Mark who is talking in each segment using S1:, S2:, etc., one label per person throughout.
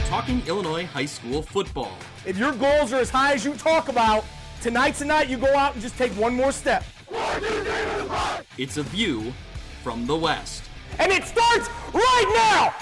S1: talking Illinois high school football.
S2: If your goals are as high as you talk about, tonight's the night you go out and just take one more step.
S1: It's a view from the West.
S2: And it starts right now!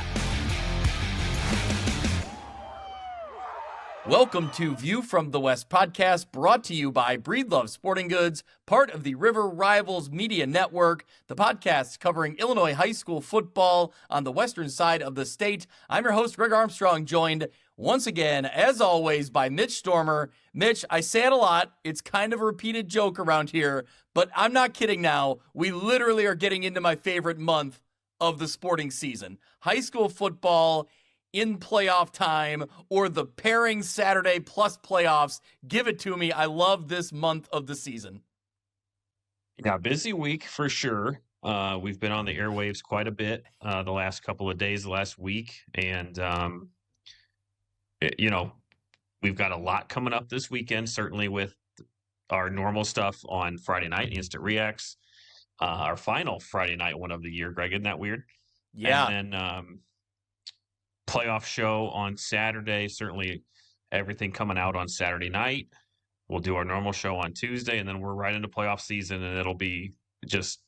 S1: Welcome to View from the West podcast, brought to you by Breedlove Sporting Goods, part of the River Rivals Media Network, the podcast covering Illinois high school football on the western side of the state. I'm your host, Greg Armstrong, joined once again, as always, by Mitch Stormer. Mitch, I say it a lot. It's kind of a repeated joke around here, but I'm not kidding now. We literally are getting into my favorite month of the sporting season. High school football in playoff time, or the pairing Saturday plus playoffs. Give it to me. I love this month of the season.
S3: Yeah, busy week for sure. We've been on the airwaves quite a bit the last couple of days, the last week. And, we've got a lot coming up this weekend, certainly with our normal stuff on Friday night, Instant Reacts, our final Friday night one of the year. Greg, isn't that weird?
S1: Yeah.
S3: And then playoff show on Saturday, certainly everything coming out on Saturday night. We'll do our normal show on Tuesday, and then we're right into playoff season, and it'll be it just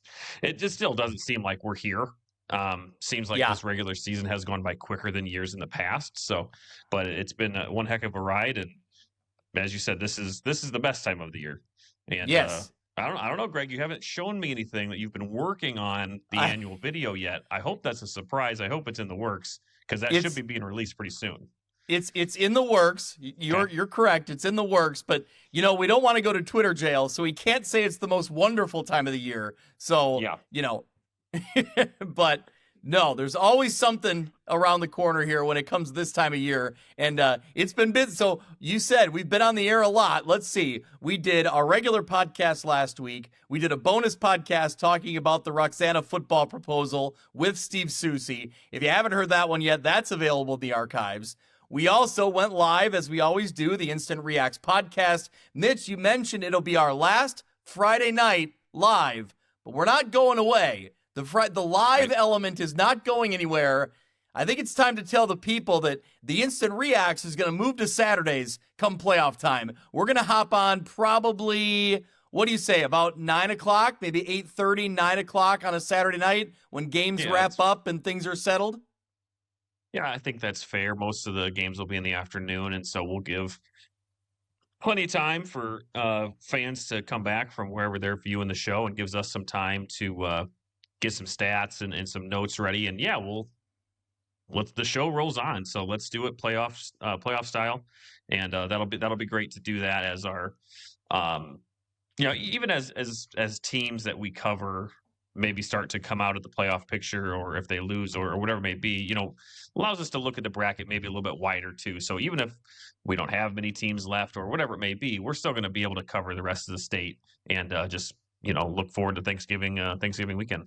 S3: still doesn't seem like we're here. Seems like this regular season has gone by quicker than years in the past. So, but it's been one heck of a ride, and as you said, this is the best time of the year. And
S1: yes.
S3: I don't know, Greg, you haven't shown me anything that you've been working on the annual video yet. I hope that's a surprise. I hope it's in the works, because that should be being released pretty soon.
S1: It's in the works. You're correct. It's in the works, but we don't want to go to Twitter jail, so we can't say it's the most wonderful time of the year. So, but no, there's always something around the corner here when it comes this time of year. And it's been busy. So you said we've been on the air a lot. Let's see. We did our regular podcast last week. We did a bonus podcast talking about the Roxana football proposal with Steve Susi. If you haven't heard that one yet, that's available in the archives. We also went live, as we always do, the Instant Reacts podcast. Mitch, you mentioned it'll be our last Friday night live, but we're not going away. The live element is not going anywhere. I think it's time to tell the people that the Instant Reacts is going to move to Saturdays come playoff time. We're going to hop on probably, what do you say, about 9 o'clock, maybe 8:30, 9 o'clock on a Saturday night when games wrap up and things are settled?
S3: Yeah, I think that's fair. Most of the games will be in the afternoon, and so we'll give plenty of time for fans to come back from wherever they're viewing the show, and gives us some time to get some stats and some notes ready. And the show rolls on. So let's do it playoff style, and that'll be great to do that as our even as teams that we cover maybe start to come out of the playoff picture, or if they lose or whatever it may be, allows us to look at the bracket maybe a little bit wider too. So even if we don't have many teams left or whatever it may be, we're still going to be able to cover the rest of the state and just look forward to Thanksgiving weekend.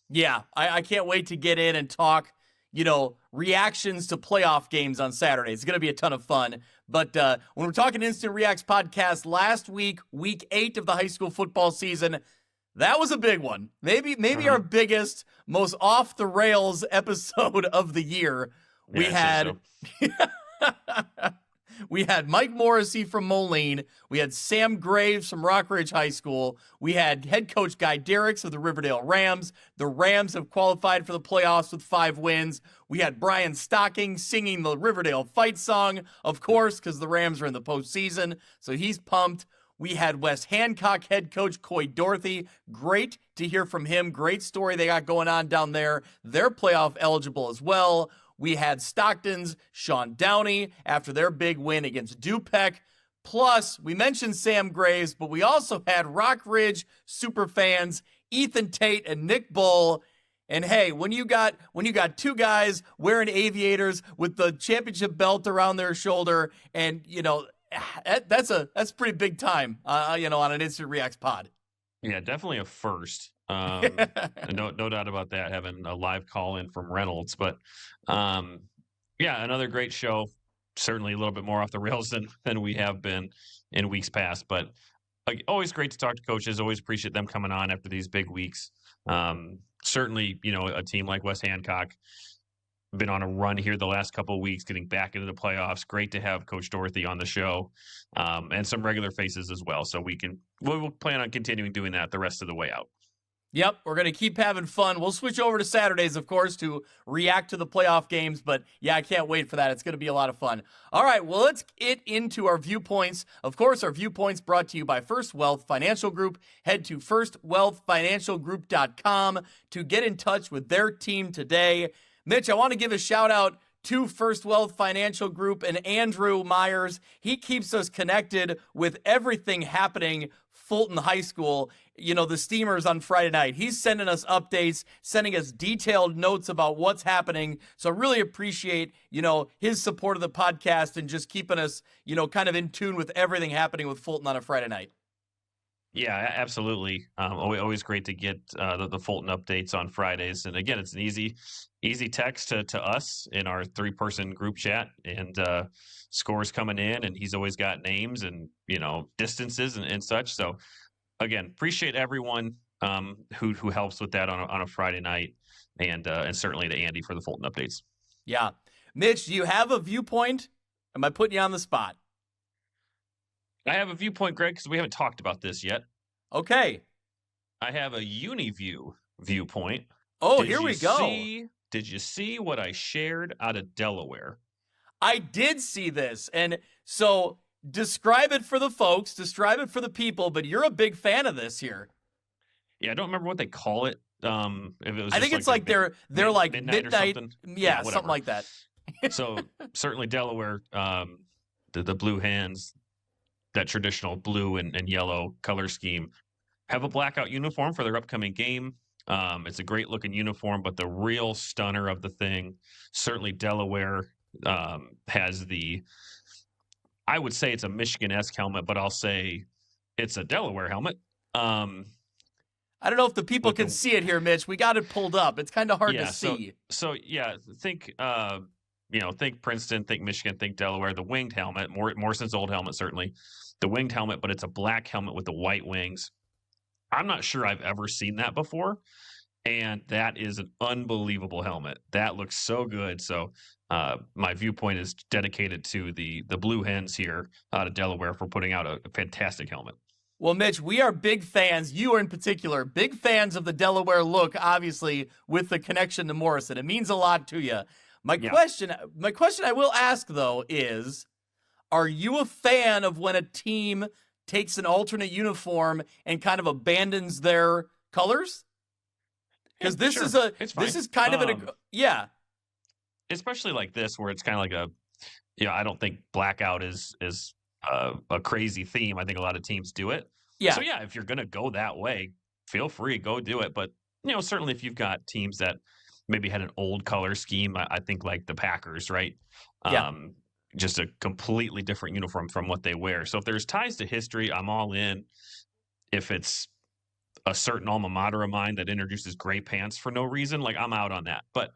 S1: Yeah, I can't wait to get in and talk, reactions to playoff games on Saturday. It's going to be a ton of fun. But when we're talking Instant Reacts podcast, last week, week 8 of the high school football season, that was a big one. Maybe our biggest, most off the rails episode of the year. We had Mike Morrissey from Moline. We had Sam Graves from Rockridge High School. We had head coach Guy Derricks of the Riverdale Rams. The Rams have qualified for the playoffs with 5 wins. We had Brian Stocking singing the Riverdale fight song, of course, because the Rams are in the postseason, so he's pumped. We had West Hancock head coach Coy Dorothy. Great to hear from him. Great story they got going on down there. They're playoff eligible as well. We had Stockton's Sean Downey after their big win against Dupec. Plus, we mentioned Sam Graves, but we also had Rockridge superfans Ethan Tate and Nick Bull. And hey, when you got 2 guys wearing aviators with the championship belt around their shoulder, and that's a pretty big time, on an Instant Reacts pod.
S3: Yeah, definitely a first. No doubt about that, having a live call in from Reynolds. But another great show. Certainly a little bit more off the rails than we have been in weeks past. But always great to talk to coaches. Always appreciate them coming on after these big weeks. Certainly, a team like West Hancock been on a run here the last couple of weeks, getting back into the playoffs. Great to have Coach Dorothy on the show, and some regular faces as well. So we'll plan on continuing doing that the rest of the way out.
S1: Yep, we're going to keep having fun. We'll switch over to Saturdays, of course, to react to the playoff games. But yeah, I can't wait for that. It's going to be a lot of fun. All right, well, let's get into our viewpoints. Of course, our viewpoints brought to you by First Wealth Financial Group. Head to firstwealthfinancialgroup.com to get in touch with their team today. Mitch, I want to give a shout out to First Wealth Financial Group and Andrew Myers. He keeps us connected with everything happening Fulton High School. You know, the Steamers on Friday night. He's sending us updates, sending us detailed notes about what's happening. So I really appreciate, his support of the podcast and just keeping us, kind of in tune with everything happening with Fulton on a Friday night.
S3: Yeah, absolutely. Always great to get the Fulton updates on Fridays. And again, it's an easy text to us in our 3-person group chat, and scores coming in, and he's always got names and distances and such. So again, appreciate everyone who helps with that on a Friday night, and certainly to Andy for the Fulton updates.
S1: Yeah, Mitch, do you have a viewpoint? Am I putting you on the spot?
S3: I have a viewpoint, Greg, because we haven't talked about this yet.
S1: Okay.
S3: I have a UniView viewpoint.
S1: Oh, here we go.
S3: Did you see what I shared out of Delaware?
S1: I did see this. And so describe it for the folks, describe it for the people, but you're a big fan of this here.
S3: Yeah, I don't remember what they call it. If it was
S1: I think it's like they're like midnight.
S3: or something.
S1: Yeah, something like that.
S3: So certainly Delaware, the Blue Hens, that traditional blue and yellow color scheme, have a blackout uniform for their upcoming game. It's a great looking uniform, but the real stunner of the thing, certainly Delaware has I would say it's a Michigan-esque helmet, but I'll say it's a Delaware helmet.
S1: I don't know if the people can see it here, Mitch. We got it pulled up. It's kind of hard to see.
S3: So yeah, think Princeton, think Michigan, think Delaware. The winged helmet, Morrison's old helmet, certainly. The winged helmet, but it's a black helmet with the white wings. I'm not sure I've ever seen that before, and that is an unbelievable helmet. That looks so good. So my viewpoint is dedicated to the Blue Hens here out of Delaware for putting out a fantastic helmet.
S1: Well, Mitch, we are big fans, you in particular, big fans of the Delaware look, obviously, with the connection to Morrison. It means a lot to you. My question I will ask, though, is, are you a fan of when a team takes an alternate uniform and kind of abandons their colors? Because this is kind of yeah.
S3: Especially like this, where it's kind of like I don't think blackout is a crazy theme. I think a lot of teams do it.
S1: Yeah.
S3: So yeah, if you're gonna go that way, feel free, go do it. But certainly if you've got teams that maybe had an old color scheme, I think like the Packers, right?
S1: Yeah.
S3: Just a completely different uniform from what they wear. So if there's ties to history, I'm all in. If it's a certain alma mater of mine that introduces gray pants for no reason, like I'm out on that. But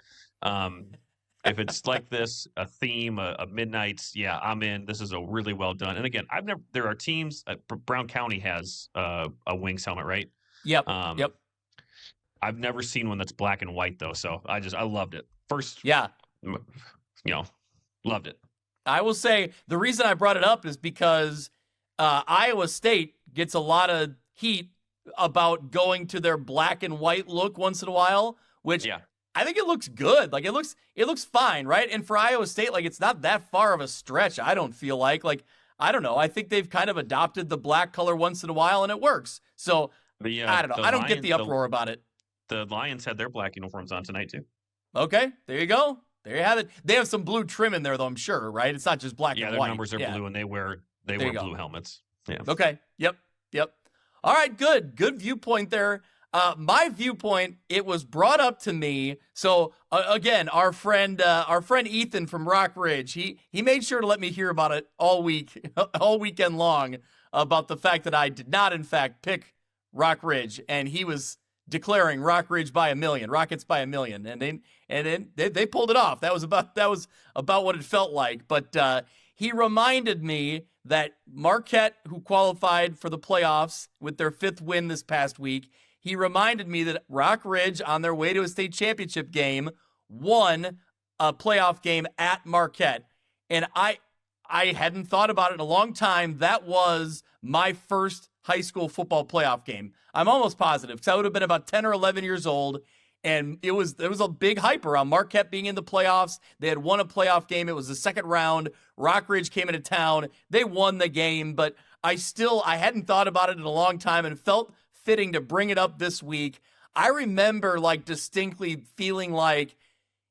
S3: if it's like this, a theme, a midnights, yeah, I'm in. This is a really well done. And again, there are teams. Brown County has a wings helmet, right?
S1: Yep. Yep.
S3: I've never seen one that's black and white though, so I loved it. First,
S1: yeah,
S3: loved it.
S1: I will say the reason I brought it up is because Iowa State gets a lot of heat about going to their black and white look once in a while, which I think it looks good. Like it looks fine, right? And for Iowa State, like it's not that far of a stretch. I don't feel like I don't know. I think they've kind of adopted the black color once in a while, and it works. So I don't know. I don't get the uproar about it.
S3: The Lions had their black uniforms on tonight too.
S1: Okay, there you go. There you have it. They have some blue trim in there, though, I'm sure, right? It's not just black and white.
S3: Yeah, their numbers are blue, and they wear blue helmets. Yeah.
S1: Okay. Yep. All right, good. Good viewpoint there. My viewpoint, it was brought up to me. So again, our friend Ethan from Rock Ridge, he made sure to let me hear about it all weekend long, about the fact that I did not, in fact, pick Rock Ridge, and he was declaring Rock Ridge by 1,000,000, Rockets by 1,000,000, and then they pulled it off. That was about what it felt like. But he reminded me that Marquette, who qualified for the playoffs with their 5th win this past week, he reminded me that Rock Ridge, on their way to a state championship game, won playoff game at Marquette, and I hadn't thought about it in a long time. That was my first high school football playoff game. I'm almost positive because I would have been about 10 or 11 years old. And there was a big hype around Marquette being in the playoffs. They had won a playoff game. It was the second round. Rockridge came into town. They won the game, but I hadn't thought about it in a long time and felt fitting to bring it up this week. I remember distinctly feeling like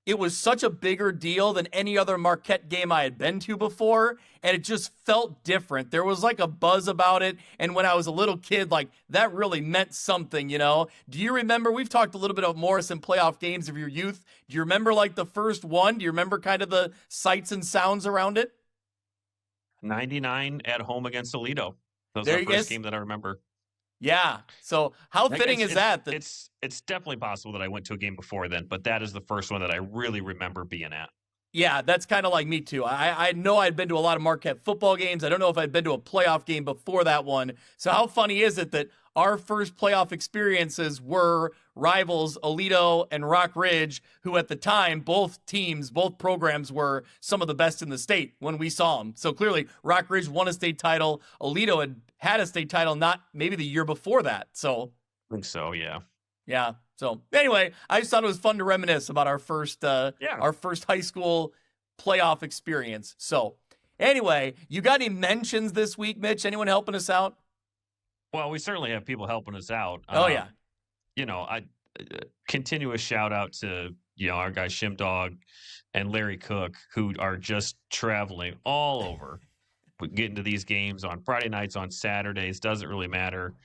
S1: it was such a bigger deal than any other Marquette game I had been to before, and it just felt different. There was a buzz about it, and when I was a little kid, that really meant something, Do you remember, we've talked a little bit about Morrison playoff games of your youth. Do you remember the first one? Do you remember kind of the sights and sounds around it?
S3: 99 at home against Aledo. That was
S1: There
S3: the
S1: you
S3: first
S1: go.
S3: game that I remember.
S1: Yeah. So how fitting is that?
S3: It's definitely possible that I went to a game before then, but that is the first one that I really remember being at.
S1: Yeah, that's kind of like me too. I know I'd been to a lot of Marquette football games. I don't know if I'd been to a playoff game before that one. So how funny is it that our first playoff experiences were rivals Aledo and Rock Ridge, who at the time, both programs were some of the best in the state when we saw them. So clearly Rock Ridge won a state title. Aledo had a state title not maybe the year before that. So
S3: I think so, yeah.
S1: Yeah. So anyway, I just thought it was fun to reminisce about our first high school playoff experience. So anyway, you got any mentions this week, Mitch? Anyone helping us out?
S3: Well, we certainly have people helping us out.
S1: Oh yeah.
S3: I continuous shout out to our guy Shim Dog and Larry Cook, who are just traveling all over, getting to these games on Friday nights, on Saturdays, doesn't really matter.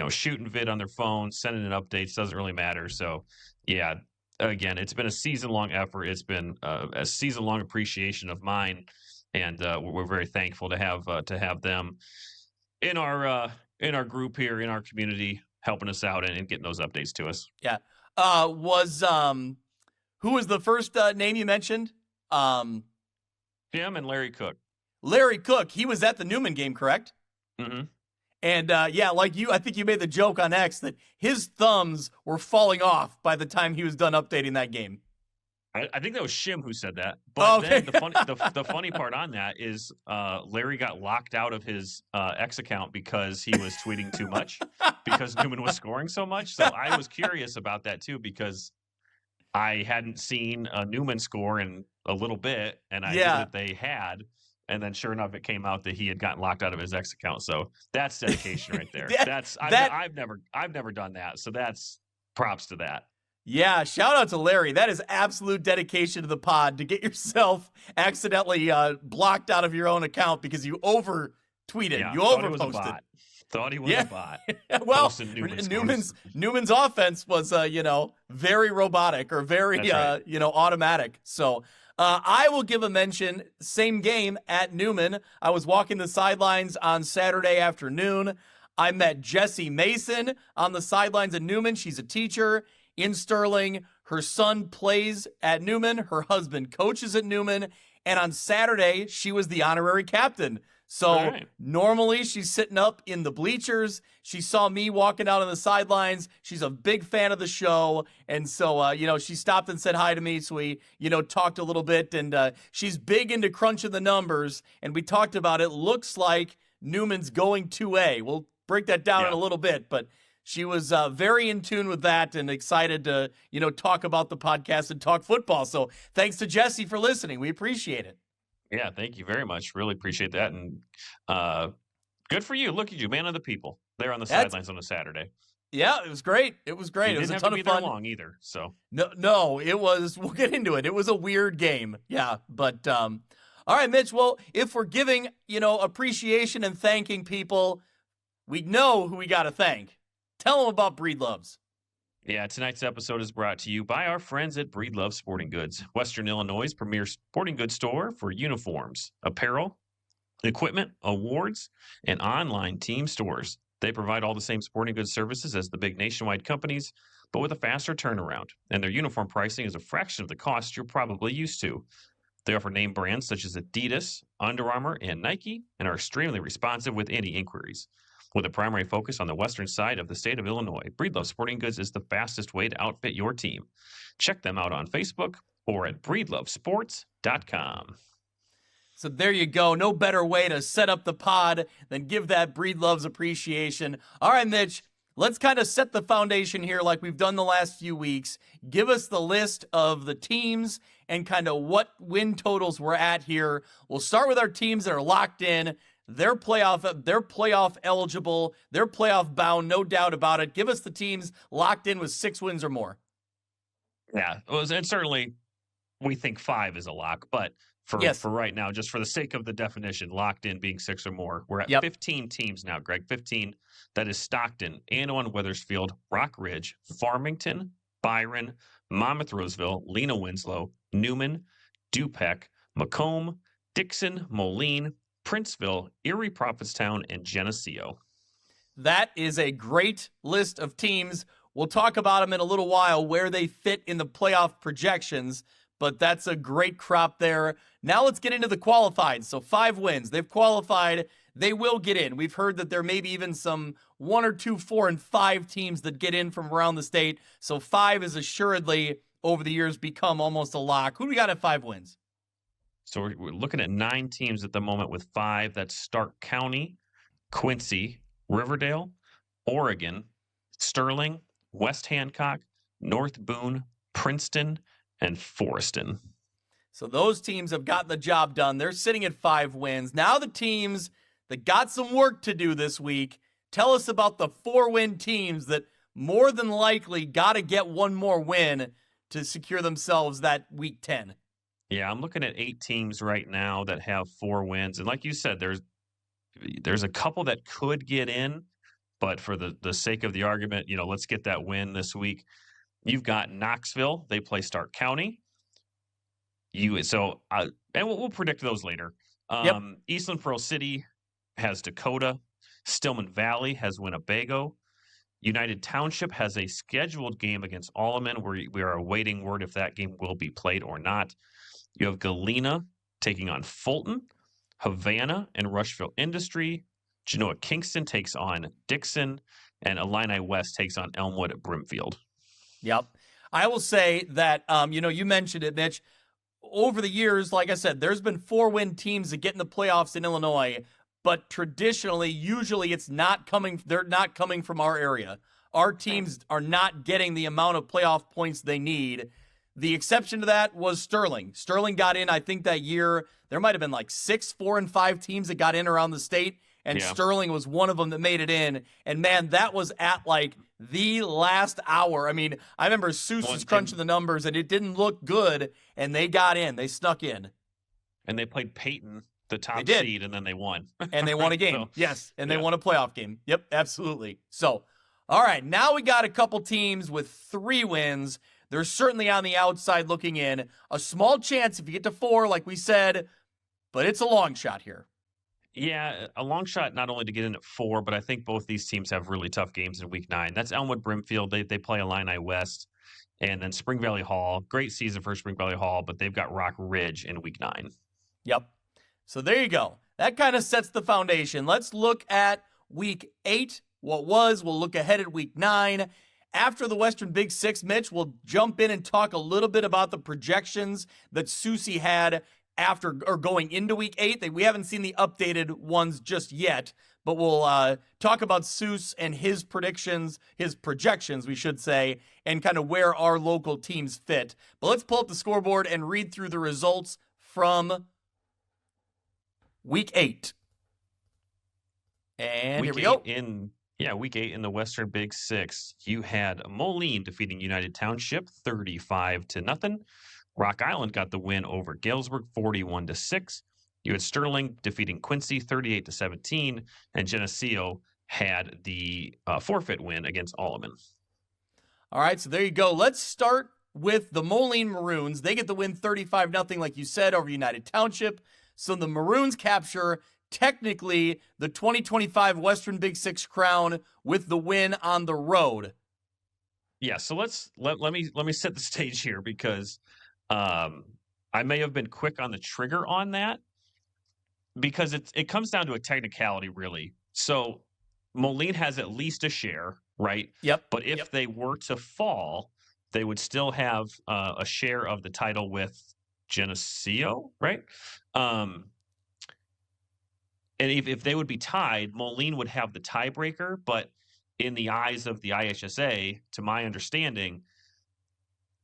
S3: Shooting vid on their phones, sending in updates, doesn't really matter. So, yeah, again, it's been a season-long effort. It's been a season-long appreciation of mine, and we're very thankful to have them in our group here, in our community, helping us out and getting those updates to us.
S1: Yeah. Who was the first name you mentioned?
S3: Jim and Larry Cook.
S1: Larry Cook. He was at the Newman game, correct?
S3: Mm-hmm.
S1: And like you, I think you made the joke on X that his thumbs were falling off by the time he was done updating that game.
S3: I think that was Shim who said that. But
S1: okay.
S3: Then the funny part on that is Larry got locked out of his X account because he was tweeting too much because Newman was scoring so much. So I was curious about that too because I hadn't seen Newman score in a little bit, and I knew that they had. And then, sure enough, it came out that he had gotten locked out of his X account. So that's dedication right there. I've never done that. So that's props to that.
S1: Yeah, shout out to Larry. That is absolute dedication to the pod to get yourself accidentally blocked out of your own account because you over tweeted.
S3: Yeah,
S1: you over posted.
S3: Thought he was a bot.
S1: Well, Newman's offense was very robotic or very right. Automatic. So. I will give a mention, same game at Newman. I was walking the sidelines on Saturday afternoon. I met Jessie Mason on the sidelines at Newman. She's a teacher in Sterling. Her son plays at Newman. Her husband coaches at Newman. And on Saturday, she was the honorary captain. So normally she's sitting up in the bleachers. She saw me walking out on the sidelines. She's a big fan of the show. And so, she stopped and said hi to me. So we, talked a little bit. And she's big into crunching the numbers. And we talked about it. Looks like Newman's going 2A. We'll break that down in a little bit. But she was very in tune with that and excited to, talk about the podcast and talk football. So thanks to Jessie for listening. We appreciate it.
S3: Yeah, thank you very much. Really appreciate that. And good for you. Look at you, man of the people. There on the sidelines on a Saturday.
S1: Yeah, it was great. It was great. It was a ton of fun.
S3: There long either. So
S1: no, it was. We'll get into it. It was a weird game. Yeah, but all right, Mitch. Well, if we're giving appreciation and thanking people, we know who we got to thank. Tell them about Breedloves.
S3: Yeah, tonight's episode is brought to you by our friends at Breedlove Sporting Goods, Western Illinois' premier sporting goods store for uniforms, apparel, equipment, awards, and online team stores. They provide all the same sporting goods services as the big nationwide companies, but with a faster turnaround, and their uniform pricing is a fraction of the cost you're probably used to. They offer name brands such as Adidas, Under Armour, and Nike, and are extremely responsive with any inquiries. With a primary focus on the western side of the state of Illinois, Breedlove Sporting Goods is the fastest way to outfit your team. Check them out on Facebook or at breedlovesports.com.
S1: So there you go. No better way to set up the pod than give that Breed Loves appreciation. All right, Mitch, let's kind of set the foundation here like we've done the last few weeks. Give us the list of the teams and kind of what win totals we're at here. We'll start with our teams that are locked in. They're playoff eligible. They're playoff bound, no doubt about it. Give us the teams locked in with 6 wins or more.
S3: Yeah, and certainly we think 5 is a lock, but for right now, just for the sake of the definition, locked in being 6 or more, we're at 15 teams now, Greg. 15. That is Stockton, Annawan, Wethersfield, Rock Ridge, Farmington, Byron, Monmouth Roseville, Lena Winslow, Newman, Dupec, Macomb, Dixon, Moline, Princeville, Erie Prophetstown, and Geneseo.
S1: That is a great list of teams. We'll talk about them in a little while, where they fit in the playoff projections, but that's a great crop there. Now let's get into the qualified. So 5 wins. They've qualified. They will get in. We've heard that there may be even some 1 or 2, 4, and 5 teams that get in from around the state. So 5 is assuredly, over the years, become almost a lock. Who do we got at 5 wins?
S3: So we're looking at 9 teams at the moment with 5. That's Stark County, Quincy, Riverdale, Oregon, Sterling, West Hancock, North Boone, Princeton, and Forreston.
S1: So those teams have gotten the job done. They're sitting at 5 wins. Now the teams that got some work to do this week, tell us about the 4-win teams that more than likely got to get one more win to secure themselves that week 10.
S3: Yeah, I'm looking at 8 teams right now that have 4 wins. And like you said, there's a couple that could get in, but for the sake of the argument, let's get that win this week. You've got Knoxville. They play Stark County. And we'll predict those later. Eastland Pearl City has Dakota. Stillman Valley has Winnebago. United Township has a scheduled game against Alleman. We are awaiting word if that game will be played or not. You have Galena taking on Fulton. Havana and Rushville Industry. Genoa Kingston takes on Dixon. And Illini West takes on Elmwood at Brimfield.
S1: Yep. I will say that, you mentioned it, Mitch. Over the years, like I said, there's been 4-win teams that get in the playoffs in Illinois, but traditionally, usually they're not coming from our area. Our teams are not getting the amount of playoff points they need. The exception to that was Sterling. Sterling got in, I think that year, there might have been like 6, 4, and 5 teams that got in around the state, and Sterling was one of them that made it in. And man, that was at like the last hour. I mean, I remember Seuss was crunching the numbers, and it didn't look good, and they got in. They snuck in.
S3: And they played Peyton, the top seed, and then they won.
S1: And they won a game. Yes, and they won a playoff game. Yep, absolutely. So, all right, now we got a couple teams with 3 wins. They're certainly on the outside looking in. A small chance if you get to 4, like we said, but it's a long shot here.
S3: Yeah, a long shot not only to get in at 4, but I think both these teams have really tough games in Week 9. That's Elmwood Brimfield. They play Illini West. And then Spring Valley Hall. Great season for Spring Valley Hall, but they've got Rock Ridge in Week 9.
S1: Yep. So there you go. That kind of sets the foundation. Let's look at Week 8, what was. We'll look ahead at Week 9. After the Western Big Six, Mitch, we'll jump in and talk a little bit about the projections that Susie had after or going into Week 8. We haven't seen the updated ones just yet, but we'll talk about Seuss and his predictions, his projections, we should say, and kind of where our local teams fit. But let's pull up the scoreboard and read through the results from Week 8. And here we go.
S3: Week 8 in the Western Big Six, you had Moline defeating United Township 35-0. Rock Island got the win over Galesburg 41-6. You had Sterling defeating Quincy 38-17, and Geneseo had the forfeit win against Alleman.
S1: All right, so there you go. Let's start with the Moline Maroons. They get the win 35-0, like you said, over United Township. So the Maroons capture technically the 2025 Western Big Six crown with the win on the road.
S3: Yeah, so let me set the stage here because I may have been quick on the trigger on that because it comes down to a technicality, really. So Moline has at least a share, right?
S1: Yep.
S3: But if they were to fall, they would still have a share of the title with Geneseo, right? And if they would be tied, Moline would have the tiebreaker. But in the eyes of the IHSA, to my understanding,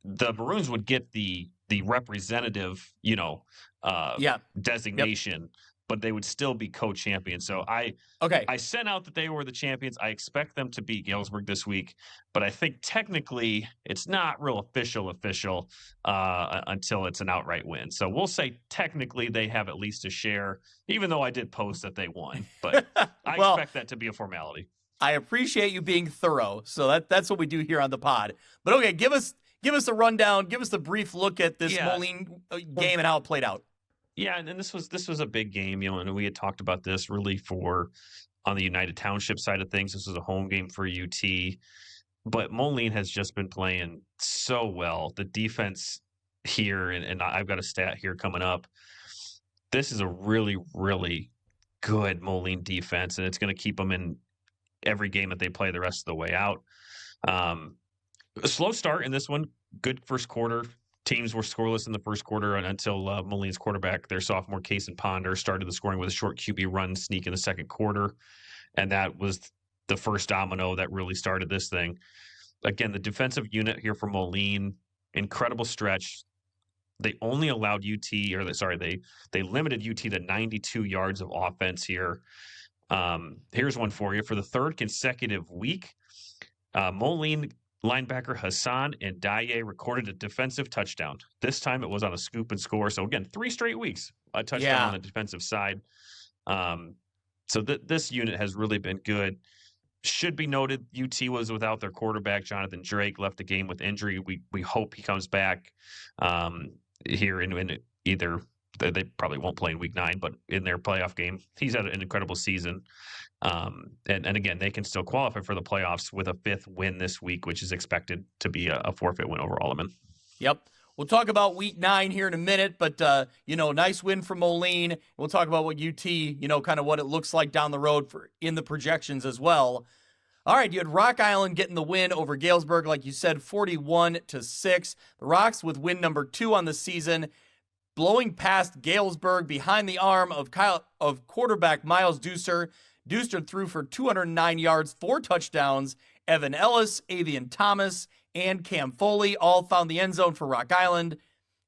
S3: the Maroons would get the representative,
S1: Yeah.
S3: designation, but they would still be co-champions. So I sent out that they were the champions. I expect them to beat Galesburg this week, but I think technically it's not real official until it's an outright win. So we'll say technically they have at least a share, even though I did post that they won. But I expect that to be a formality.
S1: I appreciate you being thorough. So that's what we do here on the pod. But okay, give us a rundown. Give us a brief look at this Moline game and how it played out.
S3: Yeah, and this was a big game, and we had talked about this really on the United Township side of things. This was a home game for UT, but Moline has just been playing so well. The defense here, and I've got a stat here coming up. This is a really, really good Moline defense, and it's going to keep them in every game that they play the rest of the way out. A slow start in this one. Good first quarter. Teams were scoreless in the first quarter until Moline's quarterback, their sophomore Cason Ponder, started the scoring with a short QB run sneak in the second quarter. And that was the first domino that really started this thing. Again, the defensive unit here for Moline, incredible stretch. They only allowed they limited UT to 92 yards of offense here. Here's one for you. For the third consecutive week, Moline linebacker Hassan and Daye recorded a defensive touchdown. This time it was on a scoop and score. So again, 3 straight weeks, a touchdown on the defensive side. So this unit has really been good. Should be noted, UT was without their quarterback, Jonathan Drake, left the game with injury. We hope he comes back here in either. They probably won't play in week 9, but in their playoff game, he's had an incredible season. And again, they can still qualify for the playoffs with a 5th win this week, which is expected to be a forfeit win over Alleman.
S1: Yep. We'll talk about week 9 here in a minute, but, nice win for Moline. We'll talk about what UT, kind of what it looks like down the road in the projections as well. All right, you had Rock Island getting the win over Galesburg, like you said, 41-6. The Rocks with win number 2 on the season, blowing past Galesburg behind the arm of quarterback Miles Deuster. Deuster threw for 209 yards, 4 touchdowns. Evan Ellis, Avian Thomas, and Cam Foley all found the end zone for Rock Island.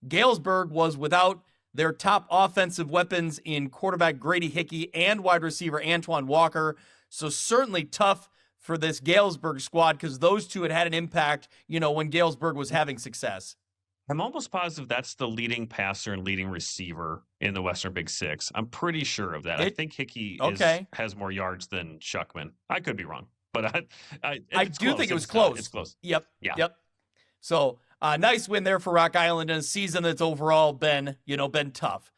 S1: Galesburg was without their top offensive weapons in quarterback Grady Hickey and wide receiver Antoine Walker. So certainly tough for this Galesburg squad because those two had an impact, when Galesburg was having success.
S3: I'm almost positive that's the leading passer and leading receiver in the Western Big Six. I'm pretty sure of that. I think Hickey has more yards than Shuckman. I could be wrong, but I do
S1: think it was close.
S3: It's close.
S1: Yep. Yeah. Yep. So nice win there for Rock Island in a season that's overall been tough.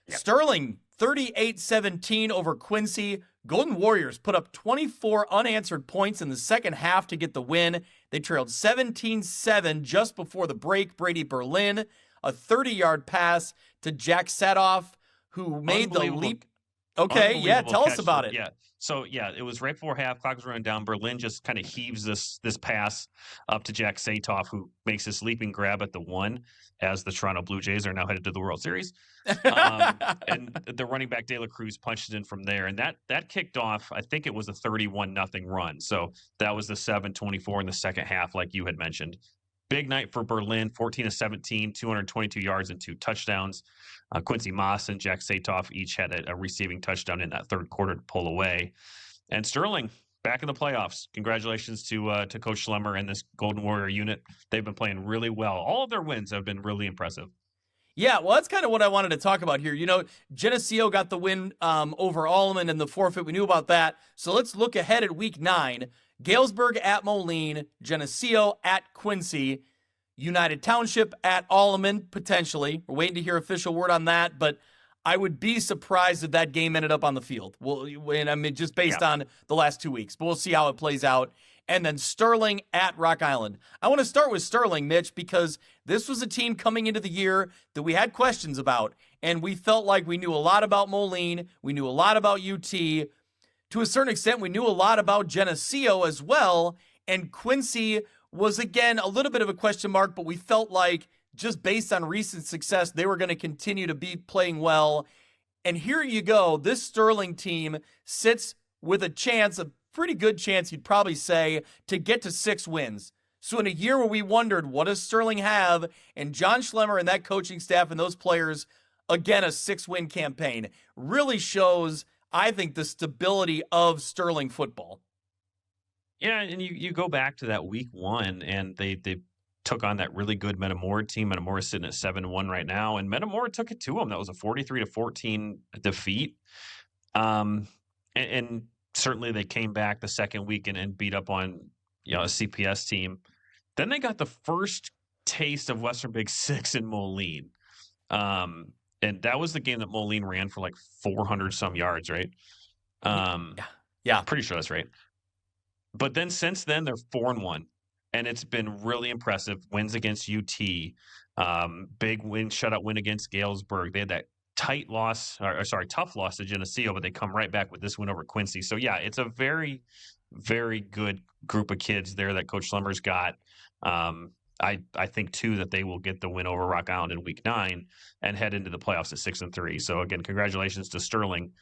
S1: Yep. Sterling 38-17 over Quincy. Golden Warriors put up 24 unanswered points in the second half to get the win. They trailed 17-7 just before the break. Brady Berlin, a 30-yard pass to Jack Setoff, who made the leap. Okay, tell us about it.
S3: Yeah. So, it was right before half. Clock was running down. Berlin just kind of heaves this pass up to Jack Setoff, who makes this leaping grab at the 1 as the Toronto Blue Jays are now headed to the World Series. And the running back De La Cruz punched it in from there. And that kicked off, I think it was a 31-0 run. So that was the 7-24 in the second half, like you had mentioned. Big night for Berlin, 14-17, 222 yards and 2 touchdowns. Quincy Moss and Jack Setoff each had a receiving touchdown in that third quarter to pull away. And Sterling back in the playoffs. Congratulations to Coach Schlemmer and this Golden Warrior unit. They've been playing really well. All of their wins have been really impressive.
S1: Yeah, well, that's kind of what I wanted to talk about here. Geneseo got the win over Alleman in the forfeit. We knew about that. So let's look ahead at week 9. Galesburg at Moline, Geneseo at Quincy, United Township at Alleman, potentially. We're waiting to hear official word on that, but I would be surprised if that game ended up on the field. Just based on the last 2 weeks, but we'll see how it plays out. And then Sterling at Rock Island. I want to start with Sterling, Mitch, because this was a team coming into the year that we had questions about, and we felt like we knew a lot about Moline, we knew a lot about UT. To a certain extent, we knew a lot about Geneseo as well, and Quincy was again a little bit of a question mark, but we felt like just based on recent success, they were going to continue to be playing well. And here you go. This Sterling team sits with a chance, a pretty good chance, you'd probably say, to get to 6 wins. So in a year where we wondered, what does Sterling have? And John Schlemmer and that coaching staff and those players, again, a 6-win campaign, really shows, I think, the stability of Sterling football.
S3: Yeah, and you go back to that week 1, and they took on that really good Metamora team. Metamora sitting at 7-1 right now, and Metamora took it to them. That was a 43-14 defeat. And certainly they came back the second week and beat up on a CPS team. Then they got the first taste of Western Big Six in Moline. And that was the game that Moline ran for like 400 some yards, right?
S1: Yeah.
S3: Pretty sure that's right. But then since then, they're 4-1, and it's been really impressive. Wins against UT, big win, shutout win against Galesburg. They had that tough loss to Geneseo, but they come right back with this win over Quincy. So yeah, it's a very, very good group of kids there that Coach Schlemmer's got. I think too that they will get the win over Rock Island in Week 9 and head into the playoffs at 6-3. So again, congratulations to Sterling,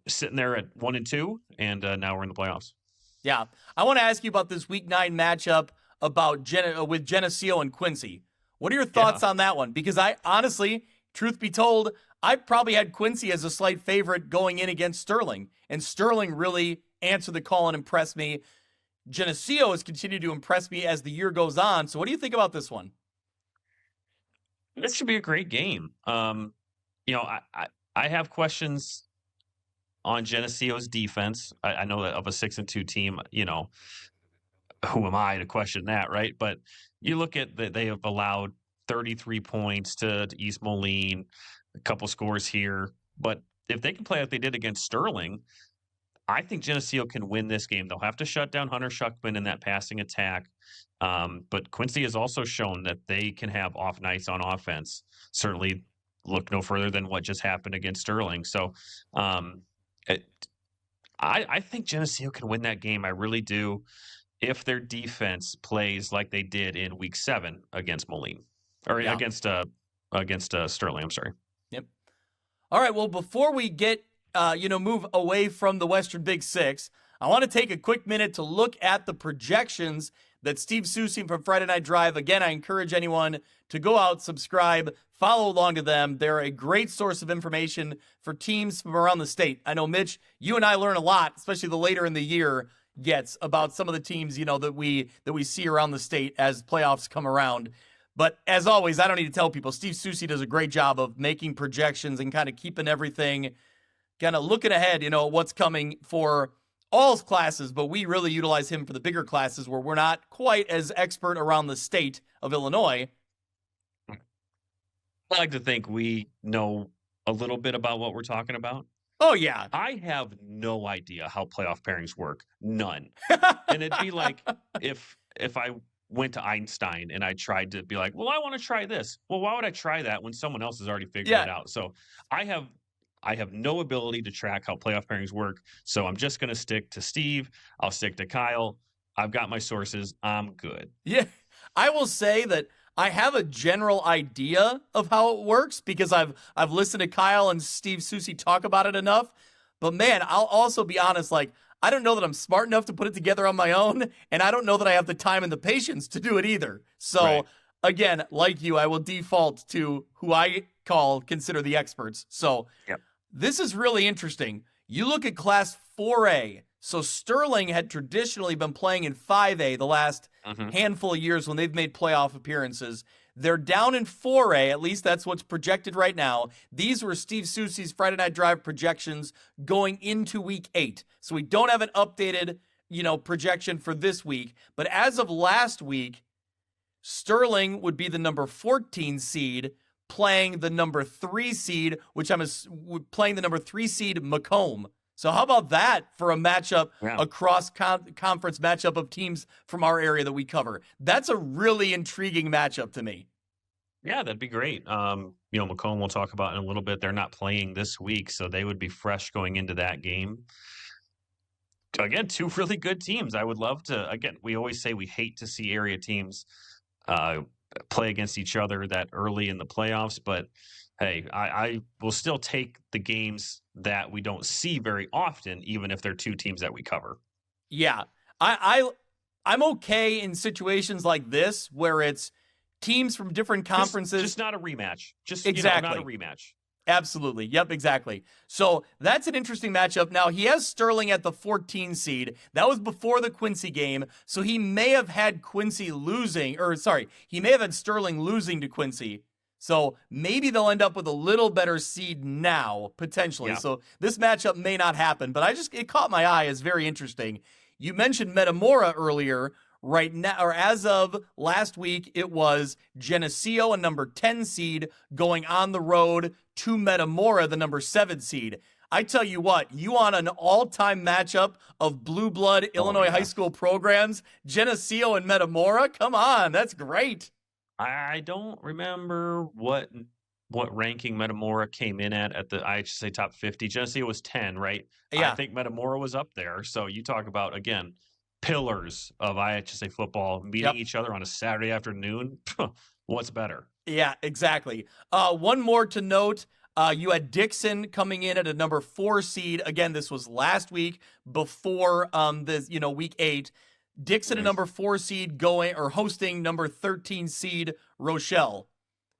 S3: sitting there at 1-2, and now we're in the playoffs.
S1: Yeah, I want to ask you about this Week 9 matchup with Geneseo and Quincy. What are your thoughts on that one? Because I honestly, truth be told, I probably had Quincy as a slight favorite going in against Sterling, and Sterling really answered the call and impressed me. Geneseo has continued to impress me as the year goes on. So what do you think about this one?
S3: This should be a great game. I have questions on Geneseo's defense. I know that of a 6-2 team, who am I to question that, right? But you look at that, they have allowed 33 points to East Moline, a couple scores here. But if they can play like they did against Sterling, I think Geneseo can win this game. They'll have to shut down Hunter Shuckman in that passing attack. But Quincy has also shown that they can have off nights on offense. Certainly look no further than what just happened against Sterling. So I think Geneseo can win that game. I really do, if their defense plays like they did in Week 7 against Moline, or against Sterling. I'm sorry.
S1: Yep. All right. Well, before we get move away from the Western Big Six, I want to take a quick minute to look at the projections that Steve Susi from Friday Night Drive. Again, I encourage anyone to go out, subscribe, follow along to them. They're a great source of information for teams from around the state. I know, Mitch, you and I learn a lot, especially the later in the year gets, about some of the teams, that we see around the state as playoffs come around. But as always, I don't need to tell people, Steve Susi does a great job of making projections and kind of keeping everything kind of looking ahead, what's coming for all classes, but we really utilize him for the bigger classes where we're not quite as expert around the state of Illinois.
S3: I like to think we know a little bit about what we're talking about.
S1: Oh, yeah.
S3: I have no idea how playoff pairings work. None. And it'd be like if I went to Einstein and I tried to be like, well, I want to try this. Well, why would I try that when someone else has already figured it out? So I have no ability to track how playoff pairings work. So I'm just going to stick to Steve. I'll stick to Kyle. I've got my sources. I'm good.
S1: Yeah. I will say that I have a general idea of how it works because I've listened to Kyle and Steve Susi talk about it enough. But man, I'll also be honest, I don't know that I'm smart enough to put it together on my own, and I don't know that I have the time and the patience to do it either. So again, like you, I will default to who I consider the experts. So This is really interesting. You look at Class 4A. So Sterling had traditionally been playing in 5A the last handful of years when they've made playoff appearances. They're down in 4A, at least that's what's projected right now. These were Steve Susi's Friday Night Drive projections going into Week 8. So we don't have an updated, projection for this week. But as of last week, Sterling would be the number 14 seed, playing the number 3 seed, playing the number 3 seed Macomb. So how about that for a matchup, a cross-conference matchup of teams from our area that we cover? That's a really intriguing matchup to me.
S3: Yeah, that'd be great. Macomb we'll talk about in a little bit. They're not playing this week, so they would be fresh going into that game. again, two really good teams. I would love to. Again, we always say we hate to see area teams uh, play against each other that early in the playoffs, but hey, I will still take the games that we don't see very often, even if they're two teams that we cover.
S1: Yeah, I'm okay in situations like this where it's teams from different conferences.
S3: Just not a rematch. Just
S1: exactly.
S3: Not a rematch.
S1: Absolutely. Yep, exactly. So that's an interesting matchup. Now, he has Sterling at the 14 seed. That was before the Quincy game. So he may have had Quincy losing, or sorry, he may have had Sterling losing to Quincy. So maybe they'll end up with a little better seed now, potentially.
S3: Yeah.
S1: So this matchup may not happen, but it caught my eye as very interesting. You mentioned Metamora earlier. Right now, or as of last week, it was Geneseo, a number 10 seed, going on the road to Metamora, the number 7 seed. I tell you what, you want an all-time matchup of blue blood Illinois high school programs, Geneseo and Metamora? Come on, that's great.
S3: I don't remember what ranking Metamora came in at the IHSA top 50. Geneseo was 10, right?
S1: Yeah.
S3: I think Metamora was up there. So you talk about, again, pillars of IHSA football meeting each other on a Saturday afternoon. What's better?
S1: Yeah, exactly. One more to note. You had Dixon coming in at a number 4 seed. Again, this was last week before week 8. Dixon, a number 4 seed, hosting number 13 seed Rochelle.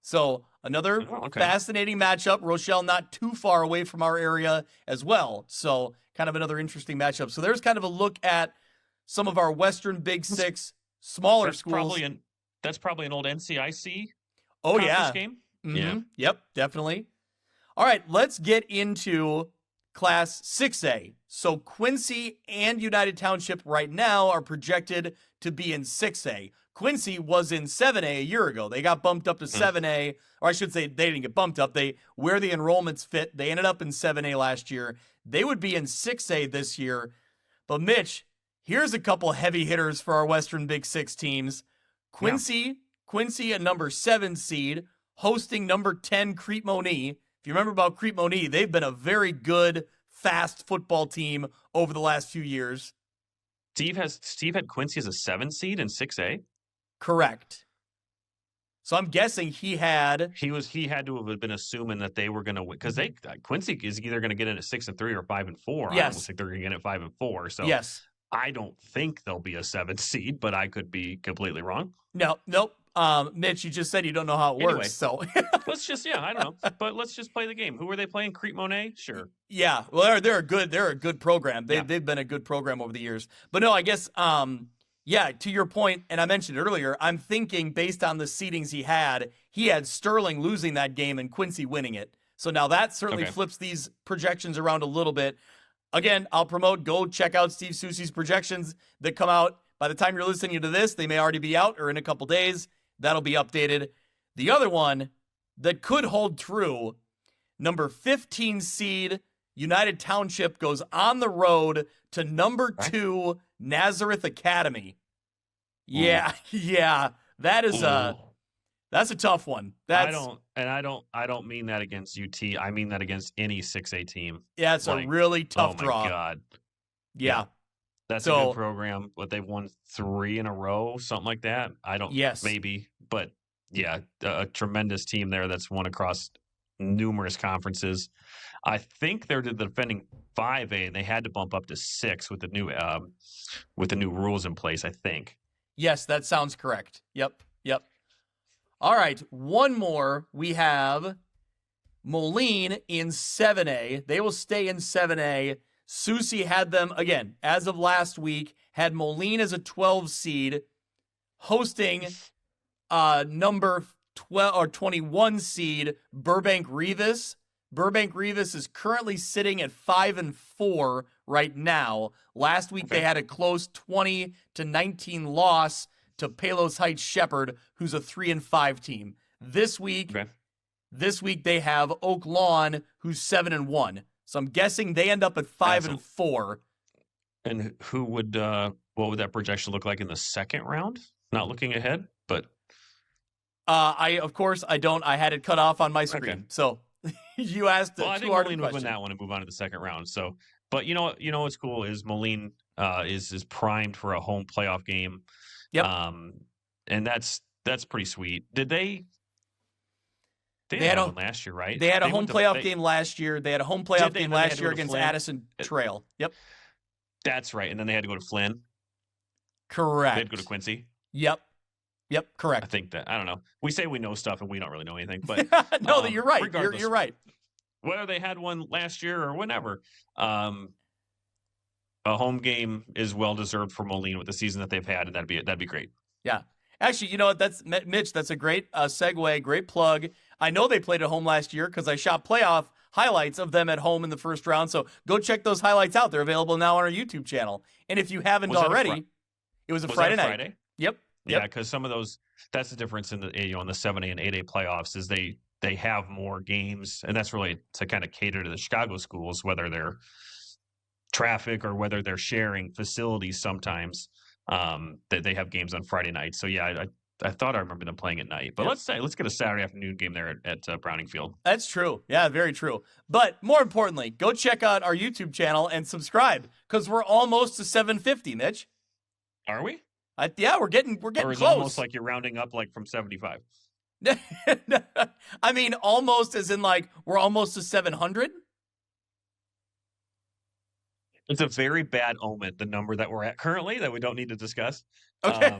S1: So another fascinating matchup. Rochelle not too far away from our area as well. So kind of another interesting matchup. So there's kind of a look at some of our Western Big Six smaller schools.
S3: That's probably an old NCIC.
S1: Oh yeah.
S3: Game.
S1: Mm-hmm.
S3: Yeah.
S1: Yep. Definitely. All right. Let's get into Class 6A. So Quincy and United Township right now are projected to be in 6A. Quincy was in 7A a year ago. They got bumped up to 7A, or I should say they didn't get bumped up. Where the enrollments fit, they ended up in 7A last year. They would be in 6A this year. But Mitch, here's a couple heavy hitters for our Western Big Six teams. Quincy, a number 7 seed, hosting number 10 Crete Monee. If you remember about Crete Monee, they've been a very good, fast football team over the last few years.
S3: Steve had Quincy as a 7 seed in 6A?
S1: Correct. So I'm guessing he had
S3: to have been assuming that they were going to win, because Quincy is either going to get in at 6-3 or 5-4.
S1: Yes.
S3: I don't think they're going to get in at 5-4. So
S1: yes.
S3: I don't think they'll be a 7 seed, but I could be completely wrong.
S1: Nope. Mitch, you just said you don't know how it works. So
S3: let's just, I don't know. But let's just play the game. Who are they playing? Crete Monee? Sure.
S1: Yeah. Well, they're a good program. They've been a good program over the years. But no, I guess, to your point, and I mentioned earlier, I'm thinking based on the seedings he had Sterling losing that game and Quincy winning it. So now that certainly flips these projections around a little bit. Again, I'll promote, go check out Steve Soucy's projections that come out. By the time you're listening to this, they may already be out or in a couple days. That'll be updated. The other one that could hold true, number 15 seed, United Township goes on the road to number 2, Nazareth Academy. Yeah. That is that's a tough one. I don't mean that against UT. I mean that against any 6A team. Yeah, it's a really tough draw. Oh my
S3: God.
S1: Yeah.
S3: That's a good program, but they've won 3 in a row, something like that. Maybe, but yeah, a tremendous team there that's won across numerous conferences. I think they're the defending 5A, and they had to bump up to 6 with the new rules in place, I think.
S1: Yes, that sounds correct. Yep. All right, one more. We have Moline in 7A. They will stay in 7A. Soucy had them, again, as of last week, had Moline as a 12 seed, hosting number 12 or 21 seed Burbank Revis. Burbank Revis is currently sitting at 5-4 right now. Last week they had a close 20-19 loss to Palos Heights Shepherd, who's a 3-5 team. This week they have Oak Lawn, who's 7-1. So I'm guessing they end up at 5-4.
S3: And who would what would that projection look like in the second round? Not looking ahead, but
S1: I had it cut off on my screen. So you asked
S3: I think Moline would win that one and move on to the second round. So But you know what's cool is Moline is primed for a home playoff game.
S1: Yep.
S3: And that's pretty sweet. They
S1: They
S3: didn't
S1: had
S3: have
S1: a
S3: one last year, right?
S1: they had a
S3: They
S1: home
S3: went to
S1: playoff game last year. They had a home playoff game
S3: and then they had
S1: last
S3: to
S1: year
S3: go to
S1: against
S3: Flynn.
S1: Addison Trail. Yep.
S3: That's right. And then they had to go to Flynn.
S1: Correct.
S3: They had to go to Quincy.
S1: Yep.
S3: I
S1: Correct.
S3: think that, I don't know. We say we know stuff and we don't really know anything, but
S1: no, you're right.
S3: Regardless,
S1: You're right.
S3: Whether they had one last year or whenever, a home game is well deserved for Moline with the season that they've had, and that'd be great.
S1: Yeah. Actually, you know what? That's Mitch. That's a great segue, great plug. I know they played at home last year because I shot playoff highlights of them at home in the first round. So go check those highlights out. They're available now on our YouTube channel. And if you haven't already, it was a Friday night.
S3: Friday?
S1: Yep.
S3: Yeah, because some of those, that's the difference in the in the 7A and 8A playoffs is they have more games, and that's really to kind of cater to the Chicago schools, whether they're traffic or whether they're sharing facilities sometimes. That they have games on Friday night. So yeah, I thought I remember them playing at night, but let's get a Saturday afternoon game there at Browning Field.
S1: That's true. Yeah, very true. But more importantly, go check out our YouTube channel and subscribe because we're almost to 750, Mitch.
S3: Are we?
S1: Yeah, we're getting
S3: or is
S1: close.
S3: It almost like you're rounding up like from 75?
S1: I mean, almost as in like we're almost to 700.
S3: It's a very bad omen, the number that we're at currently that we don't need to discuss.
S1: Okay.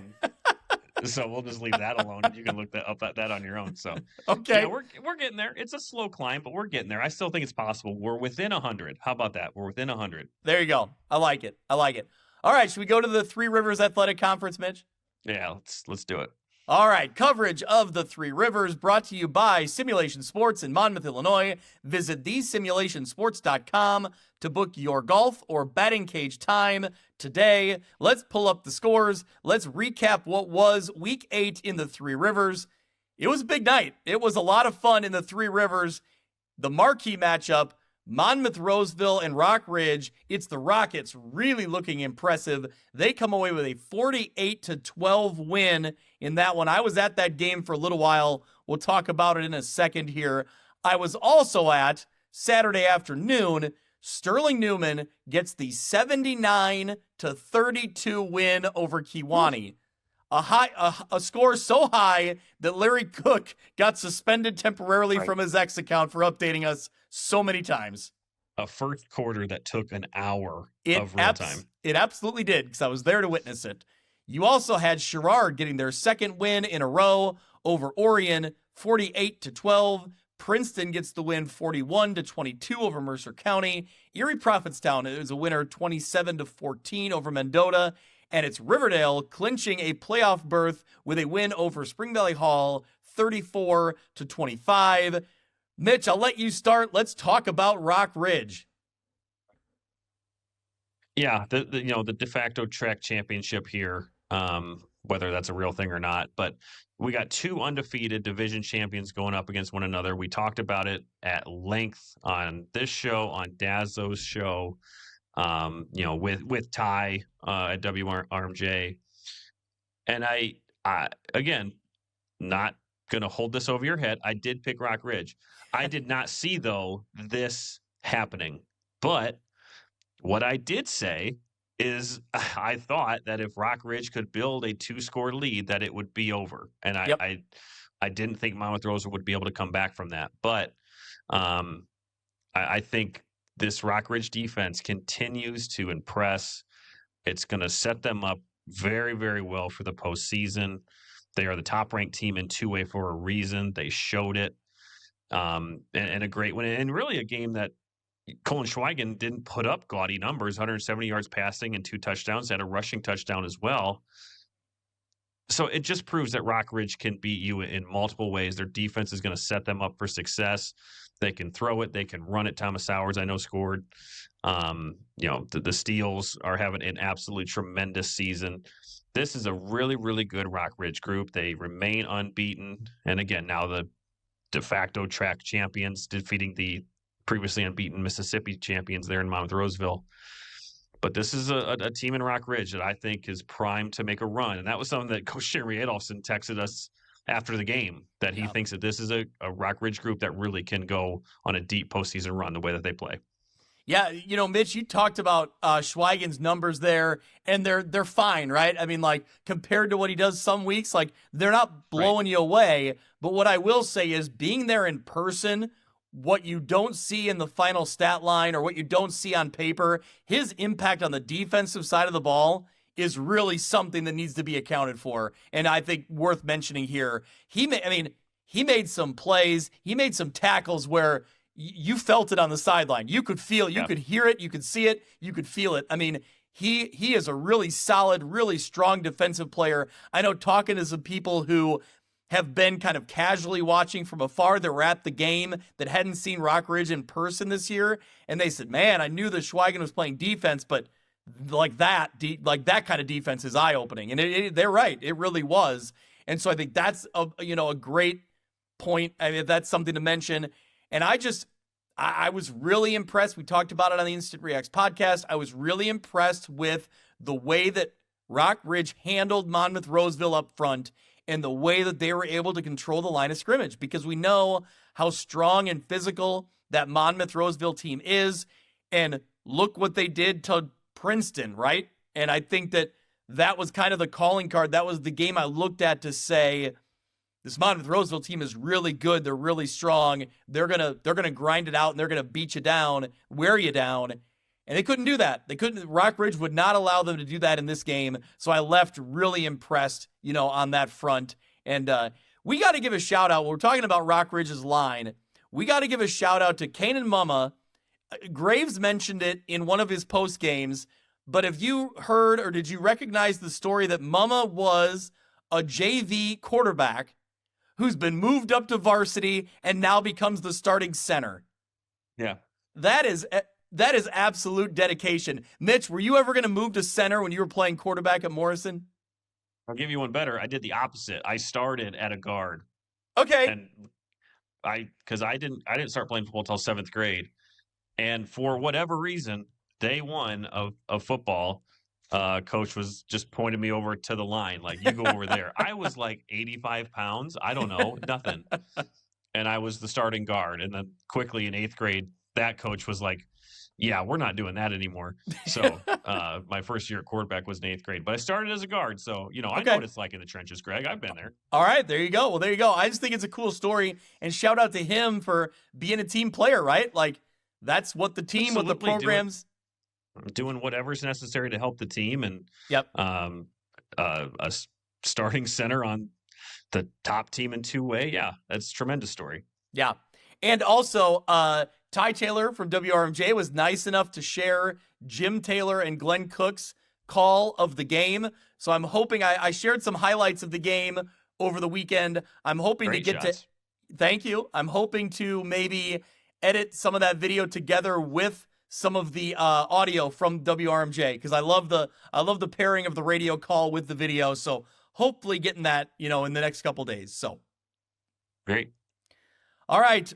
S3: So we'll just leave that alone, and you can look that on your own. So
S1: okay,
S3: yeah, we're getting there. It's a slow climb, but we're getting there. I still think it's possible. We're within 100. How about that? We're within 100.
S1: There you go. I like it. All right, should we go to the Three Rivers Athletic Conference, Mitch?
S3: Yeah, let's do it.
S1: All right, coverage of the Three Rivers brought to you by Simulation Sports in Monmouth, Illinois. Visit thesimulationsports.com to book your golf or batting cage time today. Let's pull up the scores. Let's recap what was Week 8 in the Three Rivers. It was a big night. It was a lot of fun in the Three Rivers. The marquee matchup, Monmouth, Roseville, and Rock Ridge. It's the Rockets really looking impressive. They come away with a 48-12 win in that one. I was at that game for a little while. We'll talk about it in a second here. I was also at Saturday afternoon. Sterling Newman gets the 79-32 win over Kewanee. A score so high that Larry Cook got suspended temporarily from his X account for updating us so many times.
S3: A first quarter that took an hour of real time.
S1: It absolutely did, because I was there to witness it. You also had Sherrard getting their second win in a row over Orion, 48-12. Princeton gets the win 41-22 over Mercer County. Erie Prophetstown is a winner 27-14 over Mendota. And it's Riverdale clinching a playoff berth with a win over Spring Valley Hall, 34-25. Mitch, I'll let you start. Let's talk about Rock Ridge.
S3: Yeah, the de facto track championship here, whether that's a real thing or not. But we got two undefeated division champions going up against one another. We talked about it at length on this show, on Dazzo's show. With Ty at WRMJ. And I again, not going to hold this over your head. I did pick Rock Ridge. I did not see, though, this happening. But what I did say is I thought that if Rock Ridge could build a 2-score lead, that it would be over. And I didn't think Monmouth Rosa would be able to come back from that. But I think this Rock Ridge defense continues to impress. It's going to set them up very, very well for the postseason. They are the top-ranked team in 2A for a reason. They showed it. And a great win. And really a game that Colin Schweigen didn't put up gaudy numbers, 170 yards passing and 2 touchdowns, had a rushing touchdown as well. So it just proves that Rock Ridge can beat you in multiple ways. Their defense is going to set them up for success. They can throw it. They can run it. Thomas Sowers, I know, scored. The Steels are having an absolute tremendous season. This is a really, really good Rock Ridge group. They remain unbeaten. And again, now the de facto track champions, defeating the previously unbeaten Mississippi champions there in Monmouth Roseville. But this is a team in Rock Ridge that I think is primed to make a run. And that was something that Coach Jeremy Adolphson texted us after the game, that he thinks that this is a Rock Ridge group that really can go on a deep postseason run the way that they play.
S1: Yeah, Mitch, you talked about Schweigen's numbers there, and they're fine, right? I mean, like compared to what he does some weeks, like they're not
S3: Right.
S1: blowing you away. But what I will say is, being there in person, what you don't see in the final stat line or what you don't see on paper, his impact on the defensive side of the ball is really something that needs to be accounted for, and I think worth mentioning here. He made some plays, he made some tackles where you felt it on the sideline. You could feel it, you
S3: Yeah.
S1: could hear it, you could see it, you could feel it. I mean, he is a really solid, really strong defensive player. I know, talking to some people who have been kind of casually watching from afar that were at the game that hadn't seen Rockridge in person this year, and they said, "Man, I knew that Schweigen was playing defense, but like that kind of defense is eye-opening." And they're right, it really was. And so I think that's a great point. I mean, that's something to mention. And I was really impressed. We talked about it on the Instant Reacts podcast. I was really impressed with the way that Rockridge handled Monmouth Roseville up front and the way that they were able to control the line of scrimmage, because we know how strong and physical that Monmouth Roseville team is. And look what they did to Princeton, right? And I think that was kind of the calling card. That was the game I looked at to say, this Monmouth Roseville team is really good. They're really strong. They're gonna grind it out, and they're gonna beat you down, wear you down. And they couldn't do that. They couldn't. Rockridge would not allow them to do that in this game. So I left really impressed, on that front. And we got to give a shout out. When we're talking about Rockridge's line, we got to give a shout out to Kanan Mumma. Graves mentioned it in one of his post games, but have you heard or did you recognize the story that Mumma was a JV quarterback who's been moved up to varsity and now becomes the starting center?
S3: Yeah.
S1: That is absolute dedication. Mitch, were you ever going to move to center when you were playing quarterback at Morrison?
S3: I'll give you one better. I did the opposite. I started at a guard.
S1: Okay.
S3: And because I didn't start playing football until 7th grade. And for whatever reason, day one of football, coach was just pointed me over to the line, like, you go over there. I was like 85 pounds. I don't know, nothing. And I was the starting guard. And then quickly in 8th grade, that coach was like, yeah, we're not doing that anymore. So my first year at quarterback was in 8th grade, but I started as a guard. So, I know what it's like in the trenches, Greg. I've been there.
S1: All right, there you go. Well, there you go. I just think it's a cool story, and shout out to him for being a team player, right? Like, that's what the team,
S3: Absolutely.
S1: what the programs.
S3: Doing whatever's necessary to help the team. And
S1: Yep.
S3: A starting center on the top team in 2A. Yeah, that's a tremendous story.
S1: Yeah. And also, Ty Taylor from WRMJ was nice enough to share Jim Taylor and Glenn Cook's call of the game. So I'm hoping I shared some highlights of the game over the weekend. I'm hoping
S3: Great
S1: to get
S3: shots.
S1: thank you. I'm hoping to maybe edit some of that video together with some of the audio from WRMJ, because I love the pairing of the radio call with the video. So hopefully getting that, in the next couple days. So
S3: Great.
S1: all right,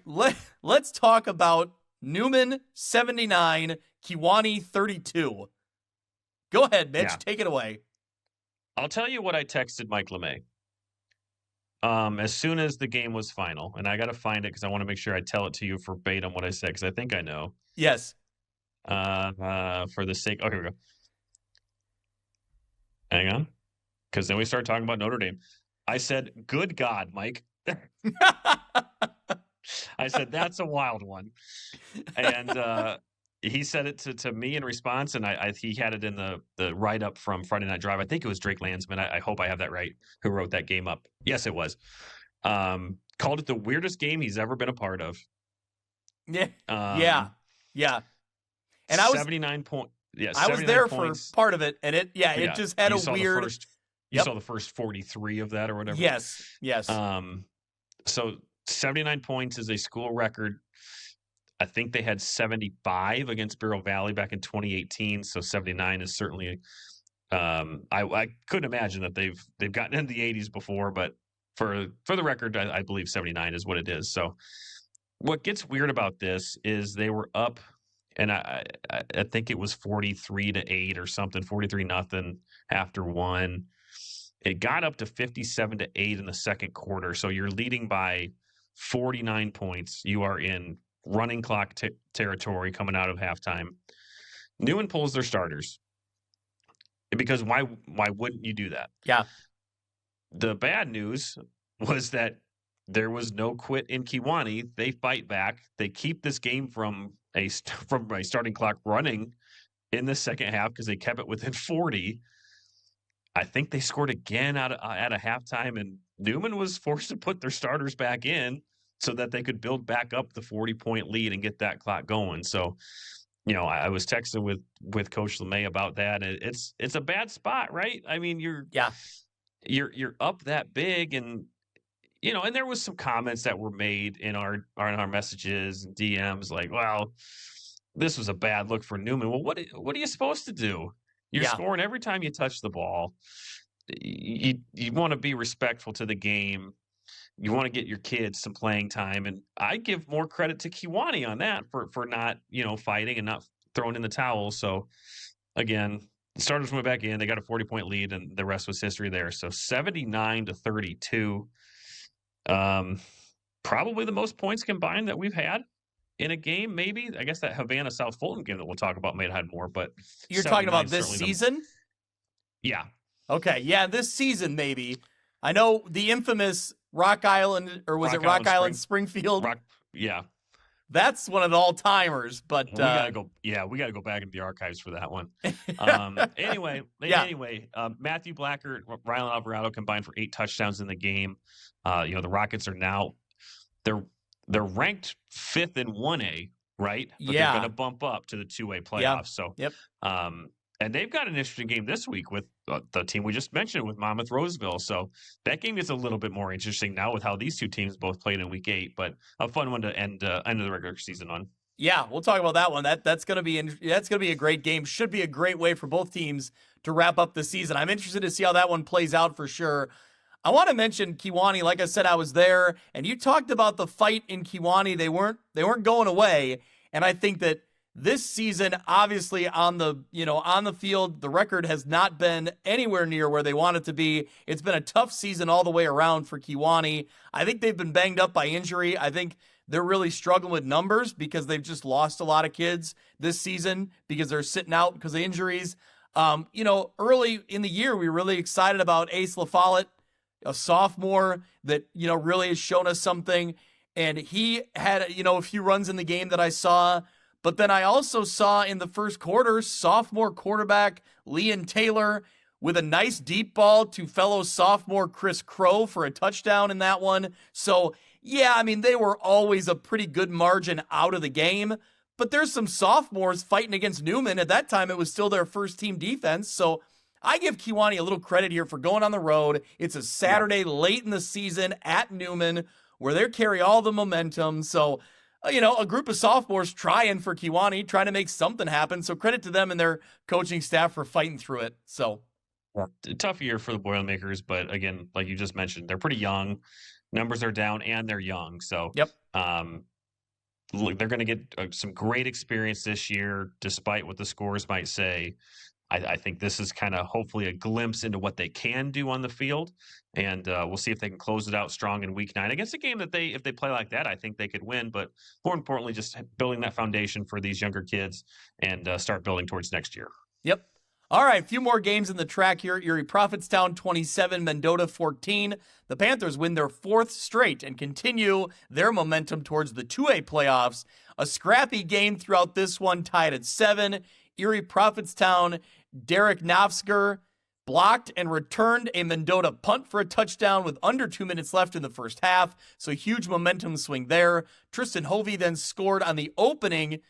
S1: let's talk about Newman 79, Kewanee 32. Go ahead, Mitch.
S3: Yeah.
S1: Take it away.
S3: I'll tell you what I texted Mike LeMay. As soon as the game was final, and I got to find it because I want to make sure I tell it to you verbatim what I said, because I think I know.
S1: Yes.
S3: For the sake, here we go. Hang on, because then we start talking about Notre Dame. I said, "Good God, Mike." I said, "That's a wild one," and he said it to me in response, and he had it in the write up from Friday Night Drive. I think it was Drake Landsman. I hope I have that right. Who wrote that game up? Yes, it was. Called it the weirdest game he's ever been a part of.
S1: Yeah. Yeah.
S3: And I was 79 points. Yeah,
S1: I was there
S3: points.
S1: For part of it, and it just had a weird.
S3: You saw the first 43 of that or whatever.
S1: Yes.
S3: So 79 points is a school record. I think they had 75 against Bureau Valley back in 2018. So 79 is certainly. I couldn't imagine that they've gotten into the 80s before, but for the record, I believe 79 is what it is. So what gets weird about this is they were up, and I think it was 43-8 or something, 43-0 after one. It got up to 57-8 in the second quarter. So you're leading by 49 points. You are in running clock territory coming out of halftime. Newman pulls their starters because why wouldn't you do that?
S1: Yeah.
S3: The bad news was that there was no quit in Kiwani. They fight back. They keep this game from a starting clock running in the second half because they kept it within 40. I think they scored again at a halftime, and Newman was forced to put their starters back in so that they could build back up the 40-point lead and get that clock going. So, I was texting with Coach LeMay about that. And it's a bad spot, right? I mean, you're up that big, and and there was some comments that were made in our messages and DMs like, well, this was a bad look for Newman. Well, what are you supposed to do? You're scoring every time you touch the ball. You want to be respectful to the game. You want to get your kids some playing time, and I give more credit to Kiwani on that for not fighting and not throwing in the towel. So again, the starters went back in. They got a 40-point lead, and the rest was history there. So 79-32. Probably the most points combined that we've had in a game, maybe. I guess that Havana South Fulton game that we'll talk about may have had more, but
S1: you're talking about this season?
S3: Yeah.
S1: Okay, yeah, this season maybe. I know the infamous Rock Island, or was it Rock Island Springfield?
S3: Yeah.
S1: That's one of the all-timers, but
S3: we gotta go. Yeah, we gotta go back into the archives for that one. Anyway, Matthew Blackert, Rylan Alvarado combined for 8 touchdowns in the game. The Rockets are now they're ranked 5th in 1A, right? But they're going to bump up to the 2A playoffs.
S1: Yeah.
S3: So, and they've got an interesting game this week with the team we just mentioned with Monmouth Roseville. So that game gets a little bit more interesting now with how these two teams both played in Week 8. But a fun one to end the regular season on.
S1: Yeah, we'll talk about that one. That's going to be a great game. Should be a great way for both teams to wrap up the season. I'm interested to see how that one plays out for sure. I want to mention Kiwani. Like I said, I was there, and you talked about the fight in Kiwani. They weren't going away, and I think that this season, obviously on the field, the record has not been anywhere near where they want it to be. It's been a tough season all the way around for Kiwani. I think they've been banged up by injury. I think they're really struggling with numbers because they've just lost a lot of kids this season because they're sitting out because of injuries. Early in the year, we were really excited about Ace LaFollette, a sophomore that, really has shown us something. And he had, a few runs in the game that I saw. But then I also saw in the first quarter, sophomore quarterback Leon Taylor with a nice deep ball to fellow sophomore Chris Crow for a touchdown in that one. So, yeah, I mean, they were always a pretty good margin out of the game. But there's some sophomores fighting against Newman. At that time, it was still their first team defense. So I give Kiwani a little credit here for going on the road. It's a Saturday late in the season at Newman where they carry all the momentum. So, a group of sophomores trying for Kiwani, trying to make something happen. So credit to them and their coaching staff for fighting through it. So
S3: tough year for the Boilermakers, but again, like you just mentioned, they're pretty young. Numbers are down and they're young. So they're going to get some great experience this year, despite what the scores might say. I think this is kind of hopefully a glimpse into what they can do on the field, and we'll see if they can close it out strong in Week 9 against a game that if they play like that, I think they could win. But more importantly, just building that foundation for these younger kids and start building towards next year.
S1: Yep. All right, a few more games in the track here. Erie Prophetstown 27, Mendota 14. The Panthers win their 4th straight and continue their momentum towards the 2A playoffs. A scrappy game throughout this one, tied at 7. Erie Prophetstown, Derek Nofsker blocked and returned a Mendota punt for a touchdown with under 2 minutes left in the first half. So huge momentum swing there. Tristan Hovey then scored on the opening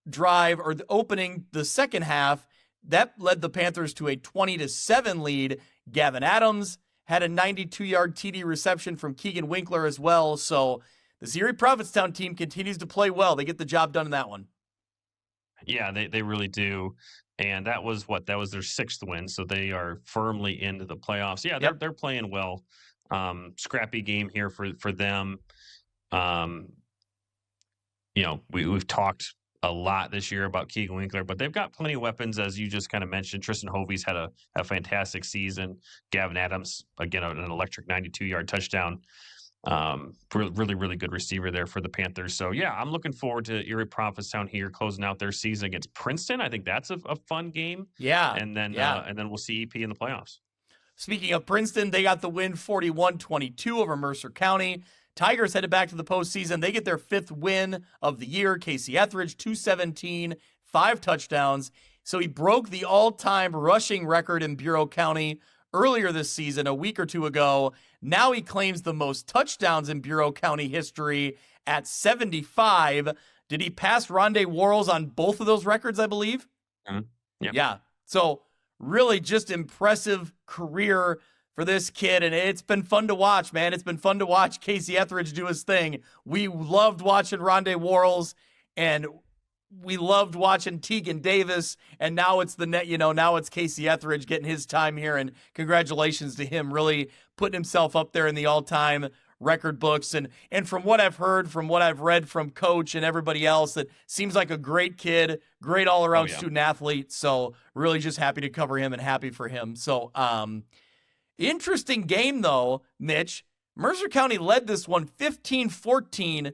S1: drive, or the second half. That led the Panthers to a 20-7 lead. Gavin Adams had a 92-yard TD reception from Keegan Winkler as well. So the Erie Prophetstown team continues to play well. They get the job done in that one.
S3: Yeah, they really do. And that was their 6th win. So they are firmly into the playoffs. Yeah, they're playing well. Scrappy game here for them. We've talked a lot this year about Keegan Winkler, but they've got plenty of weapons, as you just kind of mentioned. Tristan Hovey's had a fantastic season. Gavin Adams, again, an electric 92-yard touchdown. Really, really good receiver there for the Panthers. So yeah, I'm looking forward to Erie Prophetstown here closing out their season against Princeton. I think that's a fun game,
S1: Yeah,
S3: and
S1: yeah.
S3: then we'll see EP in the playoffs.
S1: Speaking of Princeton, they got the win 41-22 over Mercer County. Tigers headed back to the postseason. They get their 5th win of the year. Casey Etheridge, 217, 5 touchdowns. So he broke the all-time rushing record in Bureau County earlier this season, a week or two ago. Now he claims the most touchdowns in Bureau County history at 75. Did he pass Rondé Worrells on both of those records, I believe?
S3: Mhm. Yeah.
S1: Yeah. So really just impressive career for this kid, and it's been fun to watch, man. It's been fun to watch Casey Etheridge do his thing. We loved watching Rondé Worrells, and we loved watching Tegan Davis, and now it's now it's Casey Etheridge getting his time here, and congratulations to him really putting himself up there in the all-time record books. And from what I've heard, from what I've read from coach and everybody else, that seems like a great kid, great all-around student athlete. So really just happy to cover him and happy for him. So interesting game though, Mitch. Mercer County led this one 15-14.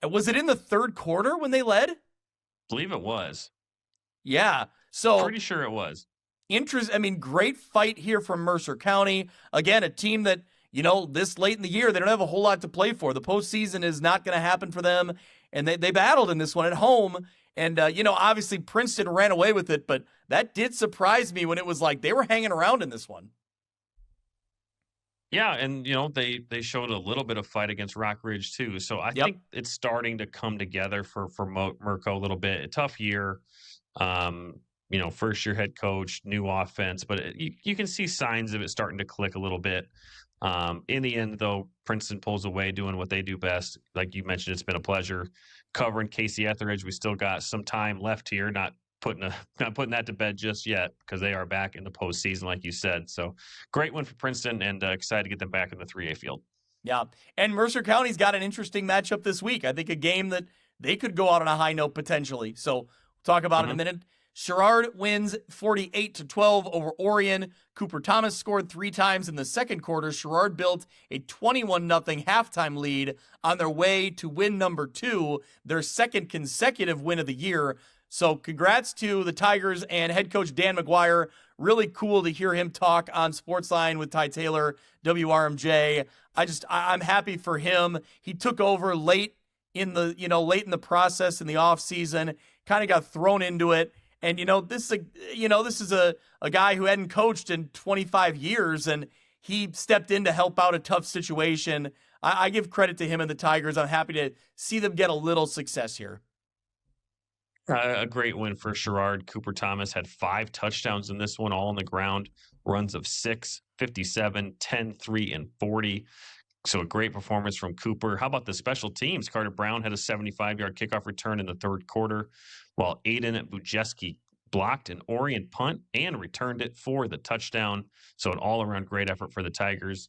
S1: Was it in the third quarter when they led?
S3: Believe it was.
S1: Yeah. So
S3: pretty sure it was.
S1: Great fight here from Mercer County. Again, a team that, this late in the year, they don't have a whole lot to play for. The postseason is not going to happen for them. And they battled in this one at home. And, obviously Princeton ran away with it, but that did surprise me when it was like they were hanging around in this one.
S3: Yeah, and they showed a little bit of fight against Rock Ridge too. So I think it's starting to come together for Merco a little bit. A tough year, first year head coach, new offense, but you can see signs of it starting to click a little bit. In the end, though, Princeton pulls away, doing what they do best. Like you mentioned, it's been a pleasure covering Casey Etheridge. We still got some time left here, not putting that to bed just yet because they are back in the postseason, like you said. So great win for Princeton, and excited to get them back in the 3A field.
S1: Yeah, and Mercer County's got an interesting matchup this week. I think a game that they could go out on a high note potentially. So we'll talk about it in a minute. Sherrard wins 48-12 over Orion. Cooper Thomas scored 3 times in the second quarter. Sherrard built a 21-0 halftime lead on their way to win number 2, their second consecutive win of the year. So congrats to the Tigers and head coach Dan McGuire. Really cool to hear him talk on Sportsline with Ty Taylor, WRMJ. I'm happy for him. He took over late in the process in the offseason, kind of got thrown into it. And this is a guy who hadn't coached in 25 years, and he stepped in to help out a tough situation. I give credit to him and the Tigers. I'm happy to see them get a little success here.
S3: A great win for Sherrard. Cooper Thomas had 5 touchdowns in this one, all on the ground. Runs of 6, 57, 10, 3, and 40. So a great performance from Cooper. How about the special teams? Carter Brown had a 75-yard kickoff return in the third quarter, while Aiden Bujeski blocked an Orion punt and returned it for the touchdown. So an all-around great effort for the Tigers.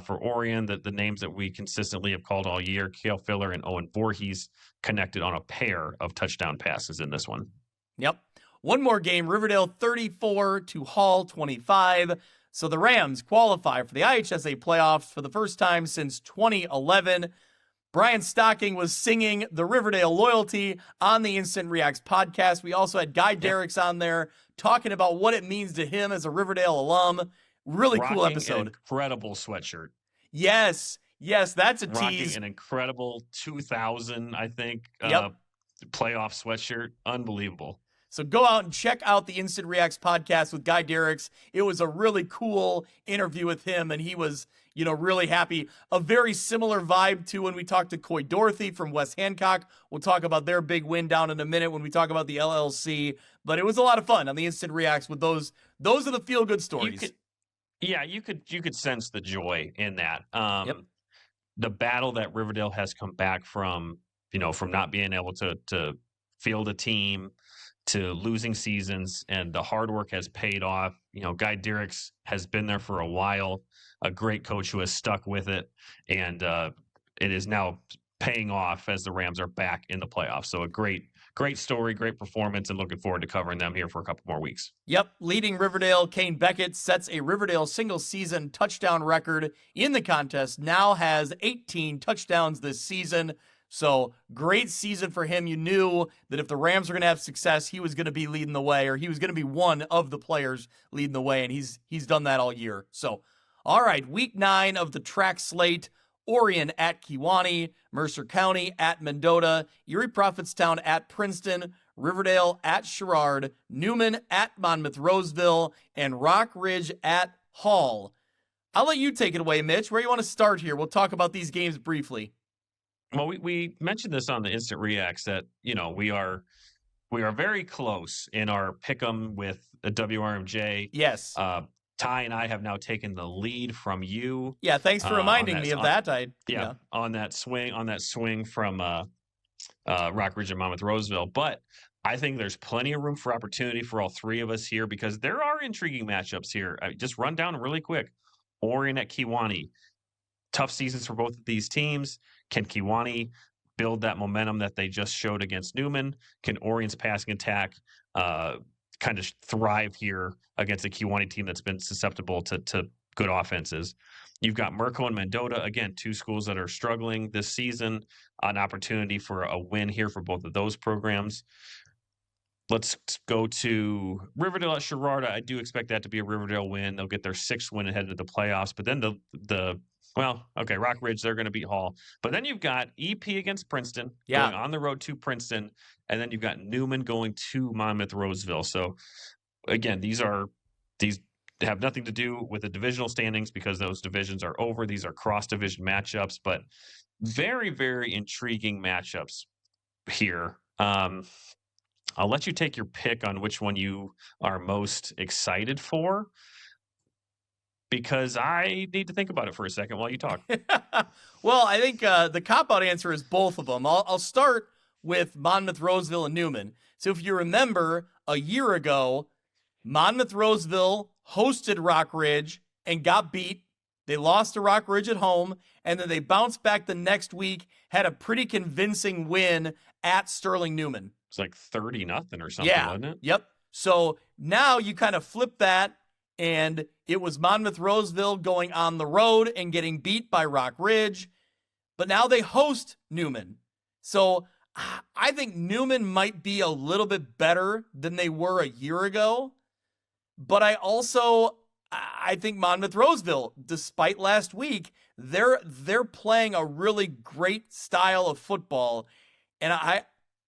S3: For Orion, the names that we consistently have called all year, Kale Filler and Owen Voorhees, connected on a pair of touchdown passes in this one.
S1: Yep. One more game, Riverdale 34 to Hall 25. So the Rams qualify for the IHSA playoffs for the first time since 2011. Brian Stocking was singing the Riverdale Loyalty on the Instant Reacts podcast. We also had Guy Derricks on there talking about what it means to him as a Riverdale alum. Really cool episode.
S3: An incredible sweatshirt.
S1: Yes, that's a
S3: Rocking
S1: tease.
S3: An incredible 2000, I think, playoff sweatshirt. Unbelievable.
S1: So go out and check out the Instant Reacts podcast with Guy Derricks. It was a really cool interview with him, and he was, really happy. A very similar vibe to when we talked to Coy Dorothy from West Hancock. We'll talk about their big win down in a minute when we talk about the LLC. But it was a lot of fun on the Instant Reacts with those. Those are the feel-good stories.
S3: You could sense the joy in that. The battle that Riverdale has come back from, from not being able to field a team, to losing seasons, and the hard work has paid off. Guy Derricks has been there for a while, a great coach who has stuck with it, and it is now paying off as the Rams are back in the playoffs. So a great story, great performance, and looking forward to covering them here for a couple more weeks.
S1: Yep, leading Riverdale, Kane Beckett sets a Riverdale single-season touchdown record in the contest, now has 18 touchdowns this season. So great season for him. You knew that if the Rams were going to have success, he was going to be leading the way, or he was going to be one of the players leading the way, and he's done that all year. So, all right, week 9 of the track slate. Orion at Kewanee, Mercer County at Mendota, Erie Prophetstown at Princeton, Riverdale at Sherrard, Newman at Monmouth Roseville, and Rock Ridge at Hall. I'll let you take it away, Mitch. Where you want to start here? We'll talk about these games briefly.
S3: Well, we mentioned this on the Instant Reacts that, we are very close in our pick'em with the WRMJ.
S1: Yes.
S3: Ty and I have now taken the lead from you.
S1: Yeah, thanks for reminding me of that.
S3: On that swing from Rock Ridge and Monmouth Roseville. But I think there's plenty of room for opportunity for all three of us here because there are intriguing matchups here. Just run down really quick. Orion at Kewanee. Tough seasons for both of these teams. Can Kewanee build that momentum that they just showed against Newman? Can Orion's passing attack kind of thrive here against a Kewanee team that's been susceptible to good offenses? You've got Merco and Mendota, again, two schools that are struggling this season. An opportunity for a win here for both of those programs. Let's go to Riverdale at Sherrard. I do expect that to be a Riverdale win. They'll get their 6th win ahead of the playoffs. But then Rock Ridge, they're going to beat Hall. But then you've got EP against Princeton, going on the road to Princeton. And then you've got Newman going to Monmouth Roseville. So, again, these have nothing to do with the divisional standings because those divisions are over. These are cross-division matchups, but very, very intriguing matchups here. I'll let you take your pick on which one you are most excited for because I need to think about it for a second while you talk.
S1: Well, I think the cop-out answer is both of them. I'll start with Monmouth, Roseville, and Newman. So if you remember, a year ago, Monmouth Roseville hosted Rock Ridge and got beat. They lost to Rock Ridge at home, and then they bounced back the next week, had a pretty convincing win at Sterling Newman.
S3: It's like 30-0 or something, wasn't it?
S1: Yep. So now you kind of flip that, and it was Monmouth Roseville going on the road and getting beat by Rock Ridge, but now they host Newman. So I think Newman might be a little bit better than they were a year ago, but I think Monmouth Roseville, despite last week, they're playing a really great style of football, and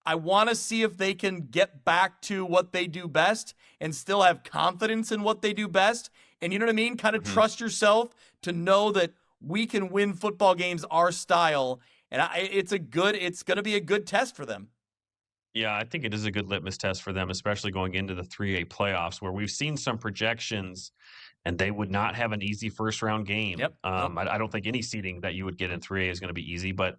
S1: I want to see if they can get back to what they do best and still have confidence in what they do best. And you know what I mean? Kind of trust yourself to know that we can win football games our style. And it's going to be a good test for them.
S3: Yeah, I think it is a good litmus test for them, especially going into the 3A playoffs where we've seen some projections and they would not have an easy first-round game.
S1: Yep.
S3: I don't think any seeding that you would get in 3A is going to be easy, but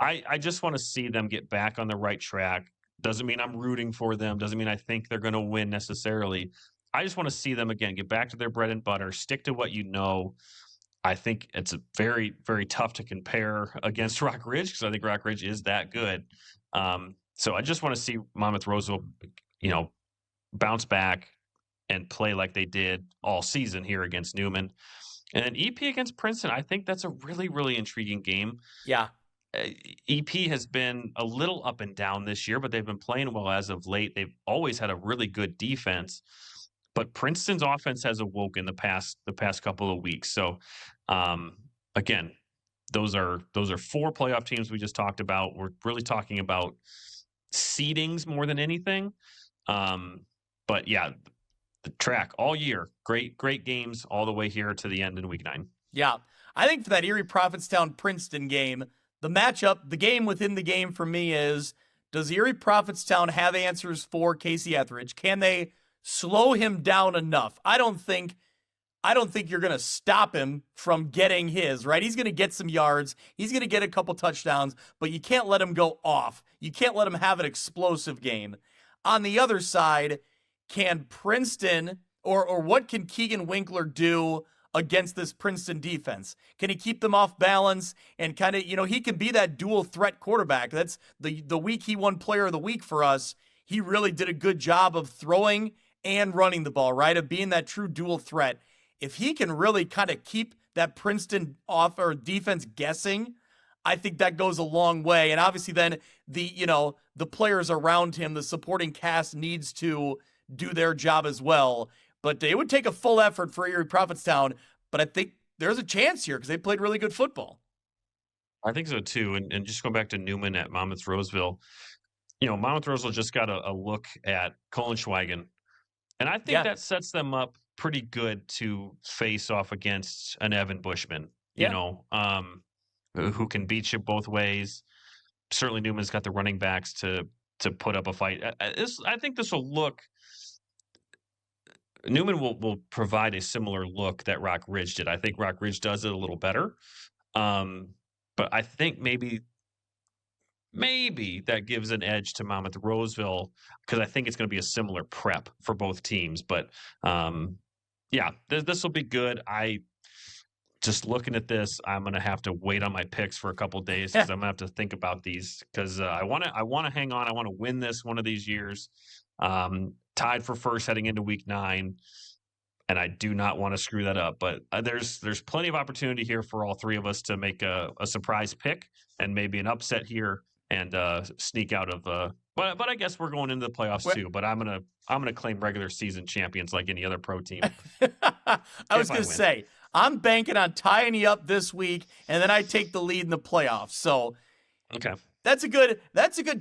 S3: I just want to see them get back on the right track. Doesn't mean I'm rooting for them. Doesn't mean I think they're going to win necessarily. I just want to see them, again, get back to their bread and butter, stick to what you know. I think it's very, very tough to compare against Rock Ridge because I think Rock Ridge is that good. So I just want to see Monmouth Roseville, bounce back and play like they did all season here against Newman. And then EP against Princeton, I think that's a really, really intriguing game.
S1: Yeah.
S3: EP has been a little up and down this year, but they've been playing well as of late. They've always had a really good defense, but Princeton's offense has awoken the past couple of weeks. So, again, those are 4 playoff teams we just talked about. We're really talking about seedings more than anything. But yeah, the track all year, great games all the way here to the end in week 9.
S1: Yeah, I think for that Erie Prophetstown Princeton game, the matchup, the game within the game for me is, does Erie Prophetstown have answers for Casey Etheridge? Can they slow him down enough? I don't think you're going to stop him from getting his, right? He's going to get some yards. He's going to get a couple touchdowns, but you can't let him go off. You can't let him have an explosive game. On the other side, can Princeton or what can Keegan Winkler do against this Princeton defense? Can he keep them off balance and kind of, he can be that dual threat quarterback. That's the week he won player of the week for us. He really did a good job of throwing and running the ball, right? Of being that true dual threat. If he can really kind of keep that Princeton defense guessing, I think that goes a long way. And obviously then the players around him, the supporting cast needs to do their job as well. But it would take a full effort for Erie Prophetstown. But I think there's a chance here because they played really good football.
S3: I think so too. And just going back to Newman at Monmouth Roseville, Monmouth Roseville just got a look at Kohlenschweigen. And I think that sets them up pretty good to face off against an Evan Bushman, who can beat you both ways. Certainly Newman's got the running backs to put up a fight. I think this will look – Newman will provide a similar look that Rock Ridge did. I think Rock Ridge does it a little better. But I think maybe that gives an edge to Monmouth Roseville because I think it's going to be a similar prep for both teams. But, this will be good. Just looking at this, I'm going to have to wait on my picks for a couple of days because I'm going to have to think about these because I want to hang on. I want to win this one of these years. Tied for first heading into week 9, and I do not want to screw that up. But there's plenty of opportunity here for all three of us to make a surprise pick and maybe an upset here and sneak out of. But I guess we're going into the playoffs too. But I'm gonna claim regular season champions like any other pro team.
S1: I was gonna say I'm banking on tying you up this week, and then I take the lead in the playoffs. So
S3: okay.
S1: That's a good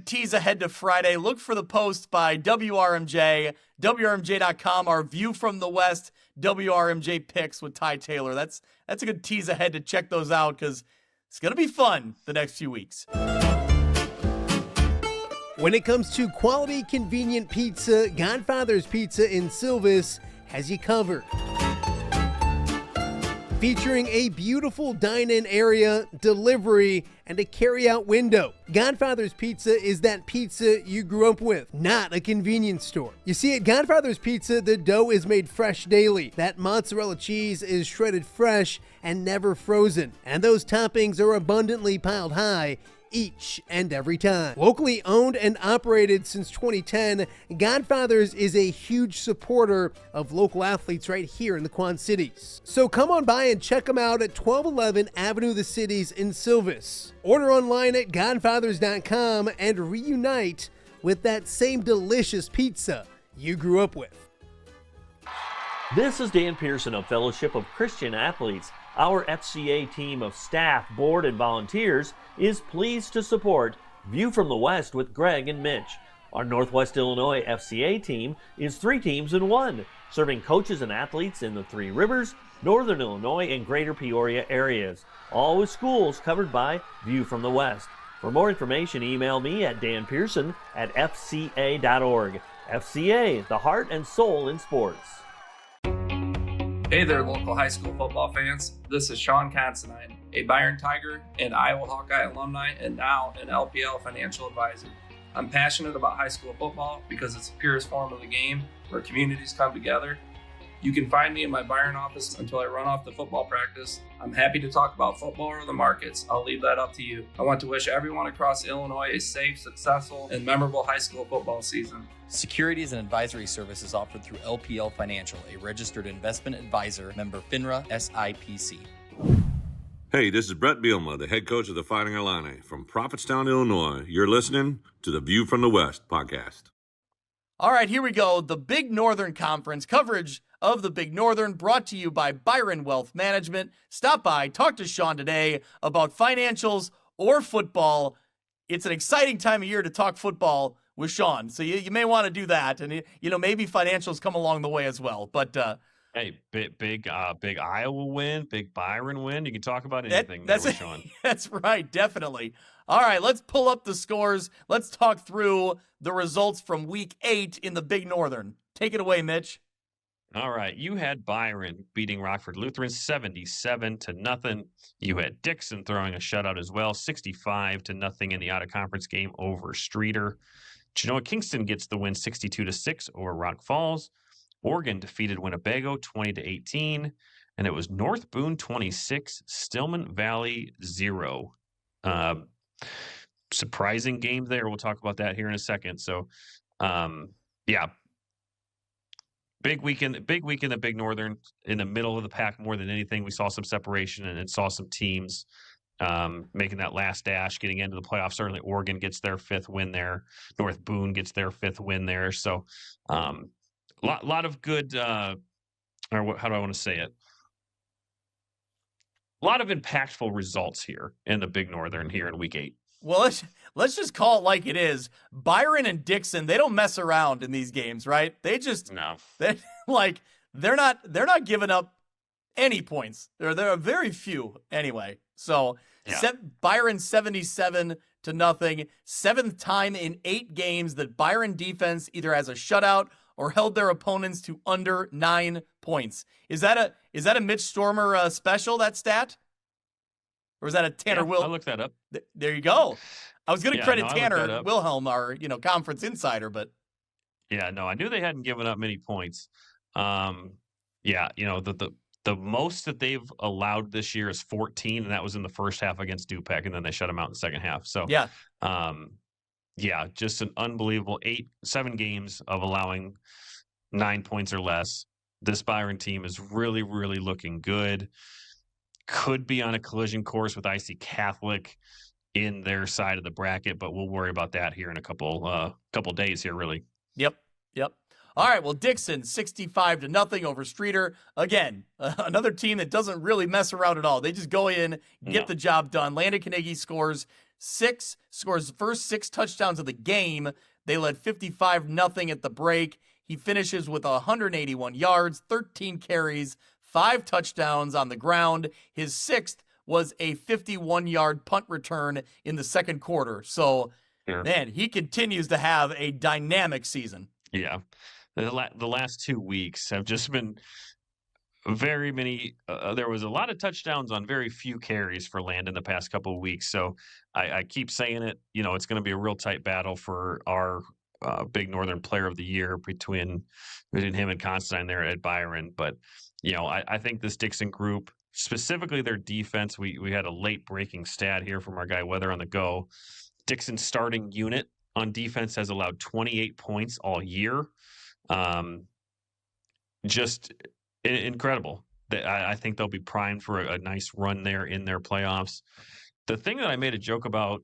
S1: tease ahead to Friday. Look for the post by WRMJ, WRMJ.com, our View from the West, WRMJ picks with Ty Taylor. That's a good tease ahead to check those out because it's going to be fun the next few weeks.
S4: When it comes to quality, convenient pizza, Godfather's Pizza in Silvis has you covered. Featuring a beautiful dine-in area, delivery, and a carry-out window. Godfather's Pizza is that pizza you grew up with, not a convenience store. You see, at Godfather's Pizza, the dough is made fresh daily. That mozzarella cheese is shredded fresh and never frozen. And those toppings are abundantly piled high each and every time. Locally owned and operated since 2010, Godfather's is a huge supporter of local athletes right here in the Quad Cities. So come on by and check them out at 1211 Avenue of the Cities in Silvis. Order online at godfathers.com and reunite with that same delicious pizza you grew up with.
S5: This is Dan Pearson of Fellowship of Christian Athletes. Our FCA team of staff, board, and volunteers is pleased to support View from the West with Greg and Mitch. Our Northwest Illinois FCA team is 3 teams in 1, serving coaches and athletes in the 3 Rivers, Northern Illinois, and Greater Peoria areas, all with schools covered by View from the West. For more information, email me at danpearson@fca.org. FCA, the heart and soul in sports.
S6: Hey there, local high school football fans. This is Sean Considine, a Byron Tiger and Iowa Hawkeye alumni and now an LPL financial advisor. I'm passionate about high school football because it's the purest form of the game where communities come together. You can find me in my Byron office until I run off to football practice. I'm happy to talk about football or the markets. I'll leave that up to you. I want to wish everyone across Illinois a safe, successful, and memorable high school football season.
S7: Securities and advisory services offered through LPL Financial, a registered investment advisor, member FINRA SIPC.
S8: Hey, this is Brett Bielma, the head coach of the Fighting Illini from Prophetstown, Illinois. You're listening to the View from the West podcast.
S1: All right, here we go. The Big Northern Conference coverage of the Big Northern brought to you by Byron Wealth Management. Stop by, talk to Sean today about financials or football. It's an exciting time of year to talk football with Sean, so you may want to do that, and maybe financials come along the way as well. But
S3: hey, big Iowa win, big Byron win. You can talk about anything
S1: that's
S3: with Sean.
S1: That's right, definitely. All right, let's pull up the scores. Let's talk through the results from Week 8 in the Big Northern. Take it away, Mitch.
S3: All right, you had Byron beating Rockford Lutheran 77-0. You had Dixon throwing a shutout as well, 65-0 in the out-of-conference game over Streeter. Genoa Kingston gets the win 62-6 over Rock Falls. Oregon defeated Winnebago 20-18. and it was North Boone 26, Stillman Valley 0. Surprising game there. We'll talk about that here in a second. So, yeah, big weekend, the Big Northern in the middle of the pack more than anything. We saw some separation and saw some teams making that last dash, getting into the playoffs. Certainly Oregon gets their 5th win there. North Boone gets their 5th win there. So lot of good, how do I want to say it? A lot of impactful results here in the Big Northern here in week 8.
S1: Well, let's just call it like it is. Byron and Dixon, they don't mess around in these games, right? They just they're not giving up any points. There are very few anyway. So Byron 77-0. 7th time in 8 games that Byron defense either has a shutout or held their opponents to under 9 points. Is that a Mitch Stormer special, that stat? Or is that a Tanner Will?
S3: I looked that up.
S1: There you go. I was going to credit
S3: I
S1: Tanner Wilhelm, our conference insider, but
S3: I knew they hadn't given up many points. The most that they've allowed this year is 14, and that was in the first half against Dupec, and then they shut them out in the second half. So just an unbelievable 7 games of allowing 9 points or less. This Byron team is really, really looking good. Could be on a collision course with IC Catholic in their side of the bracket, but we'll worry about that here in a couple days here, really.
S1: Yep. All right, well, Dixon 65-0 over Streeter. Again, another team that doesn't really mess around at all. They just go in, get the job done. Landon Carnegie scores the first 6 touchdowns of the game. They led 55-0 at the break. He finishes with 181 yards, 13 carries, 5 touchdowns on the ground. His 6th was a 51-yard punt return in the second quarter. So, man, he continues to have a dynamic season.
S3: Yeah. The last 2 weeks have just been very many. There was a lot of touchdowns on very few carries for Landon the past couple of weeks. So I keep saying it. It's going to be a real tight battle for our Big Northern Player of the Year between him and Constantine there at Byron. But I think this Dixon group, specifically their defense, we had a late breaking stat here from our guy Weather on the Go. Dixon's starting unit on defense has allowed 28 points all year. Just incredible. I think they'll be primed for a nice run there in their playoffs. The thing that I made a joke about,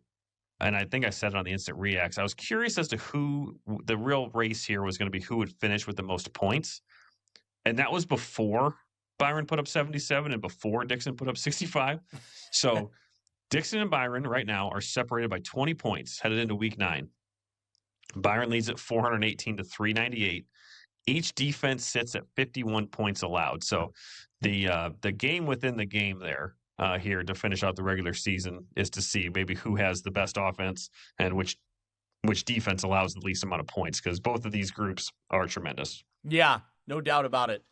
S3: and I think I said it on the Instant Reacts, I was curious as to who the real race here was going to be, who would finish with the most points. And that was before Byron put up 77 and before Dixon put up 65. So Dixon and Byron right now are separated by 20 points headed into week 9. Byron leads at 418-398. Each defense sits at 51 points allowed. So the game within the game there here to finish out the regular season is to see maybe who has the best offense and which defense allows the least amount of points, because both of these groups are tremendous.
S1: Yeah, no doubt about it.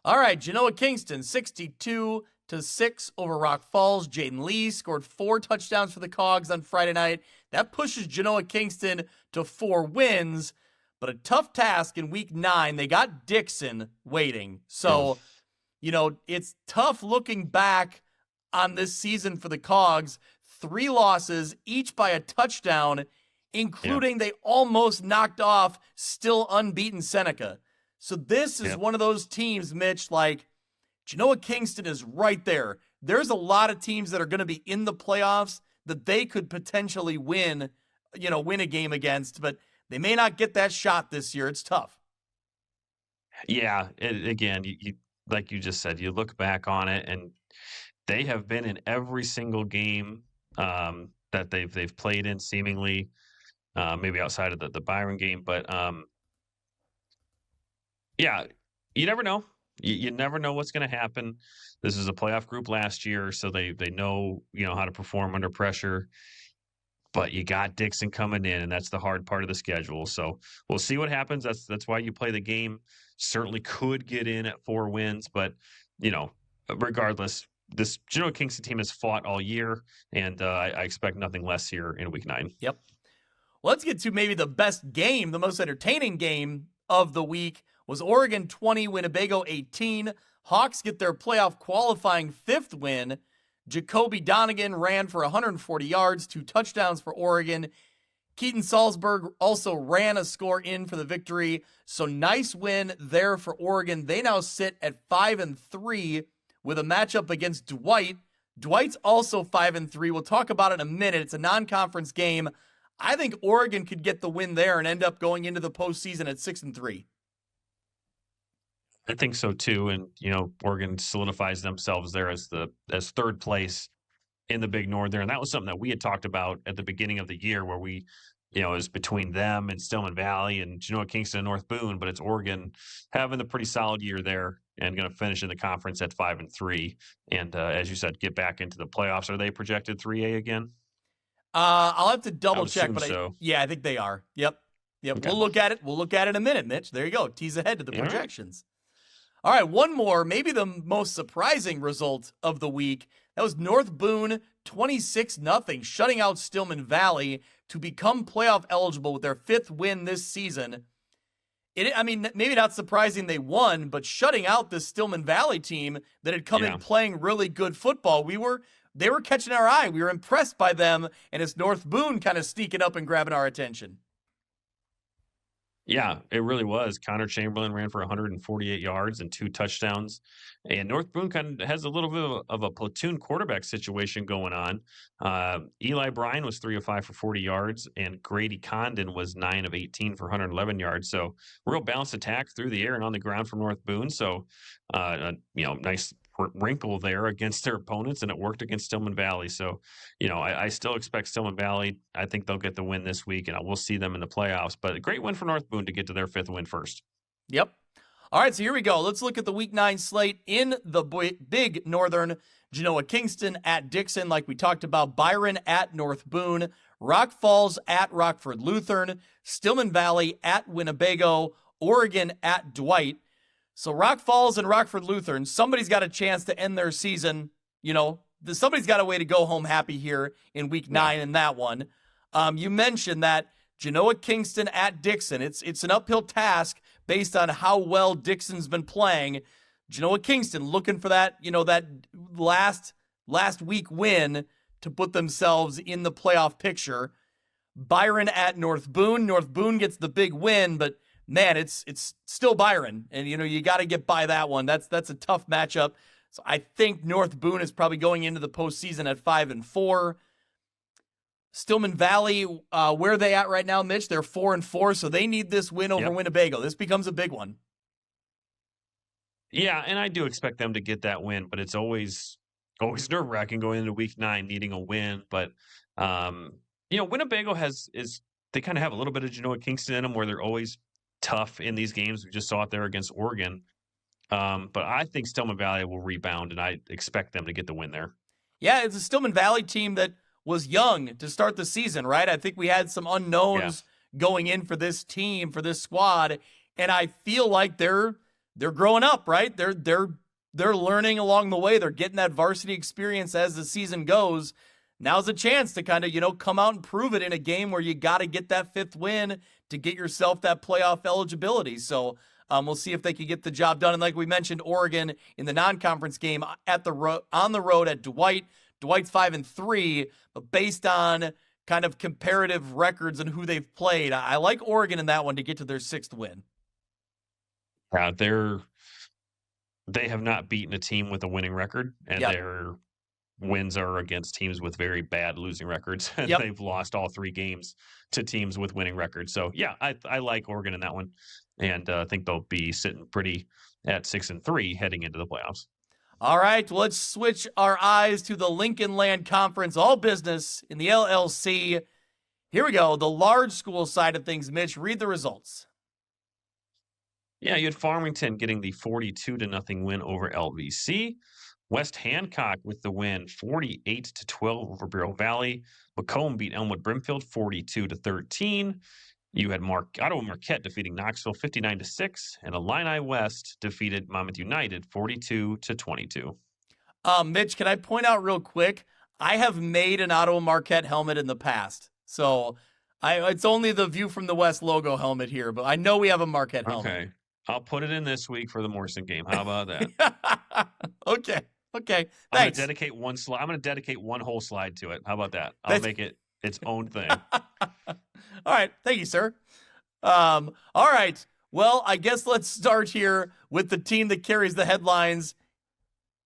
S1: All right, Genoa Kingston 62-6 over Rock Falls. Jaden Lee scored 4 touchdowns for the Cogs on Friday night. That pushes Genoa Kingston to 4 wins, but a tough task in week 9. They got Dixon waiting. So, it's tough looking back on this season for the Cogs. 3 losses, each by a touchdown, including they almost knocked off still unbeaten Seneca. So this is one of those teams, Mitch, like Genoa Kingston is right there. There's a lot of teams that are going to be in the playoffs that they could potentially win a game against, but they may not get that shot this year. It's tough.
S3: Yeah. Again, you like you just said, you look back on it and they have been in every single game that they've played in, seemingly, maybe outside of the Byron game. But you never know. You never know what's going to happen. This is a playoff group last year, so they know how to perform under pressure. But you got Dixon coming in, and that's the hard part of the schedule. So we'll see what happens. That's why you play the game. Certainly could get in at 4 wins, but regardless, this Genoa Kingston team has fought all year, and I expect nothing less here in week 9.
S1: Yep. Well, let's get to maybe the best game, the most entertaining game of the week was Oregon 20, Winnebago 18. Hawks get their playoff qualifying 5th win. Jacoby Donegan ran for 140 yards, 2 touchdowns for Oregon. Keaton Salzberg also ran a score in for the victory. So nice win there for Oregon. They now sit at 5-3 with a matchup against Dwight. Dwight's also 5-3. We'll talk about it in a minute. It's a non-conference game. I think Oregon could get the win there and end up going into the postseason at 6-3.
S3: I think so too, and Oregon solidifies themselves there as 3rd place in the Big North there, and that was something that we had talked about at the beginning of the year, where we, it was between them and Stillman Valley and Genoa Kingston and North Boone, but it's Oregon having a pretty solid year there and going to finish in the conference at 5-3, and as you said, get back into the playoffs. Are they projected 3A again?
S1: I'll have to double check,
S3: assume
S1: but
S3: so.
S1: I think they are. Yep.
S3: Okay.
S1: We'll look at it. We'll look at it in a minute, Mitch. There you go. Tease ahead to the projections. All right, one more, maybe the most surprising result of the week. That was North Boone 26-0, shutting out Stillman Valley to become playoff eligible with their 5th win this season. Maybe not surprising they won, but shutting out this Stillman Valley team that had come in playing really good football. They were catching our eye. We were impressed by them, and it's North Boone kind of sneaking up and grabbing our attention.
S3: Yeah, it really was. Connor Chamberlain ran for 148 yards and 2 touchdowns. And North Boone kind of has a little bit of a platoon quarterback situation going on. Eli Bryan was 3 of 5 for 40 yards, and Grady Condon was 9 of 18 for 111 yards. So real balanced attack through the air and on the ground from North Boone. So, nice wrinkle there against their opponents, and it worked against Stillman Valley. So, I still expect Stillman Valley. I think they'll get the win this week, and we'll see them in the playoffs. But a great win for North Boone to get to their 5th win first.
S1: Yep. All right, so here we go. Let's look at the Week 9 slate in the Big Northern. Genoa Kingston at Dixon, like we talked about. Byron at North Boone. Rock Falls at Rockford Lutheran. Stillman Valley at Winnebago. Oregon at Dwight. So Rock Falls and Rockford Lutheran, somebody's got a chance to end their season. Somebody's got a way to go home happy here in Week 9 in that one. You mentioned that Genoa Kingston at Dixon. It's an uphill task based on how well Dixon's been playing. Genoa Kingston looking for that, that last week win to put themselves in the playoff picture. Byron at North Boone. North Boone gets the big win, but man, it's still Byron, and you got to get by that one. That's a tough matchup. So I think North Boone is probably going into the postseason at 5-4. Stillman Valley, where are they at right now, Mitch? They're 4-4, so they need this win over Winnebago. This becomes a big one.
S3: Yeah, and I do expect them to get that win, but it's always nerve-wracking going into Week 9 needing a win. But Winnebago they kind of have a little bit of Genoa Kingston in them, where they're always tough in these games. We just saw it there against Oregon. But I think Stillman Valley will rebound, and I expect them to get the win there.
S1: Yeah, it's a Stillman Valley team that was young to start the season, right? I think we had some unknowns going in for this team, for this squad, and I feel like they're growing up, right? They're learning along the way. They're getting that varsity experience as the season goes. Now's a chance to kind of, come out and prove it in a game where you got to get that 5th win to get yourself that playoff eligibility. So we'll see if they can get the job done. And like we mentioned, Oregon in the non-conference game on the road at Dwight. Dwight's 5-3, but based on kind of comparative records and who they've played, I like Oregon in that one to get to their 6th win.
S3: They have not beaten a team with a winning record, and their wins are against teams with very bad losing records. They've lost all 3 games to teams with winning records. So, I like Oregon in that one, and I think they'll be sitting pretty at 6-3 heading into the playoffs.
S1: All right, let's switch our eyes to the Lincoln Land Conference, all business in the LLC. Here we go, the large school side of things. Mitch, read the results.
S3: Yeah, you had Farmington getting the 42-0 win over LVC. West Hancock with the win, 48-12 over Bureau Valley. Macomb beat Elmwood Brimfield, 42-13. You had Ottawa Marquette defeating Knoxville, 59-6, and Illini West defeated Monmouth United, 42-22.
S1: Mitch, can I point out real quick? I have made an Ottawa Marquette helmet in the past, so it's only the View from the West logo helmet here, but I know we have a Marquette helmet.
S3: Okay. I'll put it in this week for the Morrison game. How about that?
S1: Okay.
S3: I'm going
S1: Thanks.
S3: to dedicate one slide. I'm going to dedicate one whole slide to it. How about that? I'll
S1: That's-
S3: make it its own thing.
S1: All right. Thank you, sir. All right. Well, I guess let's start here with the team that carries the headlines,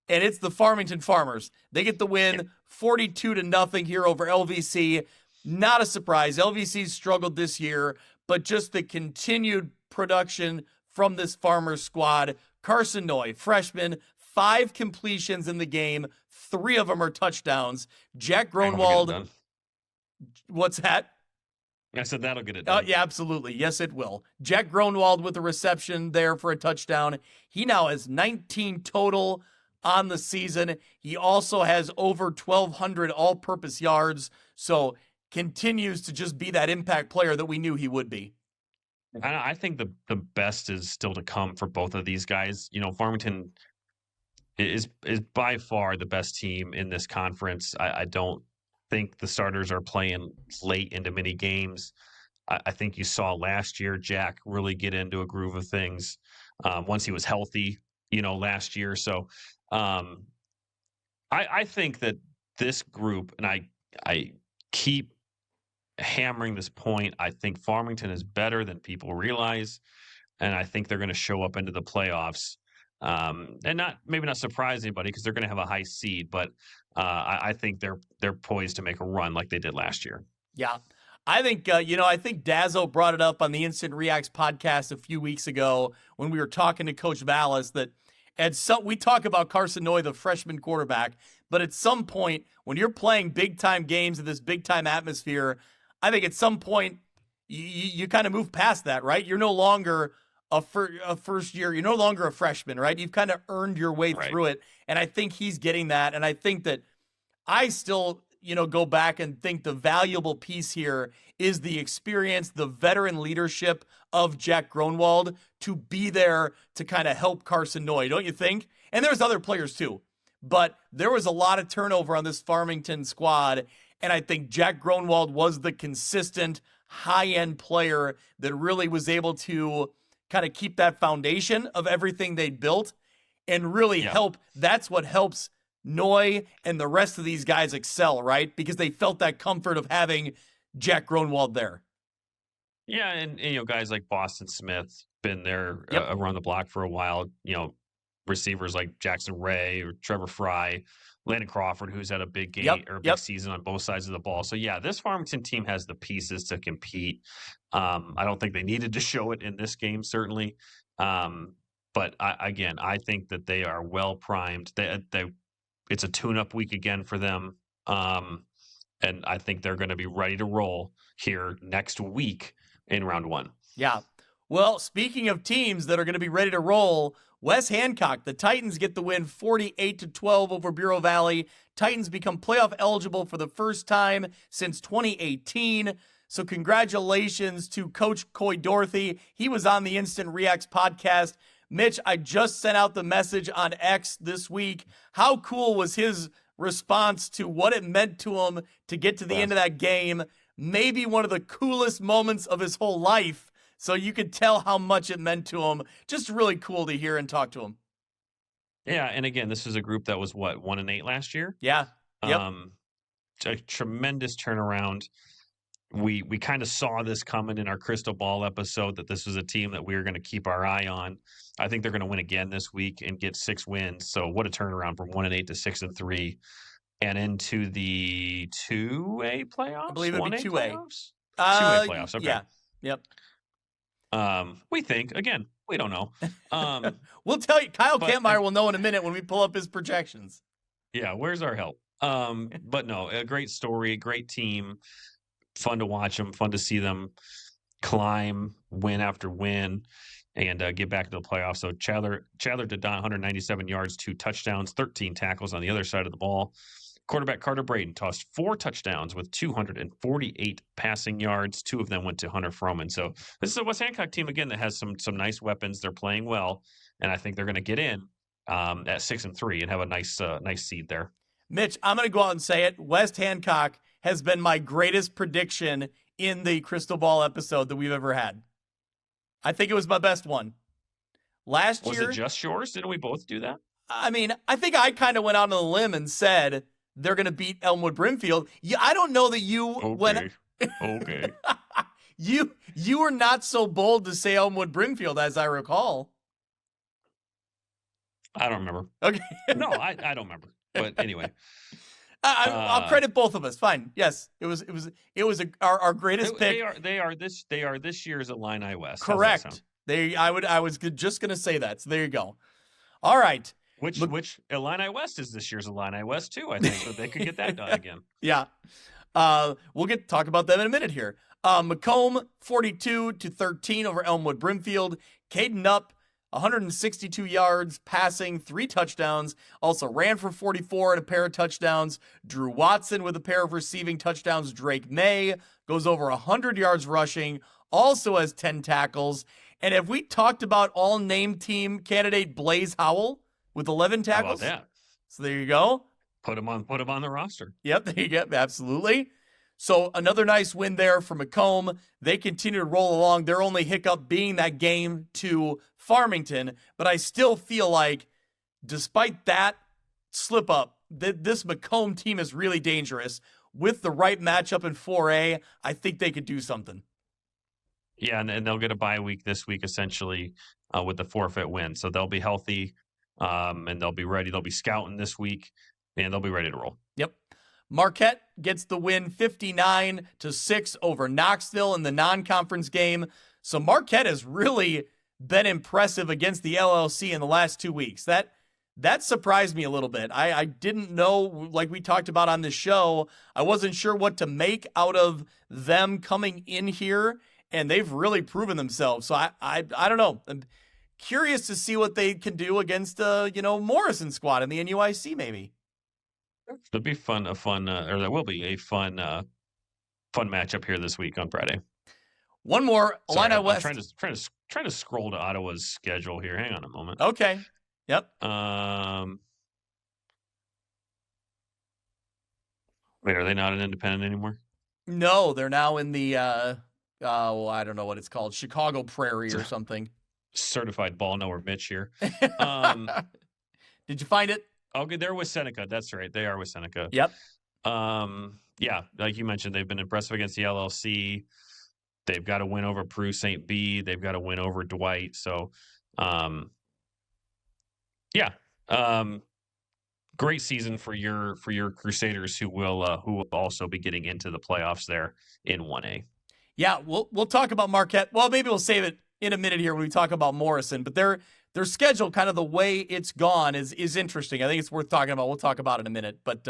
S1: and it's the Farmington Farmers. They get the win 42-0 here over LVC. Not a surprise. LVC struggled this year, but just the continued production from this Farmers squad. Carson Noy, freshman, 5 completions in the game. 3 of them are touchdowns. Jack Gronwald. What's that?
S3: I said that'll get it done.
S1: Yeah, absolutely. Yes, it will. Jack Gronwald with a reception there for a touchdown. He now has 19 total on the season. He also has over 1,200 all-purpose yards, so continues to just be that impact player that we knew he would be.
S3: I think the best is still to come for both of these guys. You know, Farmington is by far the best team in this conference. I don't think the starters are playing late into many games. I think you saw last year Jack really get into a groove of things once he was healthy, you know, last year. So I think that this group, and I keep hammering this point, I think Farmington is better than people realize, and I think they're going to show up into the playoffs. And maybe not surprise anybody because they're going to have a high seed, but I think they're poised to make a run like they did last year.
S1: Yeah. I think, I think Dazzo brought it up on the Instant Reacts podcast a few weeks ago when we were talking to Coach Vallis that we talk about Carson Noy, the freshman quarterback, but at some point when you're playing big-time games in this big-time atmosphere, I think at some point you kind of move past that, right? You're no longer a first year. You're no longer a freshman, right? You've kind of earned your way through it, and I think he's getting that, and I think that I still go back and think the valuable piece here is the experience, the veteran leadership of Jack Gronwald to be there to kind of help Carson Noy, don't you think? And there's other players too, but there was a lot of turnover on this Farmington squad, and I think Jack Gronwald was the consistent high-end player that really was able to kind of keep that foundation of everything they built and really help. That's what helps Noy and the rest of these guys excel, right? Because they felt that comfort of having Jack Gronwald there.
S3: Yeah, and guys like Boston Smith been there around the block for a while. Receivers like Jackson Ray or Trevor Fry, Landon Crawford, who's had a big game or a big season on both sides of the ball. So yeah, this Farmington team has the pieces to compete. I don't think they needed to show it in this game, certainly. But I think that they are well primed. It's a tune-up week again for them. And I think they're going to be ready to roll here next week in round 1.
S1: Yeah. Well, speaking of teams that are going to be ready to roll, Wes Hancock, the Titans get the win 48-12 over Bureau Valley. Titans become playoff eligible for the first time since 2018. So congratulations to Coach Coy Dorothy. He was on the Instant Reacts podcast. Mitch, I just sent out the message on X this week. How cool was his response to what it meant to him to get to the end of that game? Maybe one of the coolest moments of his whole life. So you could tell how much it meant to him. Just really cool to hear and talk to him.
S3: Yeah, and again, this is a group that was 1-8 last year.
S1: Yeah. Yep.
S3: A tremendous turnaround. We kind of saw this coming in our crystal ball episode that this was a team that we were going to keep our eye on. I think they're going to win again this week and get 6 wins. So what a turnaround from 1-8 to 6-3 and into the 2A playoffs.
S1: I believe it'd be 2A.
S3: Playoffs? 2A playoffs. Okay.
S1: Yeah. Yep.
S3: We think again. We don't know.
S1: We'll tell you. Kyle Kampmeyer will know in a minute when we pull up his projections.
S3: Yeah. Where's our help? But no, a great story, great team. Fun to watch them, fun to see them climb win after win and get back to the playoffs. So Chandler did 197 yards, 2 touchdowns, 13 tackles on the other side of the ball. Quarterback Carter Braden tossed 4 touchdowns with 248 passing yards. 2 of them went to Hunter Froman. So this is a West Hancock team, again, that has some nice weapons. They're playing well, and I think they're going to get in at 6-3 and have a nice seed there.
S1: Mitch, I'm going to go out and say it. West Hancock has been my greatest prediction in the Crystal Ball episode that we've ever had. I think it was my best one. Last
S3: Was
S1: year,
S3: it just yours? Didn't we both do that?
S1: I mean, I think I kind of went out on a limb and said they're going to beat Elmwood Brimfield. I don't know that you
S3: Okay. Okay.
S1: you were not so bold to say Elmwood Brimfield, as I recall.
S3: I don't remember.
S1: Okay.
S3: No, I don't remember. But anyway.
S1: I'll credit both of us. Fine. Yes, it was our greatest pick.
S3: They are this year's Illini West.
S1: Correct. I was just gonna say that. So there you go. All right.
S3: Which Illini West is this year's Illini West too? I think so they could get that done again.
S1: Yeah. We'll talk about them in a minute here. Macomb 42-13 over Elmwood Brimfield. Caden Up 162 yards passing, 3 touchdowns. Also ran for 44 and a pair of touchdowns. Drew Watson with a pair of receiving touchdowns. Drake May goes over 100 yards rushing. Also has 10 tackles. And have we talked about all name team candidate Blaze Howell with 11 tackles?
S3: How about that?
S1: So there you go.
S3: Put him on the roster.
S1: Yep, there you go. Absolutely. So another nice win there for Macomb. They continue to roll along. Their only hiccup being that game to Farmington. But I still feel like, despite that slip up, this Macomb team is really dangerous. With the right matchup in 4A, I think they could do something.
S3: Yeah, and they'll get a bye week this week, essentially, with the forfeit win. So they'll be healthy, and they'll be ready. They'll be scouting this week, and they'll be ready to roll.
S1: Yep. Marquette gets the win 59-6 over Knoxville in the non-conference game. So Marquette has really been impressive against the LLC in the last 2 weeks. That surprised me a little bit. I didn't know, like we talked about on this show, I wasn't sure what to make out of them coming in here, and they've really proven themselves. So I don't know. I'm curious to see what they can do against Morrison squad in the NUIC maybe.
S3: It'll be or there will be a fun matchup here this week on Friday.
S1: One more,
S3: Sorry,
S1: Illini West.
S3: I'm trying to scroll to Ottawa's schedule here. Hang on a moment.
S1: Okay. Yep.
S3: Wait, are they not an independent anymore?
S1: No, they're now in the I don't know what it's called, Chicago Prairie or something.
S3: Certified ball knower Mitch here.
S1: Did you find it?
S3: Okay, they're with Seneca. That's right. They are with Seneca.
S1: Yep.
S3: Yeah, like you mentioned, they've been impressive against the LLC. They've got a win over Peru St. B. They've got a win over Dwight. So, great season for your Crusaders, who will also be getting into the playoffs there in 1A.
S1: Yeah, we'll talk about Marquette. Well, maybe we'll save it in a minute here when we talk about Morrison. But their schedule, kind of the way it's gone, is interesting. I think it's worth talking about. We'll talk about it in a minute. But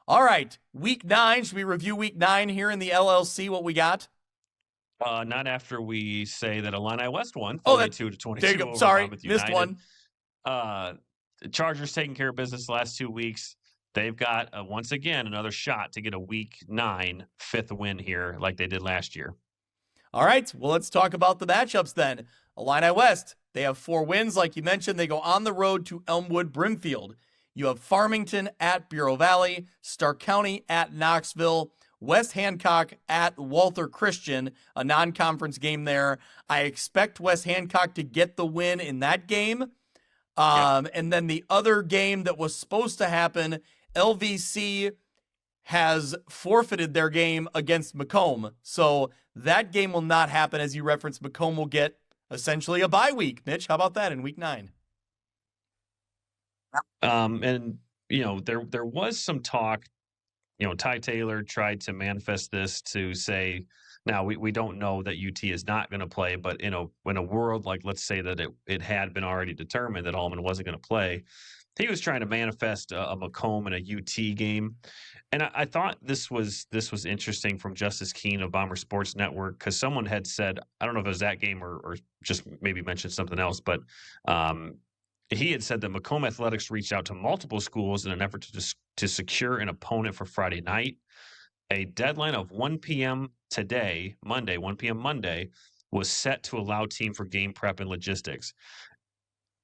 S1: all right, Week 9. Should we review Week 9 here in the LLC? What we got?
S3: Not after we say that Illini West won 42-22.
S1: There you go. Sorry, missed one.
S3: The Chargers taking care of business the last 2 weeks. They've got, once again, another shot to get a Week 9 fifth win here like they did last year.
S1: All right, well, let's talk about the matchups then. Illini West, they have 4 wins. Like you mentioned, they go on the road to Elmwood Brimfield. You have Farmington at Bureau Valley, Stark County at Knoxville, West Hancock at Walther Christian, a non-conference game there. I expect West Hancock to get the win in that game. And then the other game that was supposed to happen, LVC has forfeited their game against Macomb. So that game will not happen. As you referenced, Macomb will get essentially a bye week. Mitch, how about that in Week 9?
S3: And, there was some talk. Ty Taylor tried to manifest this to say, now we don't know that UT is not going to play, but in a world like, let's say that it had been already determined that Allman wasn't going to play, he was trying to manifest a Macomb and a UT game. And I thought this was interesting from Justice Keene of Bomber Sports Network, because someone had said, I don't know if it was that game or just maybe mentioned something else, but he had said that Macomb Athletics reached out to multiple schools in an effort to secure an opponent for Friday night. A deadline of 1 p.m. today, Monday, 1 p.m. Monday, was set to allow team for game prep and logistics.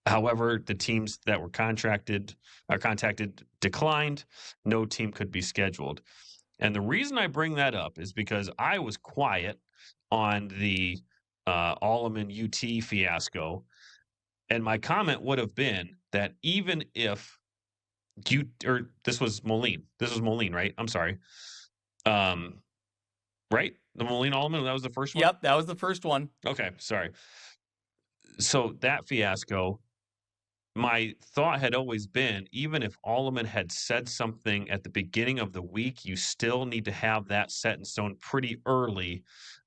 S3: However, the teams that were contacted declined. No team could be scheduled. And the reason I bring that up is because I was quiet on the Alleman UT fiasco. And my comment would have been that even if this was Moline. This was Moline, right? I'm sorry. Right? The Moline Allman, that was the first one?
S1: Yep, that was the first one.
S3: Okay, sorry. So that fiasco, my thought had always been, even if Alleman had said something at the beginning of the week, you still need to have that set in stone pretty early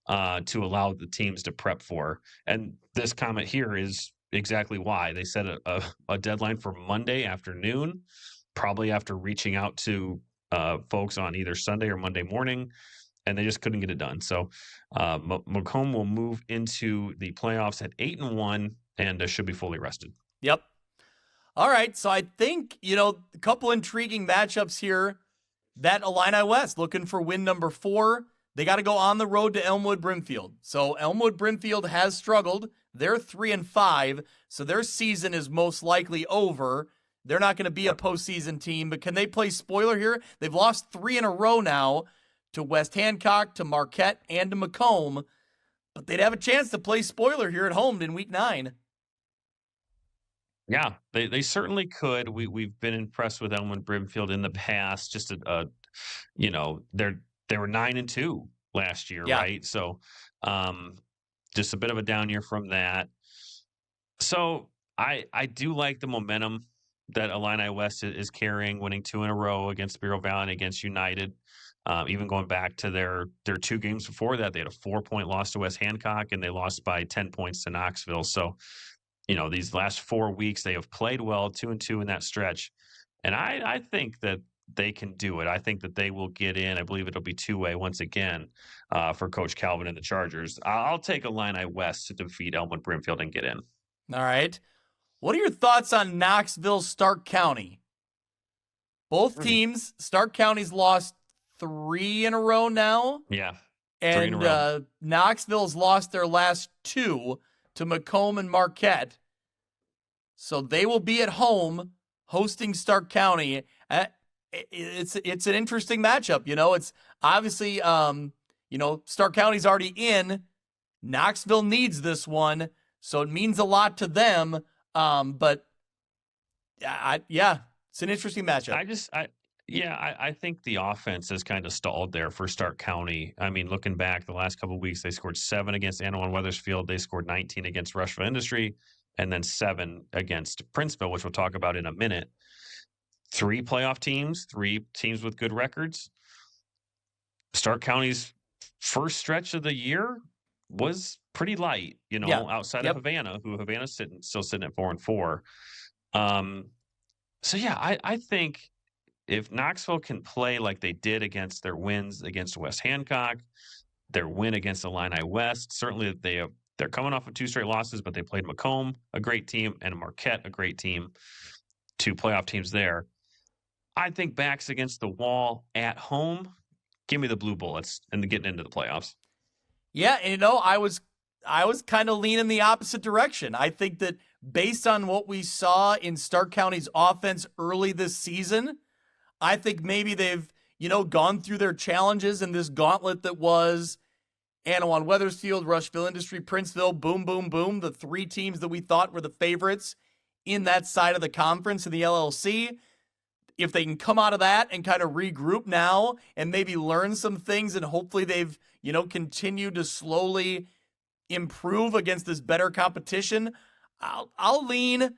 S3: to allow the teams to prep for. And this comment here is exactly why. They set a deadline for Monday afternoon, probably after reaching out to folks on either Sunday or Monday morning, and they just couldn't get it done. So Macomb will move into the playoffs at 8-1 and should be fully rested.
S1: Yep. All right, so I think, a couple intriguing matchups here. That Illini West looking for win number 4. They got to go on the road to Elmwood Brimfield. So Elmwood Brimfield has struggled. They're 3-5, so their season is most likely over. They're not going to be a postseason team, but can they play spoiler here? They've lost 3 in a row now to West Hancock, to Marquette, and to Macomb, but they'd have a chance to play spoiler here at home in week 9.
S3: Yeah, they certainly could. We've been impressed with Elmwood Brimfield in the past. Just they were 9-2 last year,
S1: Yeah.
S3: right? So just a bit of a down year from that. So I do like the momentum that Illini West is carrying, winning 2 in a row against Bureau Valley and against United. Even going back to their 2 games before that, they had a 4-point loss to West Hancock, and they lost by 10 points to Knoxville. So these last 4 weeks, they have played well, 2-2 in that stretch. And I think that they can do it. I think that they will get in. I believe it'll be 2-way once again for Coach Calvin and the Chargers. I'll take Illini West to defeat Elmwood Brimfield and get in.
S1: All right. What are your thoughts on Knoxville, Stark County? Both teams, Stark County's lost 3 in a row now.
S3: Yeah. 3 in a row.
S1: And Knoxville's lost their last 2 to Macomb and Marquette. So they will be at home hosting Stark County. It's an interesting matchup. It's obviously, Stark County's already in. Knoxville needs this one, so it means a lot to them. But it's an interesting matchup.
S3: I think the offense has kind of stalled there for Stark County. I mean, looking back the last couple of weeks, they scored 7 against Anawan Weathersfield. They scored 19 against Rushville Industry, and then 7 against Princeville, which we'll talk about in a minute. 3 playoff teams, 3 teams with good records. Stark County's first stretch of the year was pretty light, outside of Havana, who Havana's still sitting at 4-4. I think if Knoxville can play like they did against their wins against West Hancock, their win against Illini West, certainly they're coming off of 2 straight losses, but they played Macomb, a great team, and Marquette, a great team, 2 playoff teams there. I think backs against the wall at home, give me the Blue Bullets and getting into the playoffs.
S1: Yeah, and I was kind of leaning the opposite direction. I think that based on what we saw in Stark County's offense early this season, I think maybe they've, gone through their challenges in this gauntlet that was Anawan Weathersfield, Rushville Industry, Princeville, boom, boom, boom, the 3 teams that we thought were the favorites in that side of the conference in the LLC. If they can come out of that and kind of regroup now and maybe learn some things, and hopefully they've, continued to slowly improve against this better competition, I'll lean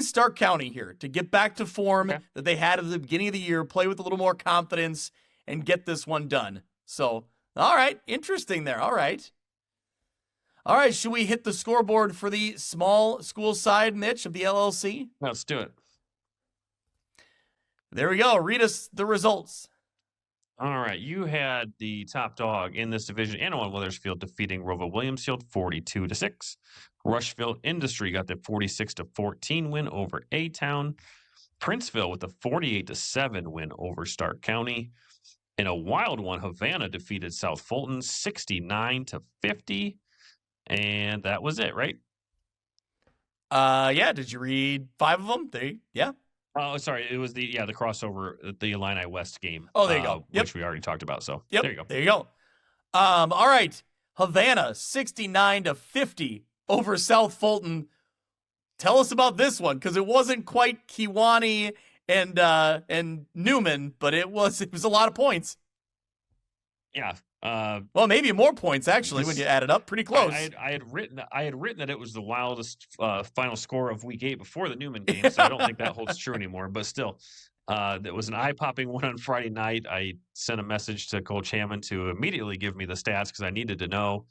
S1: Stark County here to get back to form that they had at the beginning of the year, play with a little more confidence, and get this one done. So, all right, interesting there. All right, should we hit the scoreboard for the small school side, Mitch, of the LLC?
S3: Let's do it.
S1: There we go. Read us the results.
S3: All right, you had the top dog in this division, Anawan Weathersfield, defeating Roval Williamsfield 42-6. Rushville Industry got the 46-14 win over A-Town. Princeville with a 48-7 win over Stark County. In a wild one, Havana defeated South Fulton 69-50. And that was it, right?
S1: Did you read 5 of them? Yeah.
S3: Oh, sorry. It was the crossover, the Illini West game.
S1: Oh, there you go.
S3: Which we already talked about. So
S1: there you go. All right. Havana 69-50 over South Fulton. tell us about this one, because it wasn't quite Kiwani and Newman, but it was a lot of points.
S3: Yeah.
S1: Well, maybe more points actually when you add it up. Pretty close.
S3: I had written that it was the wildest final score of Week 8 before the Newman game, so I don't think that holds true anymore. But still, that was an eye-popping one on Friday night. I sent a message to Coach Hammond to immediately give me the stats because I needed to know.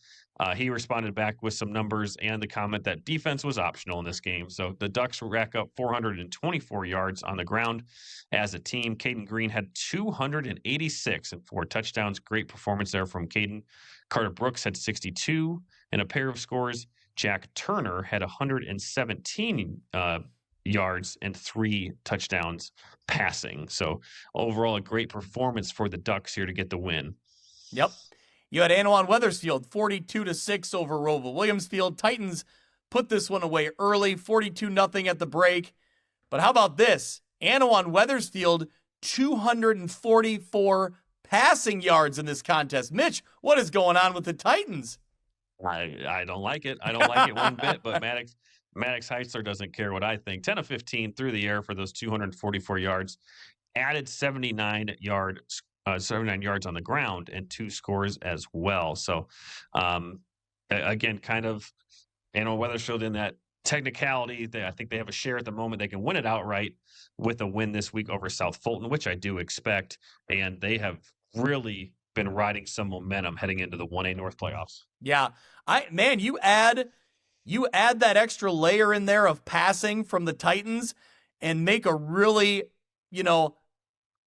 S3: He responded back with some numbers and the comment that defense was optional in this game. So the Ducks rack up 424 yards on the ground as a team. Caden Green had 286 and 4 touchdowns. Great performance there from Caden. Carter Brooks had 62 and a pair of scores. Jack Turner had 117 yards and 3 touchdowns passing. So overall, a great performance for the Ducks here to get the win.
S1: Yep. You had Anawan Wethersfield 42-6 over Roval Williamsfield. Titans put this one away early, 42-0 at the break. But how about this? Anawan Wethersfield, 244 passing yards in this contest. Mitch, what is going on with the Titans?
S3: I don't like it. I don't like it one bit, but Maddox Heitzler doesn't care what I think. 10 of 15 through the air for those 244 yards. Added 79 yards on the ground and 2 scores as well. So, again, kind of, Wethersfield in that technicality. I think they have a share at the moment. They can win it outright with a win this week over South Fulton, which I do expect. And they have really been riding some momentum heading into the 1A North playoffs.
S1: Yeah. You add that extra layer in there of passing from the Titans and make a really,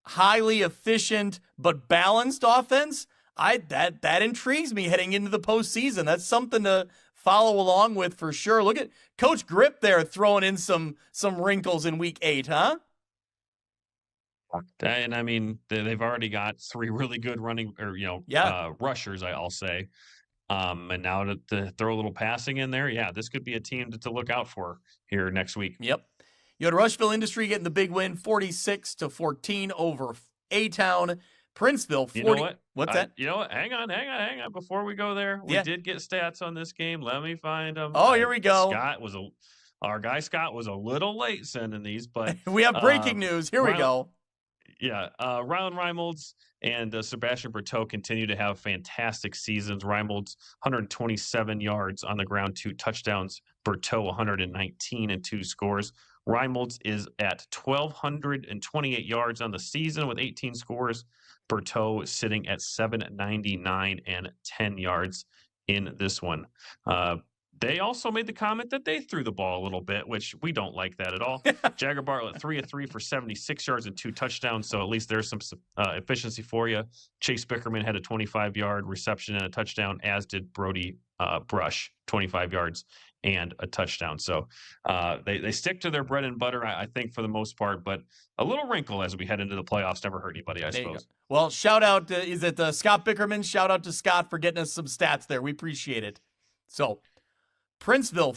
S1: highly efficient but balanced offense. That intrigues me heading into the postseason. That's something to follow along with for sure. Look at Coach Grip there throwing in some wrinkles in Week 8, huh?
S3: And I mean, they've already got 3 really good rushers, I'll say. And now to throw a little passing in there, this could be a team to look out for here next week.
S1: Yep. You had Rushville Industry getting the big win, 46-14 over A-Town. Princeville, 40.
S3: You know what?
S1: What's that?
S3: You know what? Hang on. Before we go there, we did get stats on this game. Let me find them.
S1: Oh, here we go.
S3: Our guy Scott was a little late sending these, but
S1: we have breaking news. Here we go.
S3: Yeah, Rylan Reimolds and Sebastian Berteau continue to have fantastic seasons. Reimolds, 127 yards on the ground, 2 touchdowns. Berteau, 119 and 2 scores. Reimolds is at 1,228 yards on the season with 18 scores. Berteau sitting at 799 and 10 yards in this one. They also made the comment that they threw the ball a little bit, which we don't like that at all. Jagger Bartlett, 3 of 3 for 76 yards and 2 touchdowns. So at least there's some efficiency for you. Chase Bickerman had a 25-yard reception and a touchdown, as did Brody Brush, 25 yards and a touchdown. So they stick to their bread and butter, I think, for the most part. But a little wrinkle as we head into the playoffs never hurt anybody, I suppose.
S1: Well, shout out, is it Scott Bickerman? Shout out to Scott for getting us some stats there. We appreciate it. So, Princeville,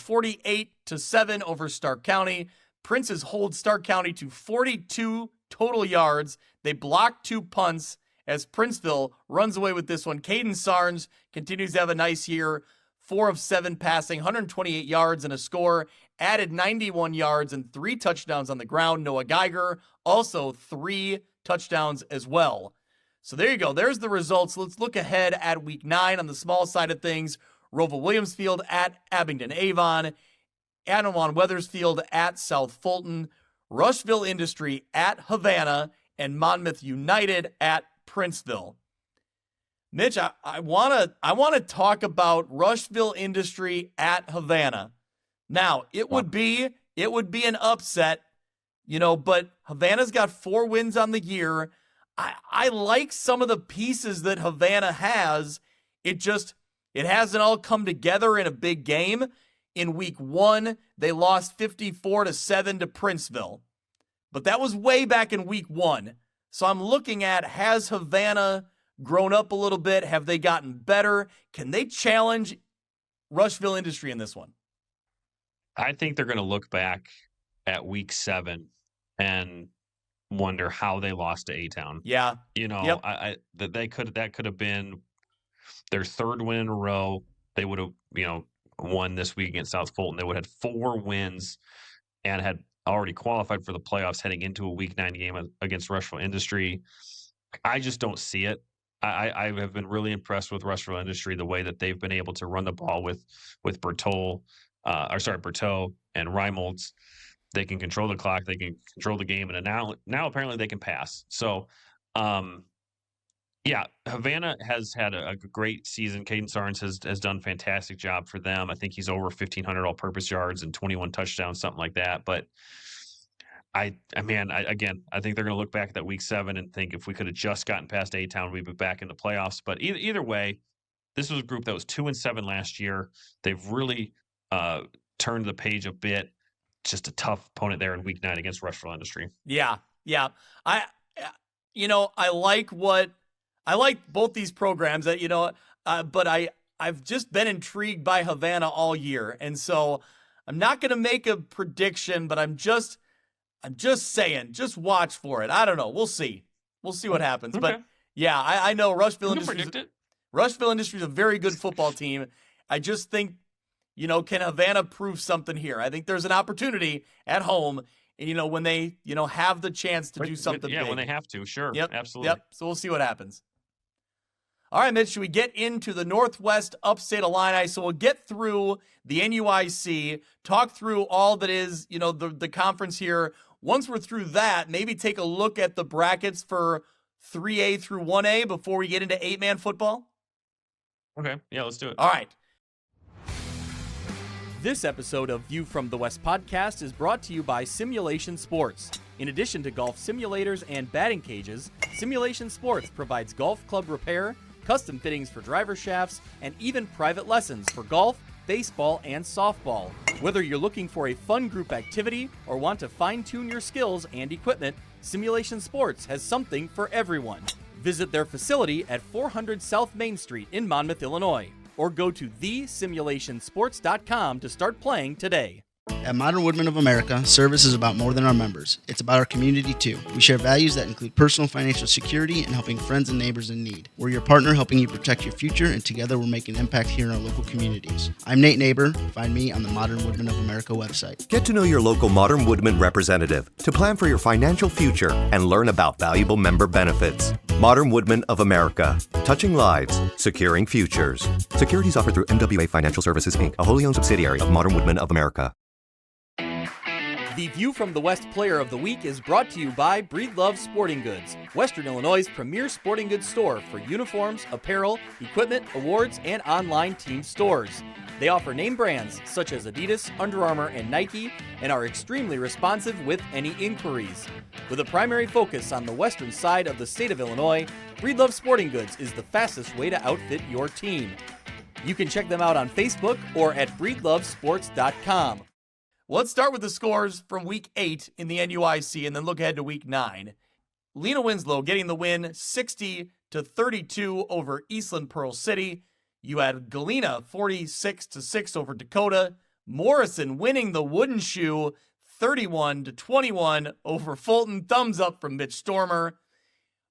S1: 48-7 over Stark County. Prince's hold Stark County to 42 total yards. They blocked 2 punts as Princeville runs away with this one. Caden Sarnes continues to have a nice year. 4 of 7 passing, 128 yards and a score. Added 91 yards and 3 touchdowns on the ground. Noah Geiger, also 3 touchdowns as well. So there you go. There's the results. Let's look ahead at Week 9 on the small side of things. Roval Williamsfield at Abingdon Avon, Anawan Wethersfield at South Fulton, Rushville Industry at Havana, and Monmouth United at Princeville. Mitch, I want to talk about Rushville Industry at Havana. Now, it would be an upset, but Havana's got 4 wins on the year. I like some of the pieces that Havana has. It hasn't all come together in a big game. In Week 1, they lost 54-7 to Princeville. But that was way back in Week 1. So I'm looking at, has Havana grown up a little bit? Have they gotten better? Can they challenge Rushville Industry in this one?
S3: I think they're going to look back at Week 7 and wonder how they lost to A-Town.
S1: Yeah.
S3: Yep. That could have been their 3rd win in a row. They would have, won this week against South Fulton, they would have had 4 wins and had already qualified for the playoffs heading into a Week 9 game against Rushville Industry. I just don't see it. I have been really impressed with Rushville Industry, the way that they've been able to run the ball with Berteau and Reimolds. They can control the clock, they can control the game, and now apparently they can pass. So, yeah, Havana has had a great season. Caden Sarnes has done a fantastic job for them. I think he's over 1,500 all-purpose yards and 21 touchdowns, something like that. But I think they're going to look back at that Week 7 and think if we could have just gotten past A-Town, we'd be back in the playoffs. But either way, this was a group that was 2-7 last year. They've really turned the page a bit. Just a tough opponent there in Week 9 against Rushville Industry.
S1: Yeah. I like both these programs. But I've just been intrigued by Havana all year, and so I'm not going to make a prediction, but I'm just saying, just watch for it. I don't know. We'll see what happens.
S3: Okay.
S1: But yeah, I know Rushville
S3: You can
S1: Industries.
S3: predict it.
S1: Rushville Industries is a very good football team. I just think, can Havana prove something here? I think there's an opportunity at home, when they, have the chance to do something
S3: Yeah,
S1: big.
S3: when they have to, sure.
S1: Yep,
S3: Absolutely.
S1: Yep. So we'll see what happens. All right, Mitch, should we get into the Northwest Upstate Illini? So we'll get through the NUIC, talk through all that is, the conference here. Once we're through that, maybe take a look at the brackets for 3A through 1A before we get into 8-man football.
S3: Okay. Yeah, let's do it.
S1: All right. This episode of View from the West podcast is brought to you by Simulation Sports. In addition to golf simulators and batting cages, Simulation Sports provides golf club repair, custom fittings for driver shafts, and even private lessons for golf, baseball, and softball. Whether you're looking for a fun group activity or want to fine-tune your skills and equipment, Simulation Sports has something for everyone. Visit their facility at 400 South Main Street in Monmouth, Illinois, or go to thesimulationsports.com to start playing today.
S9: At Modern Woodmen of America, service is about more than our members. It's about our community, too. We share values that include personal financial security and helping friends and neighbors in need. We're your partner helping you protect your future, and together we're making an impact here in our local communities. I'm Nate Neighbor. Find me on the Modern Woodmen of America website.
S10: Get to know your local Modern Woodmen representative to plan for your financial future and learn about valuable member benefits. Modern Woodmen of America. Touching lives, securing futures. Securities offered through MWA Financial Services, Inc., a wholly owned subsidiary of Modern Woodmen of America.
S1: The View from the West Player of the Week is brought to you by Breedlove Sporting Goods, Western Illinois' premier sporting goods store for uniforms, apparel, equipment, awards, and online team stores. They offer name brands such as Adidas, Under Armour, and Nike, and are extremely responsive with any inquiries. With a primary focus on the western side of the state of Illinois, Breedlove Sporting Goods is the fastest way to outfit your team. You can check them out on Facebook or at breedlovesports.com. Well, let's start with the scores from Week 8 in the NUIC and then look ahead to Week 9. Lena Winslow getting the win 60-32 over Eastland Pearl City. You had Galena 46-6 over Dakota. Morrison winning the Wooden Shoe 31-21 over Fulton. Thumbs up from Mitch Stormer.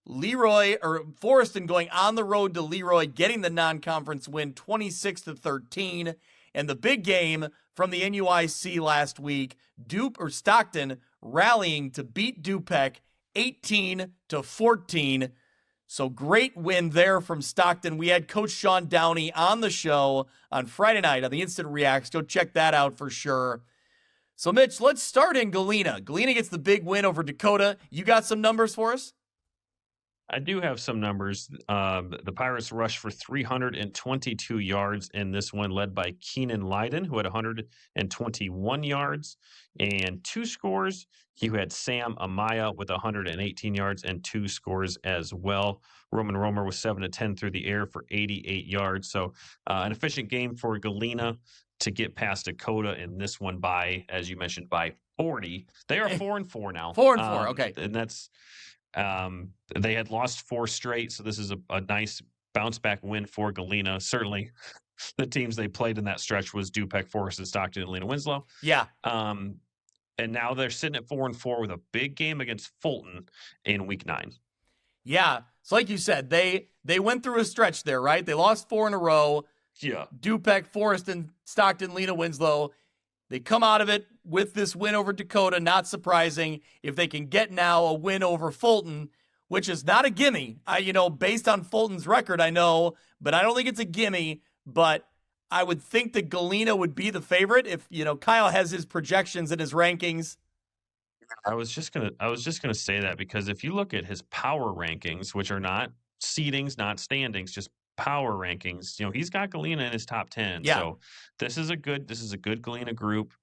S1: Forreston going on the road to Leroy, getting the non-conference win 26-13. And the big game from the NUIC last week, Stockton rallying to beat Dupec 18-14. So great win there from Stockton. We had Coach Sean Downey on the show on Friday night on the Instant Reacts. Go check that out for sure. So Mitch, let's start in Galena. Galena gets the big win over Dakota. You got some numbers for us?
S3: I do have some numbers. The Pirates rushed for 322 yards in this one, led by Keenan Lyden, who had 121 yards and 2 scores. You had Sam Amaya with 118 yards and 2 scores as well. Roman Romer was 7-10 through the air for 88 yards. So an efficient game for Galena to get past Dakota in this one by, as you mentioned, by 40. They are 4-4 now.
S1: 4-4, okay.
S3: And that's... they had lost 4 straight, so this is a nice bounce back win for Galena. Certainly, the teams they played in that stretch was Dupec, Forreston, Stockton, and Lena Winslow.
S1: Yeah.
S3: And now they're sitting at 4-4 with a big game against Fulton in Week 9.
S1: Yeah. So like you said, they went through a stretch there, right? They lost 4 in a row.
S3: Yeah.
S1: Dupek, Forrest, and Stockton, Lena Winslow. They come out of it with this win over Dakota, not surprising. If they can get now a win over Fulton, which is not a gimme. Based on Fulton's record, I know, but I don't think it's a gimme. But I would think that Galena would be the favorite if, Kyle has his projections and his rankings.
S3: I was just gonna say that because if you look at his power rankings, which are not seedings, not standings, just power rankings, he's got Galena in his top 10.
S1: Yeah.
S3: So this is a good Galena group.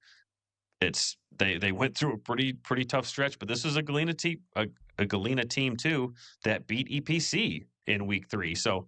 S3: It's they went through a pretty tough stretch, but this is a Galena team, a Galena team too that beat EPC in week 3. So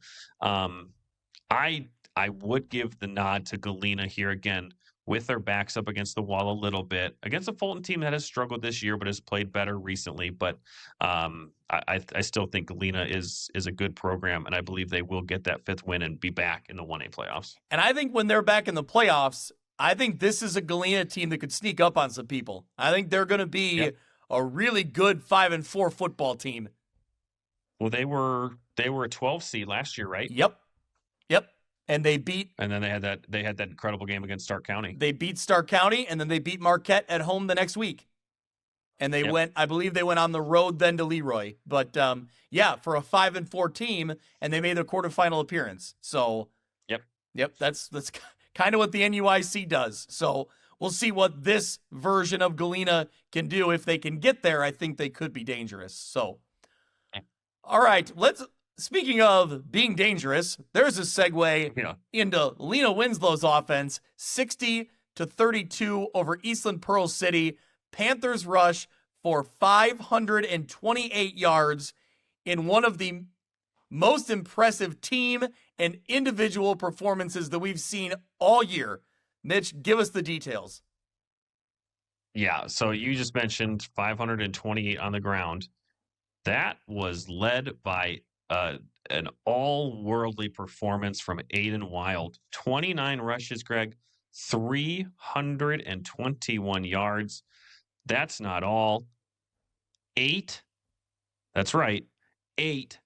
S3: I would give the nod to Galena here again with their backs up against the wall a little bit against a Fulton team that has struggled this year but has played better recently. But I still think Galena is a good program, and I believe they will get that 5th win and be back in the 1A playoffs.
S1: And I think when they're back in the playoffs, I think this is a Galena team that could sneak up on some people. I think they're going to be a really good 5-4 football team.
S3: Well, they were a 12 seed last year, right?
S1: Yep. And they beat.
S3: And then they had that incredible game against Stark County.
S1: They beat Stark County, and then they beat Marquette at home the next week. And they went, I believe they went on the road then to Leroy. But for a 5-4 team, and they made their quarterfinal appearance. So Yep, that's kind of what the NUIC does. So we'll see what this version of Galena can do. If they can get there, I think they could be dangerous. So, all right, speaking of being dangerous, there's a segue into Lena Winslow's offense, 60-32 over Eastland Pearl City. Panthers rush for 528 yards in one of the most impressive team and individual performances that we've seen all year. Mitch, give us the details.
S3: Yeah, so you just mentioned 528 on the ground. That was led by an all-worldly performance from Aiden Wild. 29 rushes, Greg, 321 yards. That's not all. 8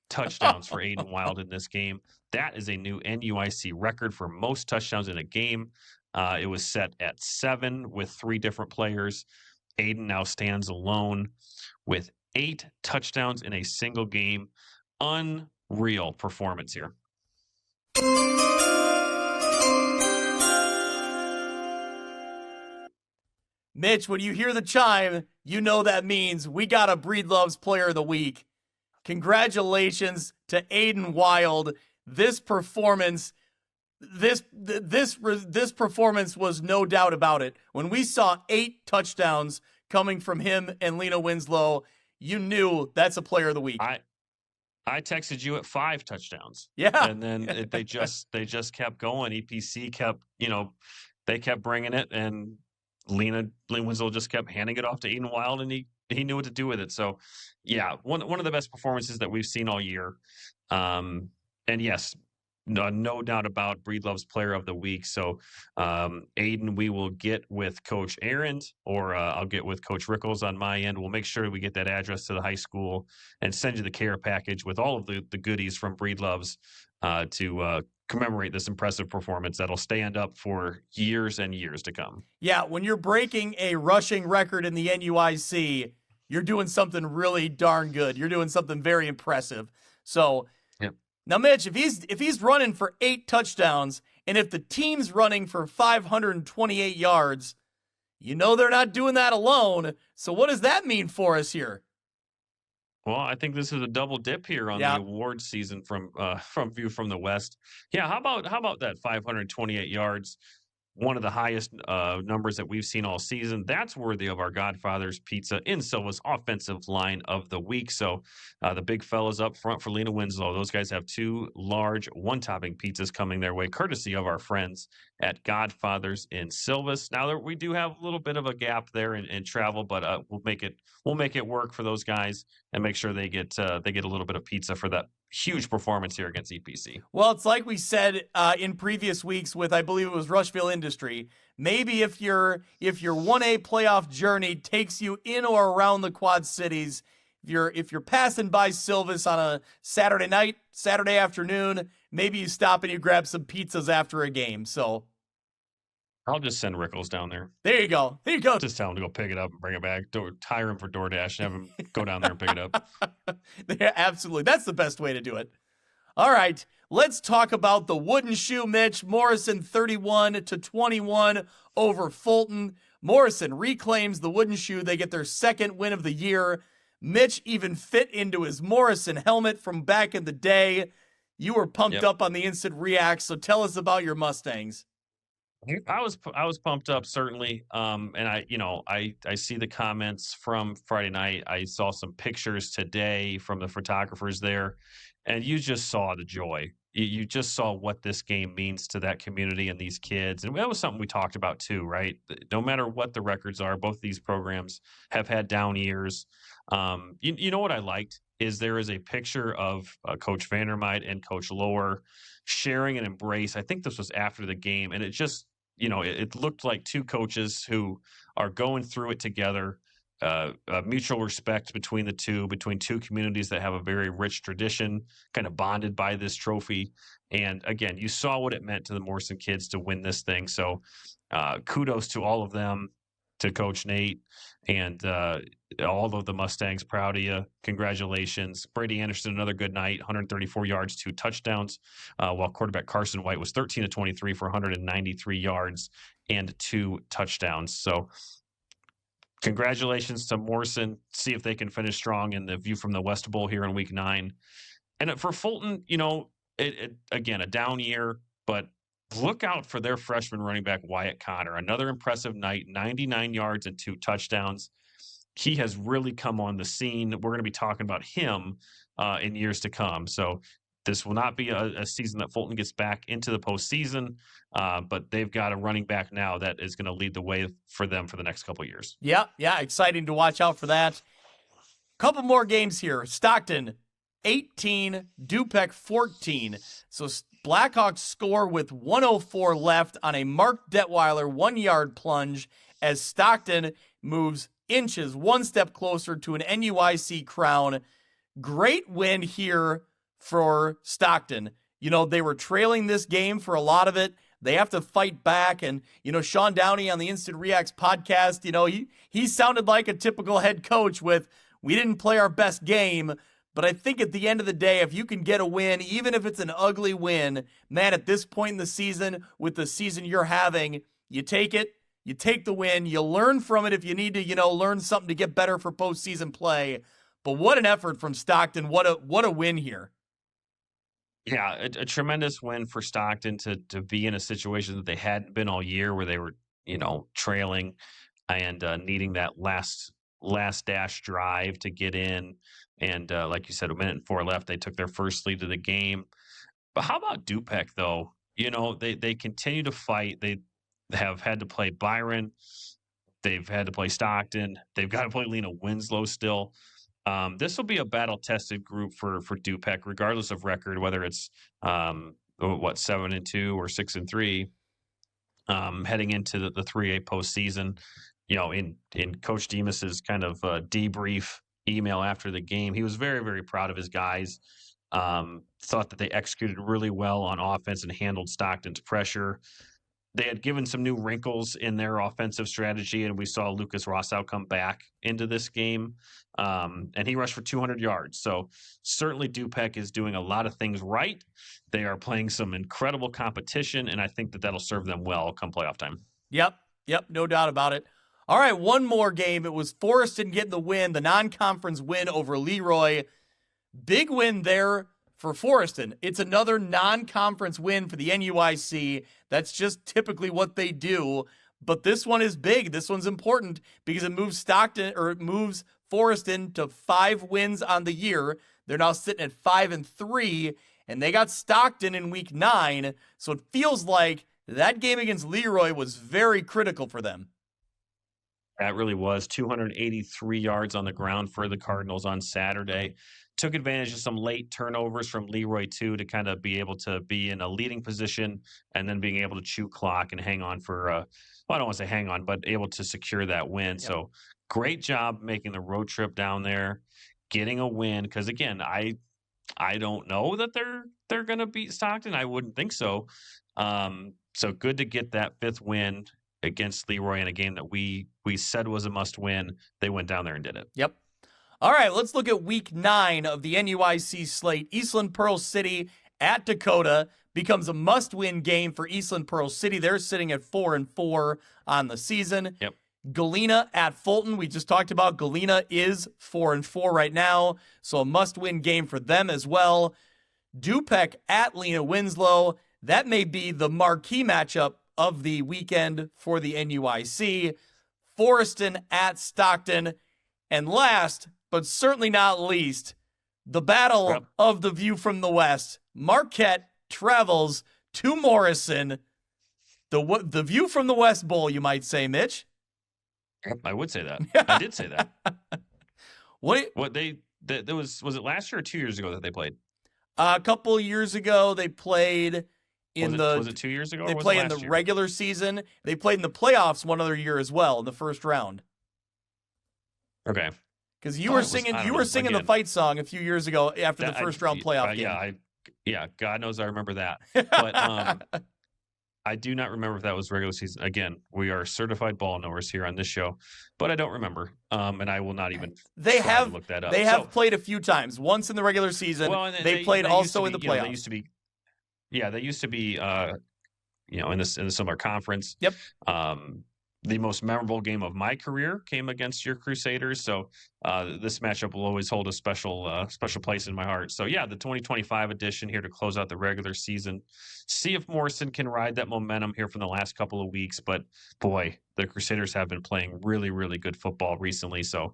S3: touchdowns for Aiden Wild in this game. That is a new NUIC record for most touchdowns in a game. It was set at 7 with 3 different players. Aiden now stands alone with 8 touchdowns in a single game. Unreal performance here.
S1: Mitch, when you hear the chime, you know that means we got a Breedlove's Player of the Week. Congratulations to Aiden Wild. This performance, this performance was no doubt about it. When we saw 8 touchdowns coming from him and Lena Winslow, you knew that's a Player of the Week.
S3: I texted you at 5 touchdowns.
S1: Yeah.
S3: And then they just kept going. EPC kept, they kept bringing it, and Lena Winslow just kept handing it off to Aiden Wild, and he knew what to do with it. So, yeah, one of the best performances that we've seen all year. And yes, no doubt about Breedlove's Player of the Week. So, Aiden, we will get with Coach Aaron, or I'll get with Coach Rickles on my end. We'll make sure we get that address to the high school and send you the care package with all of the goodies from Breedlove's to commemorate this impressive performance that'll stand up for years and years to come.
S1: Yeah, when you're breaking a rushing record in the NUIC, you're doing something really darn good. You're doing something very impressive. So, now, Mitch, if he's running for 8 touchdowns, and if the team's running for 528 yards, they're not doing that alone. So what does that mean for us here?
S3: Well, I think this is a double dip here on the award season from View from the West. Yeah, how about that 528 yards? One of the highest numbers that we've seen all season. That's worthy of our Godfather's Pizza in Silva's offensive line of the week. So the big fellas up front for Lena Winslow. Those guys have 2 large one-topping pizzas coming their way, courtesy of our friends at Godfather's in Silva's. Now we do have a little bit of a gap there in travel, but we'll make it work for those guys and make sure they get a little bit of pizza for that huge performance here against EPC.
S1: Well, it's like we said in previous weeks with, I believe it was Rushville Industry. Maybe if your 1A playoff journey takes you in or around the Quad Cities, if you're passing by Silvis on a Saturday night, Saturday afternoon, maybe you stop and you grab some pizzas after a game. So
S3: I'll just send Rickles down there.
S1: there you go. There you go.
S3: Just tell him to go pick it up and bring it back. Hire him for DoorDash and have him go down there and pick it up.
S1: Yeah, absolutely. That's the best way to do it. All right, let's talk about the wooden shoe, Mitch. Morrison 31-21 over Fulton. Morrison reclaims the wooden shoe. They get their second win of the year. Mitch even fit into his Morrison helmet from back in the day. You were pumped up on the instant react, so tell us about your Mustangs.
S3: I was pumped up, certainly. And I see the comments from Friday night. I saw some pictures today from the photographers there, and you just saw the joy. You just saw what this game means to that community and these kids. And that was something we talked about too, right? No matter what the records are, both these programs have had down years. You know what I liked is there is a picture of Coach Vandermeid and Coach Lower sharing an embrace. I think this was after the game, and it just, it looked like two coaches who are going through it together. Mutual respect between two communities that have a very rich tradition, kind of bonded by this trophy. And again, you saw what it meant to the Morrison kids to win this thing. So kudos to all of them, to Coach Nate, and all of the Mustangs. Proud of you. Congratulations. Brady Anderson, another good night, 134 yards, 2 touchdowns, while quarterback Carson White was 13-23 for 193 yards and 2 touchdowns. So congratulations to Morrison. See if they can finish strong in the View from the West Bowl here in Week 9. And for Fulton, again, a down year, but look out for their freshman running back, Wyatt Connor. Another impressive night, 99 yards and 2 touchdowns. He has really come on the scene. We're going to be talking about him in years to come. So this will not be a season that Fulton gets back into the postseason, but they've got a running back now that is going to lead the way for them for the next couple of years.
S1: Yeah, exciting to watch out for that. Couple more games here. Stockton, 18, Dupec 14. So Blackhawks score with 1:04 left on a Mark Detweiler 1-yard plunge as Stockton moves inches, one step closer to an NUIC crown. Great win here for Stockton. They were trailing this game for a lot of it. They have to fight back. And, Sean Downey on the Instant Reacts podcast, he sounded like a typical head coach with, we didn't play our best game. But I think at the end of the day, if you can get a win, even if it's an ugly win, man, at this point in the season, with the season you're having, you take it, you take the win, you learn from it if you need to, learn something to get better for postseason play. But what an effort from Stockton. What a win here.
S3: Yeah, a tremendous win for Stockton to be in a situation that they hadn't been all year, where they were, trailing and needing that last dash drive to get in. And like you said, 1:04 left. They took their first lead of the game. But how about Dupec, though? They continue to fight. They have had to play Byron. They've had to play Stockton. They've got to play Lena Winslow still. This will be a battle-tested group for Dupec, regardless of record, whether it's 7-2 or 6-3, heading into the 3A postseason. In Coach Demas's kind of debrief email after the game, he was very, very proud of his guys. Thought that they executed really well on offense and handled Stockton's pressure. They had given some new wrinkles in their offensive strategy, and we saw Lucas Rossow come back into this game, and he rushed for 200 yards. So certainly Dupec is doing a lot of things right. They are playing some incredible competition, and I think that that'll serve them well come playoff time.
S1: Yep, no doubt about it. All right, one more game. It was Forreston getting the win, the non-conference win over Leroy. Big win there for Forreston. It's another non-conference win for the NUIC. That's just typically what they do. But this one is big. This one's important because it moves Forreston to 5 wins on the year. They're now sitting at 5-3, and they got Stockton in Week 9. So it feels like that game against Leroy was very critical for them.
S3: That really was 283 yards on the ground for the Cardinals on Saturday. Took advantage of some late turnovers from Leroy, too, to kind of be able to be in a leading position and then being able to chew clock and hang on for, I don't want to say hang on, but able to secure that win. Yep. So great job making the road trip down there, getting a win. Because, again, I I don't know that they're going to beat Stockton. I wouldn't think so. So good to get that fifth win against Leroy in a game that we said was a must win. They went down there and did it.
S1: Yep. All right, let's look at week 9 of the NUIC slate. Eastland Pearl City at Dakota becomes a must-win game for Eastland Pearl City. They're sitting at 4-4 on the season.
S3: Yep.
S1: Galena at Fulton. We just talked about Galena is 4-4 right now, so a must-win game for them as well. Dupec at Lena Winslow. That may be the marquee matchup of the weekend for the NUIC. Forreston at Stockton. And last, but certainly not least, the battle of the View from the West. Marquette travels to Morrison. The View from the West Bowl, you might say, Mitch.
S3: I would say that. I did say that. Was it last year or 2 years ago that they played?
S1: A couple years ago, they played
S3: was it 2 years ago?
S1: They
S3: or was
S1: played
S3: it
S1: in the
S3: last year?
S1: regular season. They played in the playoffs one other year as well in the first round.
S3: Okay.
S1: Because you were singing the fight song a few years ago after the first round playoff game.
S3: Yeah, God knows I remember that. But I do not remember if that was regular season. Again, we are certified ball knowers here on this show, but I don't remember. And I will not even try to look that up.
S1: They have played a few times. Once in the regular season.
S3: Well,
S1: they played also in the playoffs.
S3: They used to be in the similar conference.
S1: Yep.
S3: The most memorable game of my career came against your Crusaders, so this matchup will always hold a special place in my heart. So yeah, the 2025 edition here to close out the regular season. See if Morrison can ride that momentum here from the last couple of weeks. But boy, the Crusaders have been playing really, really good football recently. So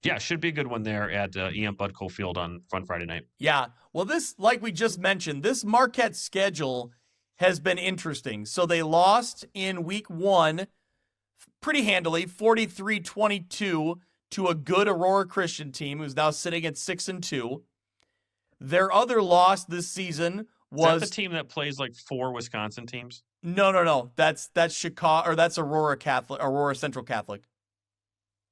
S3: yeah, should be a good one there at EM Budco Field on Friday night.
S1: Yeah, well, this, like we just mentioned, this Marquette schedule has been interesting. So they lost in week 1 pretty handily, 43-22 to a good Aurora Christian team who's now sitting at 6-2. Their other loss this season was
S3: the team that plays like 4 Wisconsin teams.
S1: No. That's Chicago, or that's Aurora Central Catholic.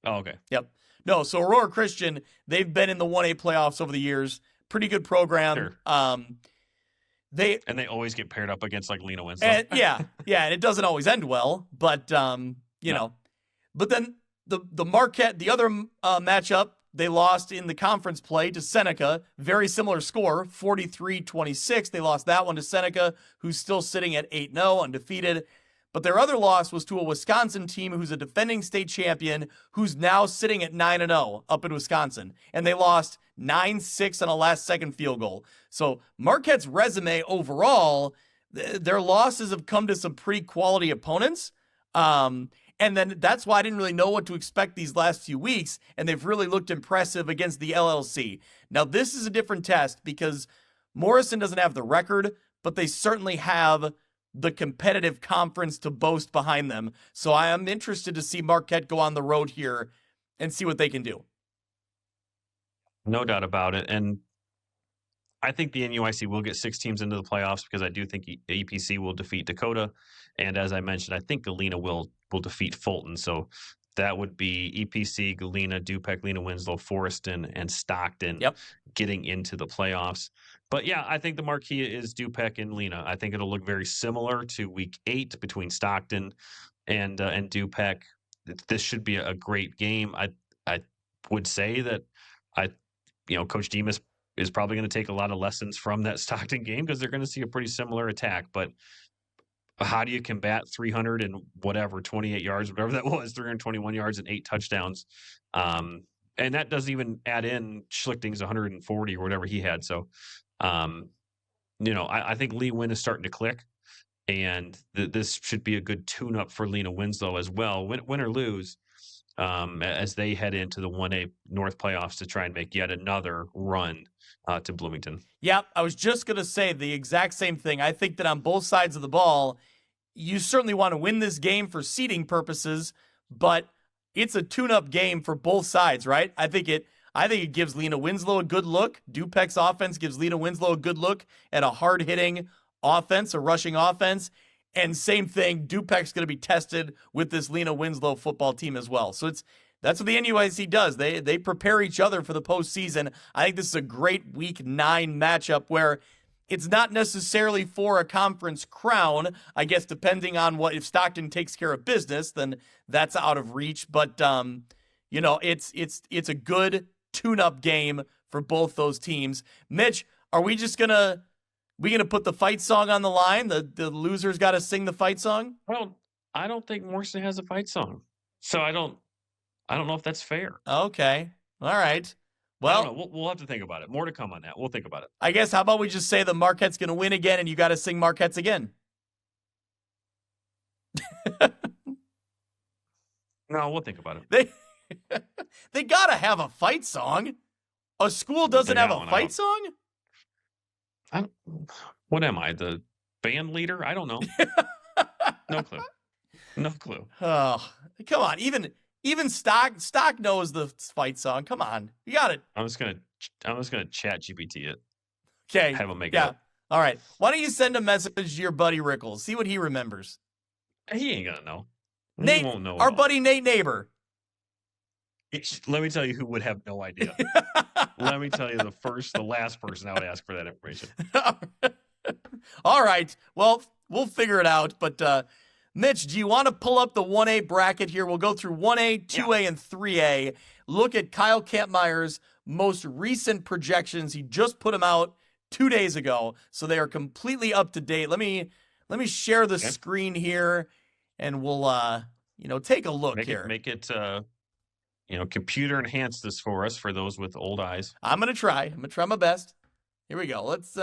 S3: Oh, okay.
S1: Yep. No, so Aurora Christian, they've been in the 1A playoffs over the years. Pretty good program.
S3: Sure. They always get paired up against like Lena Winslow.
S1: And, and it doesn't always end well, but you know. But then the Marquette, the other matchup, they lost in the conference play to Seneca. Very similar score, 43-26. They lost that one to Seneca, who's still sitting at 8-0, undefeated. But their other loss was to a Wisconsin team who's a defending state champion, who's now sitting at 9-0 up in Wisconsin. And they lost 9-6 on a last-second field goal. So Marquette's resume overall, their losses have come to some pretty quality opponents. And then that's why I didn't really know what to expect these last few weeks, and they've really looked impressive against the LLC. Now, this is a different test because Morrison doesn't have the record, but they certainly have the competitive conference to boast behind them. So I am interested to see Marquette go on the road here and see what they can do.
S3: No doubt about it. And I think the NUIC will get 6 teams into the playoffs because I do think EPC will defeat Dakota. And as I mentioned, I think Galena will defeat Fulton. So that would be EPC, Galena, Dupec, Lena Winslow, Forreston, and Stockton getting into the playoffs. But yeah, I think the marquee is Dupec and Lena. I think it'll look very similar to week 8 between Stockton and Dupec. This should be a great game. I would say that Coach Demas is probably going to take a lot of lessons from that Stockton game because they're going to see a pretty similar attack. But how do you combat 28 yards, whatever that was, 321 yards and 8 touchdowns? And that doesn't even add in Schlichting's 140 or whatever he had. So, I think Lee Wynn is starting to click, and this should be a good tune-up for Lena Winslow as well, win or lose, as they head into the 1A North playoffs to try and make yet another run to Bloomington.
S1: Yeah, I was just going to say the exact same thing. I think that on both sides of the ball, you certainly want to win this game for seeding purposes, but it's a tune-up game for both sides, right? I think it gives Lena Winslow a good look. Dupec's offense gives Lena Winslow a good look at a hard-hitting offense, a rushing offense. And same thing, Dupec's going to be tested with this Lena Winslow football team as well. So That's what the NUIC does. They prepare each other for the postseason. I think this is a great Week 9 matchup where it's not necessarily for a conference crown. I guess depending on if Stockton takes care of business, then that's out of reach. But it's a good tune-up game for both those teams. Mitch, are we just gonna put the fight song on the line? The loser's got to sing the fight song.
S3: Well, I don't think Morrison has a fight song, so I don't know if that's fair.
S1: Okay, all right. Well,
S3: we'll have to think about it. More to come on that. We'll think about it.
S1: I guess how about we just say the Marquette's going to win again, and you got to sing Marquette's again.
S3: No, we'll think about it.
S1: They got to have a fight song. A school doesn't have a fight song?
S3: What am I, the band leader? I don't know. No clue. No clue.
S1: Oh, come on. Even Stock knows the fight song. Come on. You got it.
S3: I'm just gonna chat GPT it.
S1: Okay.
S3: Have him make it up.
S1: All right. Why don't you send a message to your buddy Rickles? See what he remembers.
S3: He ain't gonna know.
S1: Nate,
S3: he won't know.
S1: Our buddy Nate Neighbor.
S3: Let me tell you who would have no idea. Let me tell you the last person I would ask for that information.
S1: All right. Well, we'll figure it out. But Mitch, do you want to pull up the 1A bracket here? We'll go through 1A, 2A, and 3A. Look at Kyle Kampmeyer's most recent projections. He just put them out 2 days ago, so they are completely up to date. Let me share the screen here, and we'll take a look here.
S3: Make it computer enhance this for us for those with old eyes.
S1: I'm gonna try my best. Here we go. Let's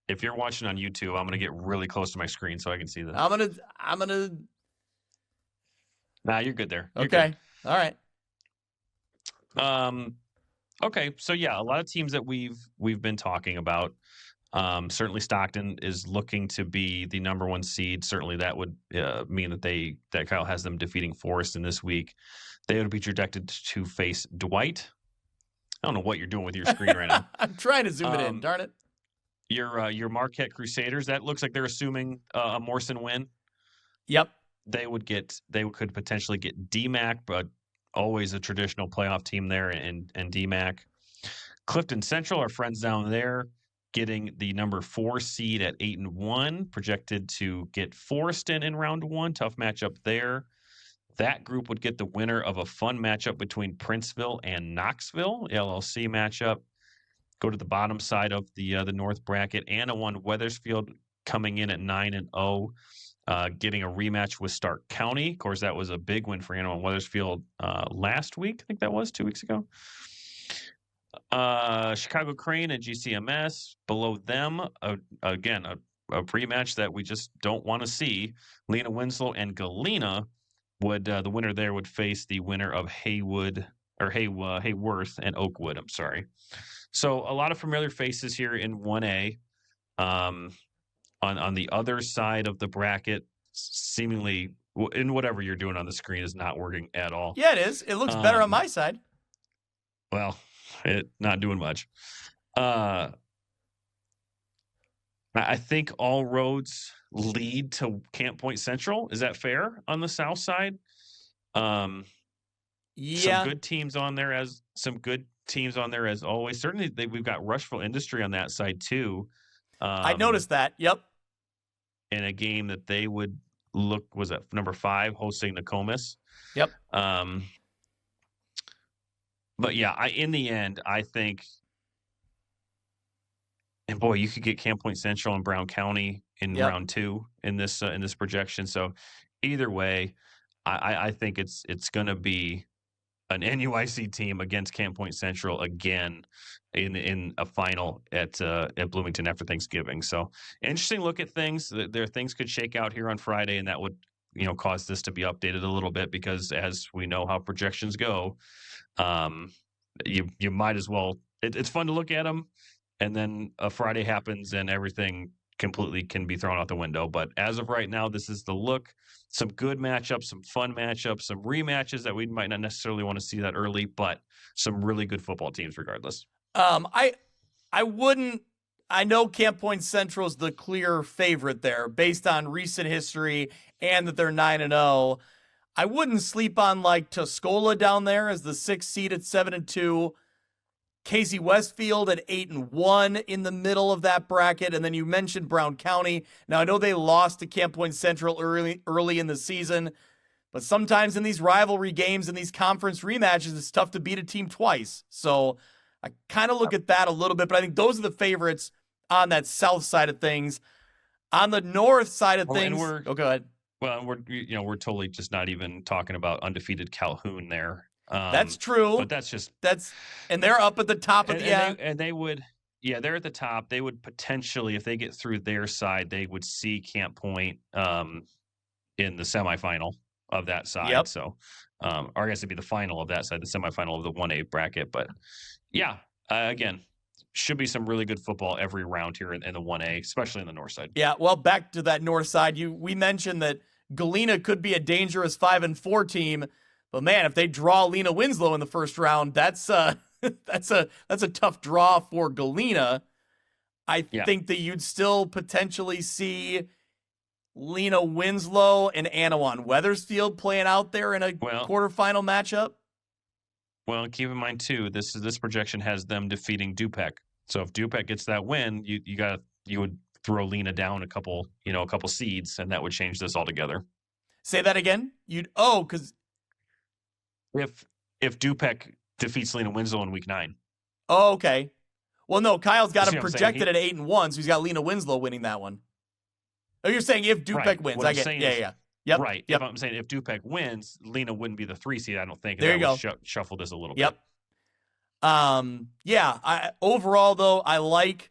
S3: If you're watching on YouTube, I'm gonna get really close to my screen so I can see this.
S1: I'm gonna
S3: Nah, you're good there. You're
S1: okay.
S3: Good.
S1: All right.
S3: Okay, so yeah, a lot of teams that we've been talking about. Certainly Stockton is looking to be the number 1 seed. Certainly that would mean that Kyle has them defeating Forest in this week. They would be projected to face Dwight. I don't know what you're doing with your screen right now.
S1: I'm trying to zoom it in. Darn it.
S3: Your Marquette Crusaders. That looks like they're assuming a Morrison win.
S1: Yep.
S3: They could potentially get DMAC, but always a traditional playoff team there, and DMAC. Clifton Central, our friends down there, getting the number 4 seed at 8-1, projected to get Forest in round 1. Tough matchup there. That group would get the winner of a fun matchup between Princeville and Knoxville, LLC matchup. Go to the bottom side of the North bracket. Anna 1 Weathersfield coming in at 9-0, getting a rematch with Stark County. Of course, that was a big win for Anna 1 Weathersfield last week. I think that was 2 weeks ago. Chicago Crane and GCMS below them. Again, a rematch that we just don't want to see. Lena Winslow and Galena would the winner there would face the winner of Hayworth and Oakwood. I'm sorry. So a lot of familiar faces here in 1A. On the other side of the bracket, seemingly in whatever you're doing on the screen is not working at all.
S1: Yeah, it is. It looks better on my side.
S3: Well, not doing much. I think all roads lead to Camp Point Central. Is that fair on the south side?
S1: Yeah.
S3: Some good teams on there as always. Certainly, we've got Rushville Industry on that side too.
S1: I noticed that. Yep.
S3: In a game that they would look was at number 5 hosting Nokomis.
S1: Yep.
S3: But yeah, in the end, I think, and boy, you could get Camp Point Central and Brown County in round 2 in this projection. So either way, I think it's going to be an NUIC team against Camp Point Central again in a final at Bloomington after Thanksgiving. So interesting look at things. There things could shake out here on Friday, and that would cause this to be updated a little bit because as we know how projections go, you might as well. It's fun to look at them, and then a Friday happens and everything completely can be thrown out the window. But as of right now, this is the look. Some good matchups, some fun matchups, some rematches that we might not necessarily want to see that early, but some really good football teams regardless.
S1: I know Camp Point Central is the clear favorite there based on recent history and that they're 9-0. I wouldn't sleep on like Tuscola down there as the 6th seed at 7-2. Casey Westfield at 8-1 in the middle of that bracket. And then you mentioned Brown County. Now, I know they lost to Camp Point Central early in the season, but sometimes in these rivalry games and these conference rematches, it's tough to beat a team twice. So I kind of look at that a little bit, but I think those are the favorites on that south side of things. On the north side of things, go ahead.
S3: Well, we're totally just not even talking about undefeated Calhoun there.
S1: That's true.
S3: But
S1: and they're up at the top of
S3: they would, they're at the top. They would potentially, if they get through their side, they would see Camp Point in the semifinal of that side.
S1: Yep.
S3: So, or I guess it'd be the final of that side, the semifinal of the 1A bracket. But yeah, again, should be some really good football every round here in the 1A, especially in the north side.
S1: Yeah, well, back to that north side, we mentioned that Galena could be a dangerous 5-4 team, but man, if they draw Lena Winslow in the first round, that's a tough draw for Galena. I think that you'd still potentially see Lena Winslow and Anawan Wethersfield playing out there in a quarterfinal matchup.
S3: Well, keep in mind too, this projection has them defeating Dupec. So if Dupec gets that win, you would throw Lena down a couple seeds, and that would change this altogether.
S1: Say that again. Because
S3: if Dupec defeats Lena Winslow in week 9.
S1: Oh, okay. Well, no, Kyle's got him projected at 8-1, so he's got Lena Winslow winning that one. Oh, you're saying if Dupec wins? I get. Yeah. Yep.
S3: Right.
S1: Yep.
S3: If I'm saying if Dupec wins, Lena wouldn't be the 3 seed. I don't think.
S1: There you go.
S3: Shuffle this a little
S1: bit.
S3: Yep.
S1: Overall though, I like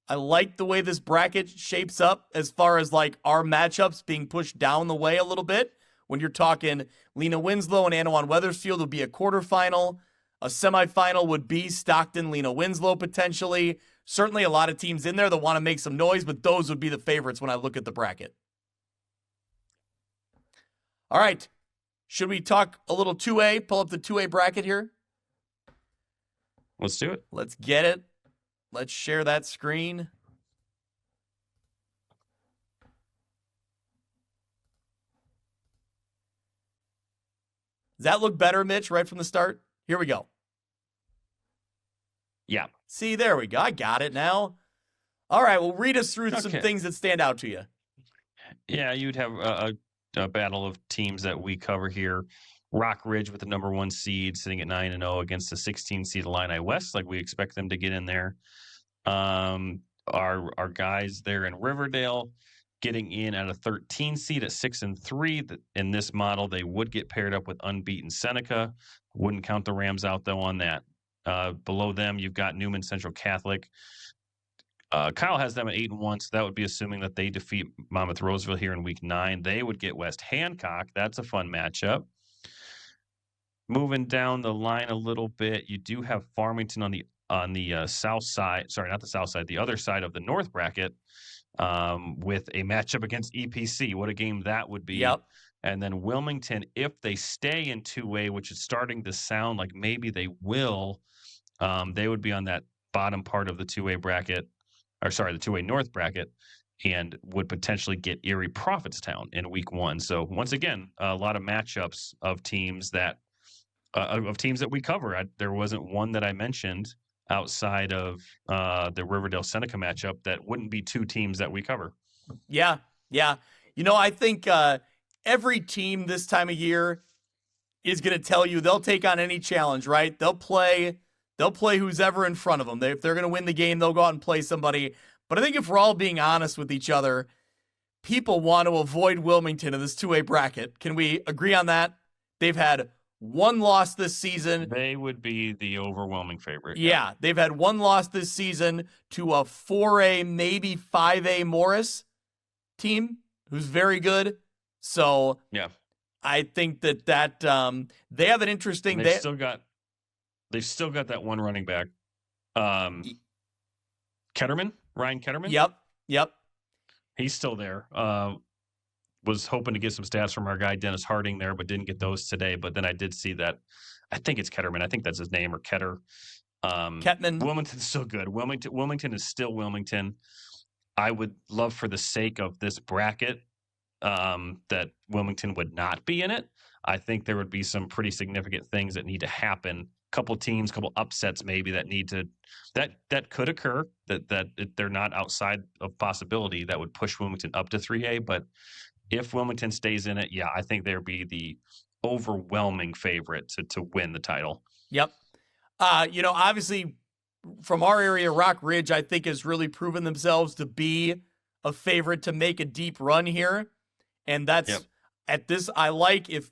S1: the way this bracket shapes up as far as like our matchups being pushed down the way a little bit. When you're talking Lena Winslow and Anawan Wethersfield would be a quarterfinal. A semifinal would be Stockton, Lena Winslow potentially. Certainly a lot of teams in there that want to make some noise, but those would be the favorites when I look at the bracket. All right. Should we talk a little 2A? Pull up the 2A bracket here.
S3: Let's do it.
S1: Let's get it. Let's share that screen. Does that look better, Mitch, right from the start? Here we go.
S3: Yeah.
S1: See, there we go. I got it now. All right, well, read us through some things that stand out to you.
S3: Yeah, you'd have a battle of teams that we cover here. Rock Ridge with the number 1 seed sitting at 9-0 against the 16 seed Illini West, like we expect them to get in there. Our guys there in Riverdale getting in at a 13 seed at 6-3. In this model, they would get paired up with unbeaten Seneca. Wouldn't count the Rams out though on that. Below them, you've got Newman Central Catholic. Kyle has them at 8-1, so that would be assuming that they defeat Monmouth Roseville here in week 9. They would get West Hancock. That's a fun matchup. Moving down the line a little bit, you do have Farmington on the south side. Sorry, not the south side, the other side of the north bracket, with a matchup against EPC. What a game that would be.
S1: Yep.
S3: And then Wilmington, if they stay in 2A, which is starting to sound like maybe they will, they would be on that bottom part of the 2A bracket, the 2A North bracket, and would potentially get Erie Prophetstown in week 1. So once again, a lot of matchups of teams that we cover. There wasn't one that I mentioned outside of the Riverdale Seneca matchup that wouldn't be 2 teams that we cover.
S1: Yeah. I think every team this time of year is going to tell you they'll take on any challenge, right? They'll play who's ever in front of them. If they're going to win the game, they'll go out and play somebody. But I think if we're all being honest with each other, people want to avoid Wilmington in this 2A bracket. Can we agree on that? They've had 1 loss this season.
S3: They would be the overwhelming favorite.
S1: Yeah, they've had 1 loss this season to a 4A, maybe 5A Morris team who's very good. So
S3: yeah,
S1: I think that they have an interesting.
S3: They've still got that one running back, Ketterman, Ryan Ketterman.
S1: Yep.
S3: He's still there. Was hoping to get some stats from our guy Dennis Harding there, but didn't get those today. But then I did see that. I think it's Ketterman. I think that's his name, or Ketter.
S1: Ketman.
S3: Wilmington's still good. Wilmington is still Wilmington. I would love, for the sake of this bracket, that Wilmington would not be in it. I think there would be some pretty significant things that need to happen. Couple teams, couple upsets maybe that could occur, that they're not outside of possibility that would push Wilmington up to 3A. But if Wilmington stays in it, yeah, I think they'd be the overwhelming favorite to win the title.
S1: Yep. Obviously from our area, Rock Ridge, I think, has really proven themselves to be a favorite to make a deep run here. And that's at this, I like if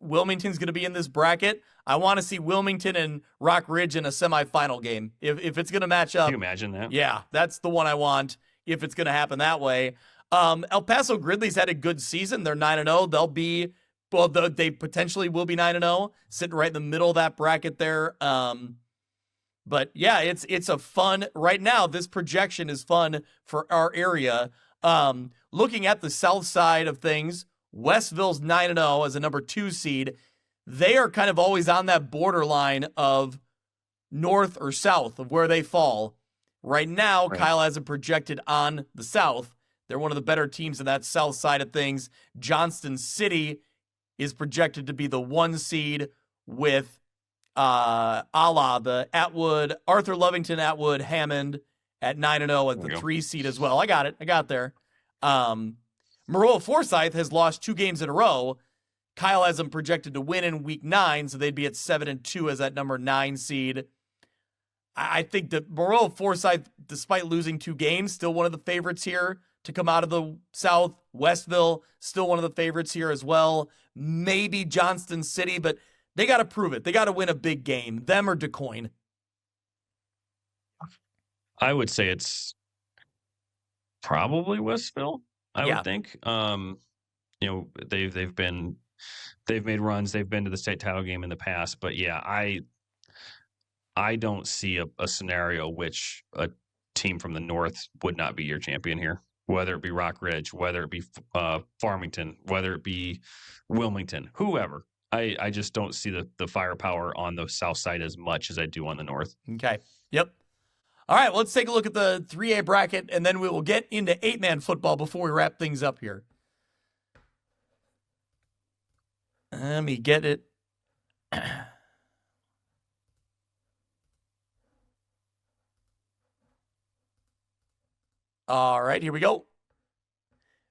S1: Wilmington's going to be in this bracket, I want to see Wilmington and Rock Ridge in a semifinal game. If it's going to match up.
S3: Can you imagine that?
S1: Yeah, that's the one I want if it's going to happen that way. El Paso Gridley's had a good season. They're 9-0. They'll be, well, they potentially will be 9-0, sitting right in the middle of that bracket there. But yeah, it's a fun, right now, this projection is fun for our area. Looking at the south side of things, Westville's 9-0 as a number 2 seed. They are kind of always on that borderline of north or south of where they fall. Right now,
S3: Right.
S1: Kyle has it projected on the south. They're one of the better teams in that south side of things. Johnston City is projected to be the 1 seed with the Atwood, Arthur Lovington, Atwood, Hammond at 9-0 as the 3 seed as well. I got there. Maroa Forsyth has lost 2 games in a row. Kyle has them projected to win in week 9, so they'd be at 7-2 as that number 9 seed. I think that Maroa Forsyth, despite losing 2 games, still one of the favorites here to come out of the South. Westville, still one of the favorites here as well. Maybe Johnston City, but they got to prove it. They got to win a big game. Them or DeCoin.
S3: I would say it's probably Westville. I would think. They've made runs. They've been to the state title game in the past. But yeah, I don't see a scenario which a team from the north would not be your champion here. Whether it be Rock Ridge, whether it be Farmington, whether it be Wilmington, whoever. I just don't see the firepower on the south side as much as I do on the north.
S1: Okay. Yep. All right, well, let's take a look at the 3A bracket, and then we will get into 8-man football before we wrap things up here. Let me get it. All right, here we go.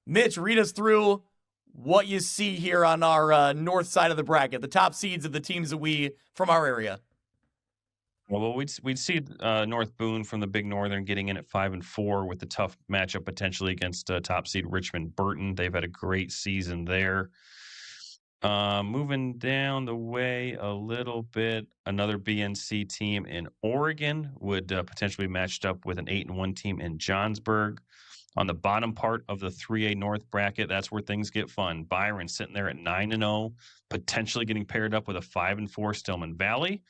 S1: Mitch, read us through what you see here on our north side of the bracket, the top seeds of the teams that from our area.
S3: Well, we'd see North Boone from the Big Northern getting in at 5-4 with the tough matchup potentially against top seed Richmond Burton. They've had a great season there. Moving down the way a little bit, another BNC team in Oregon would potentially be matched up with an 8-1 team in Johnsburg. On the bottom part of the 3A North bracket, that's where things get fun. Byron sitting there at 9-0, potentially getting paired up with a 5-4 Stillman Valley.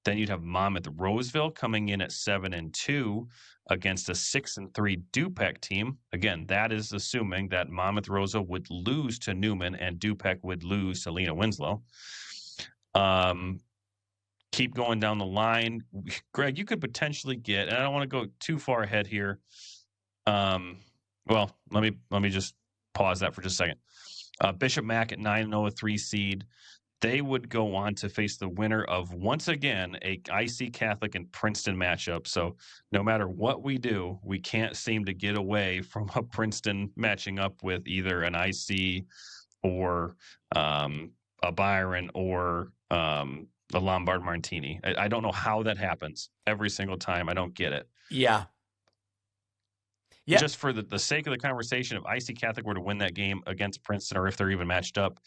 S3: Then you'd have Monmouth Roseville coming in at 7-2 against a 6-3 Dupec team. Again, that is assuming that Monmouth Roseville would lose to Newman and Dupec would lose to Lena Winslow. Keep going down the line. Greg, you could potentially get, and I don't want to go too far ahead here. Well, let me just pause that for just a second. Bishop Mack at 9-0, a 3 seed. They would go on to face the winner of, once again, a IC Catholic and Princeton matchup. So no matter what we do, we can't seem to get away from a Princeton matching up with either an IC or a Byron or a Lombard Martini. I don't know how that happens every single time. I don't get it.
S1: Yeah.
S3: Just for the sake of the conversation, if IC Catholic were to win that game against Princeton, or if they're even matched up,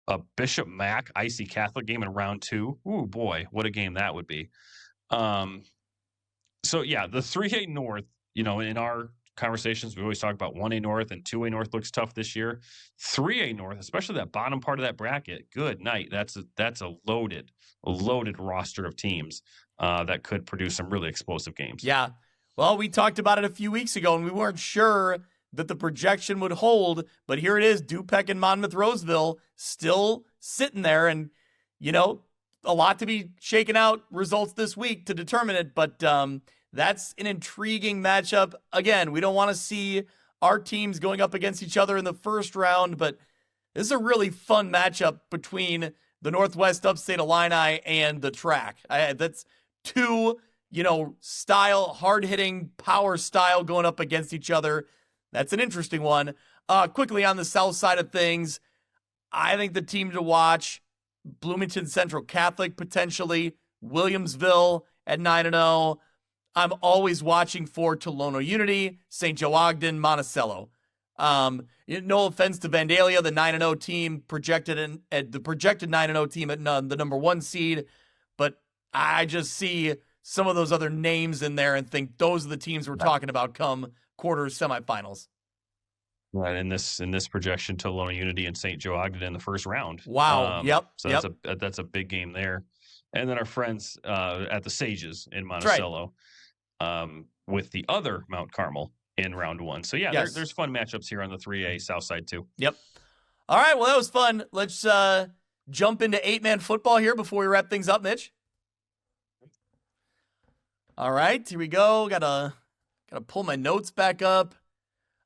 S3: a Bishop Mack IC Catholic game in round 2. Ooh, boy, what a game that would be. So, yeah, the 3A North, in our conversations, we always talk about 1A North and 2A North looks tough this year. 3A North, especially that bottom part of that bracket, good night. That's a loaded roster of teams that could produce some really explosive games.
S1: Yeah. Well, we talked about it a few weeks ago, and we weren't sure that the projection would hold, but here it is, Dupec and Monmouth Roseville still sitting there, and, a lot to be shaken out results this week to determine it, but that's an intriguing matchup. Again, we don't want to see our teams going up against each other in the first round, but This is a really fun matchup between the Northwest Upstate Illini and the track. That's two, style, hard-hitting, power style going up against each other. That's an interesting one. Quickly on the south side of things, I think the team to watch, Bloomington Central Catholic potentially, Williamsville at 9-0. I'm always watching for Tolono Unity, St. Joe Ogden, Monticello. No offense to Vandalia, the 9-0 team projected the projected 9-0 team at the number 1 seed, but I just see some of those other names in there and think those are the teams we're talking about come quarters, semifinals.
S3: Right, in this projection, Tolono Unity and St. Joe Ogden in the first round.
S1: Wow. Yep.
S3: So that's a big game there, and then our friends at the Sages in Monticello, with the other Mount Carmel in round 1. So yeah,
S1: Yes.
S3: there's fun matchups here on the 3A South Side too.
S1: Yep. All right. Well, that was fun. Let's jump into 8-man football here before we wrap things up, Mitch. All right, here we go. Gotta pull my notes back up.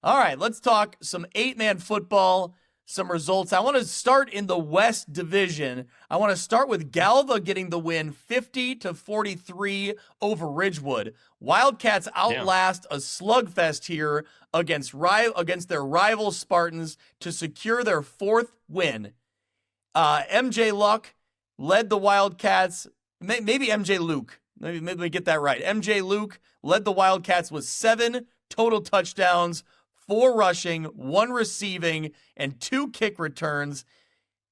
S1: All right, let's talk some 8-man football, some results. I want to start in the West Division. I want to start with Galva getting the win 50-43 over Ridgewood. Wildcats outlast a slugfest here against their rival Spartans to secure their 4th win. MJ Luck led the Wildcats, maybe MJ Luke. Maybe we get that right. MJ Luke led the Wildcats with 7 total touchdowns, 4 rushing, 1 receiving, and 2 kick returns.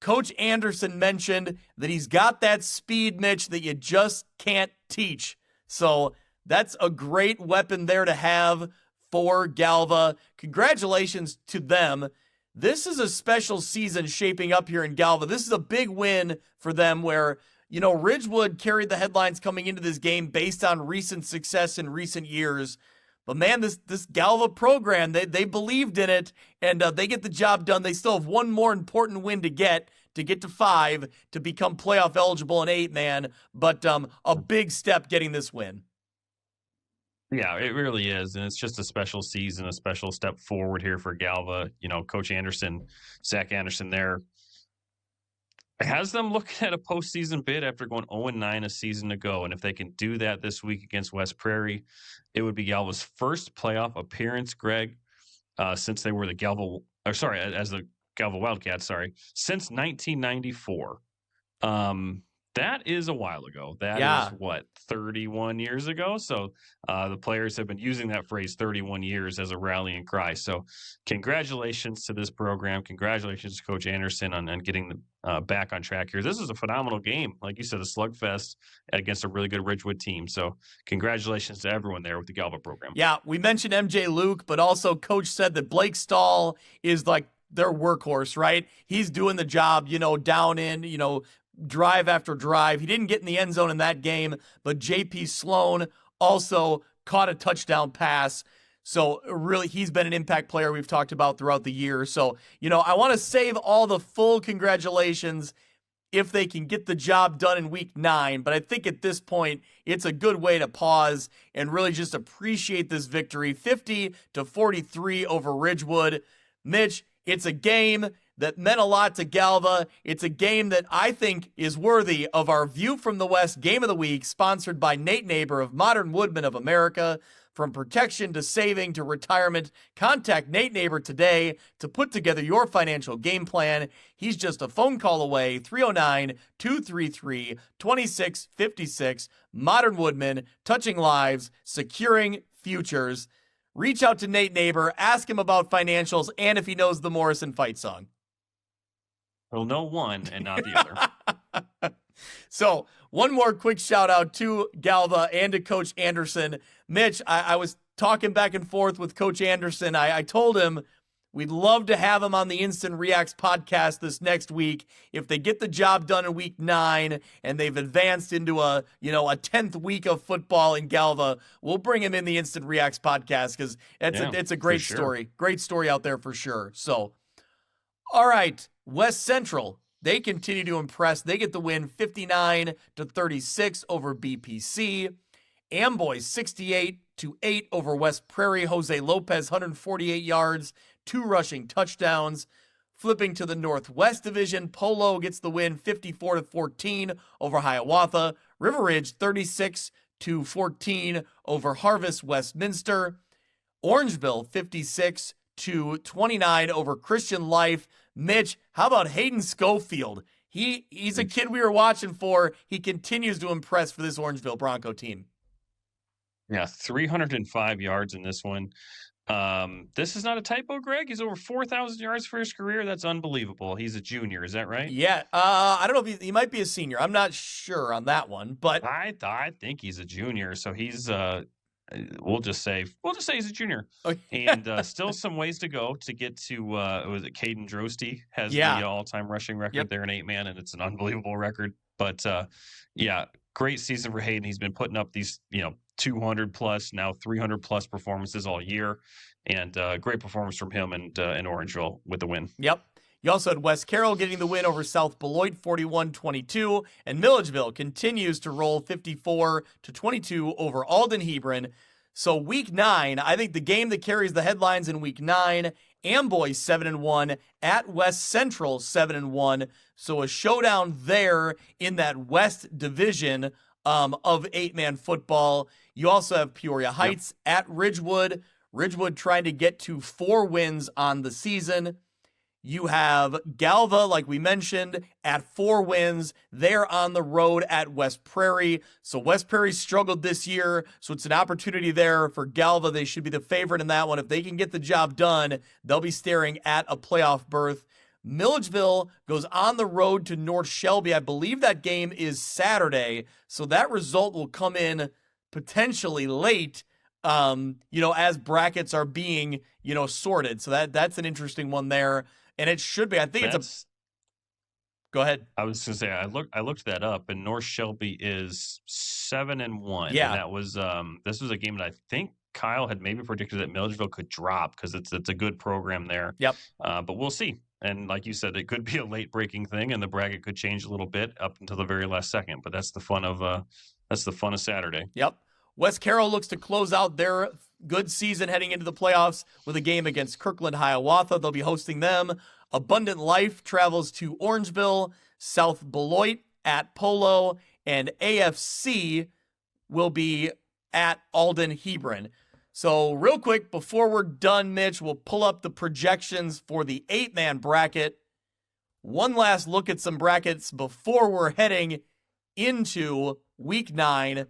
S1: Coach Anderson mentioned that he's got that speed, Mitch, that you just can't teach. So that's a great weapon there to have for Galva. Congratulations to them. This is a special season shaping up here in Galva. This is a big win for them where, Ridgewood carried the headlines coming into this game based on recent success in recent years. But man, this Galva program, they believed in it, and they get the job done. They still have one more important win to get to 5 to become playoff eligible in 8-man, but a big step getting this win.
S3: Yeah, it really is, and it's just a special season, a special step forward here for Galva. Coach Anderson, Zach Anderson there, has them looking at a postseason bid after going 0-9 a season ago. And if they can do that this week against West Prairie, it would be Galva's first playoff appearance, Greg, since they were as the Galva Wildcats, since 1994. That is a while ago. That is 31 years ago. So the players have been using that phrase 31 years as a rallying cry. So congratulations to this program. Congratulations to Coach Anderson on getting the back on track here. This is a phenomenal game. Like you said, a slugfest against a really good Ridgewood team. So congratulations to everyone there with the Galva program.
S1: Yeah, we mentioned MJ Luke, but also Coach said that Blake Stahl is like their workhorse, right? He's doing the job, down in, drive after drive. He didn't get in the end zone in that game, but JP Sloan also caught a touchdown pass. So really, he's been an impact player we've talked about throughout the year. So, I want to save all the full congratulations if they can get the job done in week 9. But I think at this point, it's a good way to pause and really just appreciate this victory. 50-43 over Ridgewood. Mitch, it's a game that meant a lot to Galva. It's a game that I think is worthy of our View from the West Game of the Week, sponsored by Nate Neighbor of Modern Woodmen of America. From protection to saving to retirement, contact Nate Neighbor today to put together your financial game plan. He's just a phone call away, 309-233-2656. Modern Woodmen, touching lives, securing futures. Reach out to Nate Neighbor, ask him about financials, and if he knows the Morrison fight song.
S3: He'll know one and not the other.
S1: So, one more quick shout out to Galva and to Coach Anderson. Mitch, I was talking back and forth with Coach Anderson. I told him we'd love to have him on the Instant Reacts podcast this next week. If they get the job done in week 9 and they've advanced into a 10th week of football in Galva, we'll bring him in the Instant Reacts podcast because it's a great story. Great story out there for sure. So, all right, West Central. They continue to impress. They get the win 59-36 over BPC. Amboy 68-8 over West Prairie. Jose Lopez 148 yards, 2 rushing touchdowns. Flipping to the Northwest Division, Polo gets the win 54-14 over Hiawatha. River Ridge 36-14 over Harvest Westminster. Orangeville 56-29 over Christian Life. Mitch, how about Hayden Schofield? He's a kid we were watching for. He continues to impress for this Orangeville Bronco team.
S3: Yeah, 305 yards in this one. This is not a typo, Greg. He's over 4,000 yards for his career. That's unbelievable. He's a junior. Is that right?
S1: Yeah. I don't know if he might be a senior. I'm not sure on that one, but
S3: I think he's a junior. So he's we'll just say he's a junior.
S1: Okay.
S3: And still some ways to go to get to was it Caden Drosty has the all-time rushing record there in 8-man, and it's an unbelievable record. But yeah, great season for Hayden. He's been putting up these 200 plus, now 300 plus performances all year, and great performance from him and Orangeville with the win.
S1: Yep. You also had West Carroll getting the win over South Beloit 41-22, and Milledgeville continues to roll 54-22 over Alden Hebron. So week 9, I think the game that carries the headlines in week 9, Amboy 7-1 at West Central 7-1. So a showdown there in that West Division of 8-man football. You also have Peoria Heights at Ridgewood. Ridgewood trying to get to 4 wins on the season. You have Galva, like we mentioned, at 4 wins. They're on the road at West Prairie. So West Prairie struggled this year, so it's an opportunity there for Galva. They should be the favorite in that one. If they can get the job done, they'll be staring at a playoff berth. Milledgeville goes on the road to North Shelby. I believe that game is Saturday, so that result will come in potentially late, as brackets are being, sorted. So that's an interesting one there. And it should be. I think Go ahead.
S3: I was going to say I looked that up, and North Shelby is 7-1.
S1: Yeah,
S3: and that was this was a game that I think Kyle had maybe predicted that Milledgeville could drop because it's a good program there.
S1: Yep.
S3: But we'll see. And like you said, it could be a late breaking thing, and the bracket could change a little bit up until the very last second. But that's the fun of Saturday.
S1: Yep. West Carroll looks to close out their good season heading into the playoffs with a game against Kirkland Hiawatha. They'll be hosting them. Abundant Life travels to Orangeville, South Beloit at Polo, and AFC will be at Alden Hebron. So real quick, before we're done, Mitch, we'll pull up the projections for the 8-man bracket. One last look at some brackets before we're heading into week 9.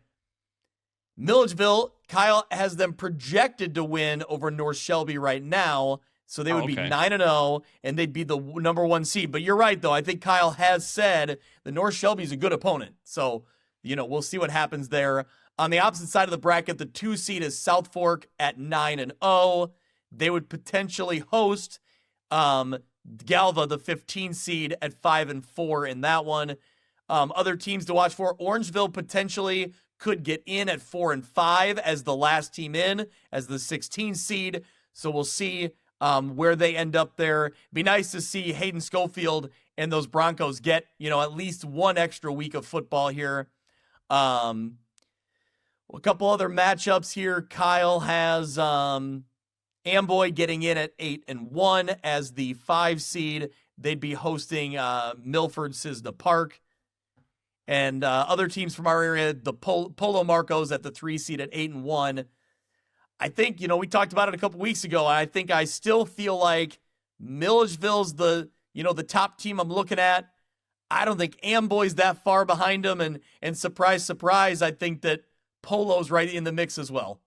S1: Milledgeville, Kyle has them projected to win over North Shelby right now. So they would be 9-0, and they'd be the number 1 seed. But you're right, though. I think Kyle has said the North Shelby's a good opponent. So, we'll see what happens there. On the opposite side of the bracket, the 2 seed is South Fork at 9-0. They would potentially host Galva, the 15 seed, at 5-4 in that one. Other teams to watch for: Orangeville potentially could get in at 4-5 as the last team in, as the 16 seed. So we'll see where they end up there. Be nice to see Hayden Schofield and those Broncos get, at least one extra week of football here. A couple other matchups here. Kyle has Amboy getting in at 8-1 as the 5 seed. They'd be hosting Milford Cisna Park. And other teams from our area, the Polo Marcos at the 3 seed at 8-1. I think, we talked about it a couple weeks ago. I still feel like Milledgeville's the top team I'm looking at. I don't think Amboy's that far behind them. And surprise, surprise, I think that Polo's right in the mix as well.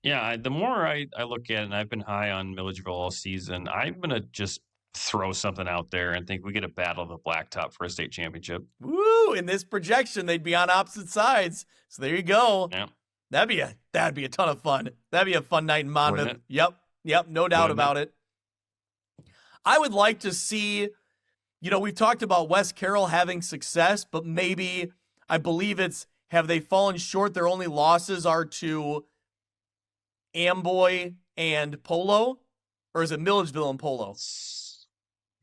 S3: Yeah, the more I look at it, and I've been high on Milledgeville all season, I'm going to just throw something out there and think we get a battle of the blacktop for a state championship.
S1: Woo! In this projection, they'd be on opposite sides. So there you go.
S3: Yeah.
S1: That'd be a ton of fun. That'd be a fun night in Monmouth. Yep, no doubt about it. I would like to see, we've talked about West Carroll having success, but maybe, I believe have they fallen short? Their only losses are to Amboy and Polo? Or is it Milledgeville and Polo?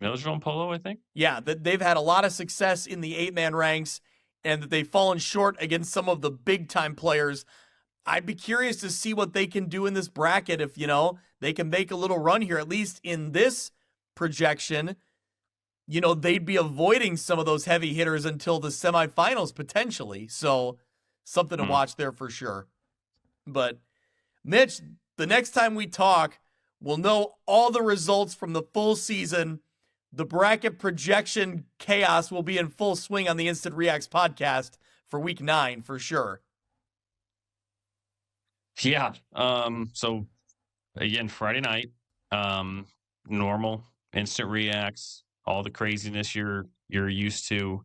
S3: Milledgeville and Polo, I think.
S1: Yeah, they've had a lot of success in the 8-man ranks, and that they've fallen short against some of the big-time players. I'd be curious to see what they can do in this bracket if, they can make a little run here, at least in this projection. They'd be avoiding some of those heavy hitters until the semifinals potentially. So something to watch there for sure. But Mitch, the next time we talk, we'll know all the results from the full season. The bracket projection chaos will be in full swing on the Instant Reacts podcast for week 9 for sure.
S3: Yeah. So again, Friday night, normal Instant Reacts, all the craziness you're used to.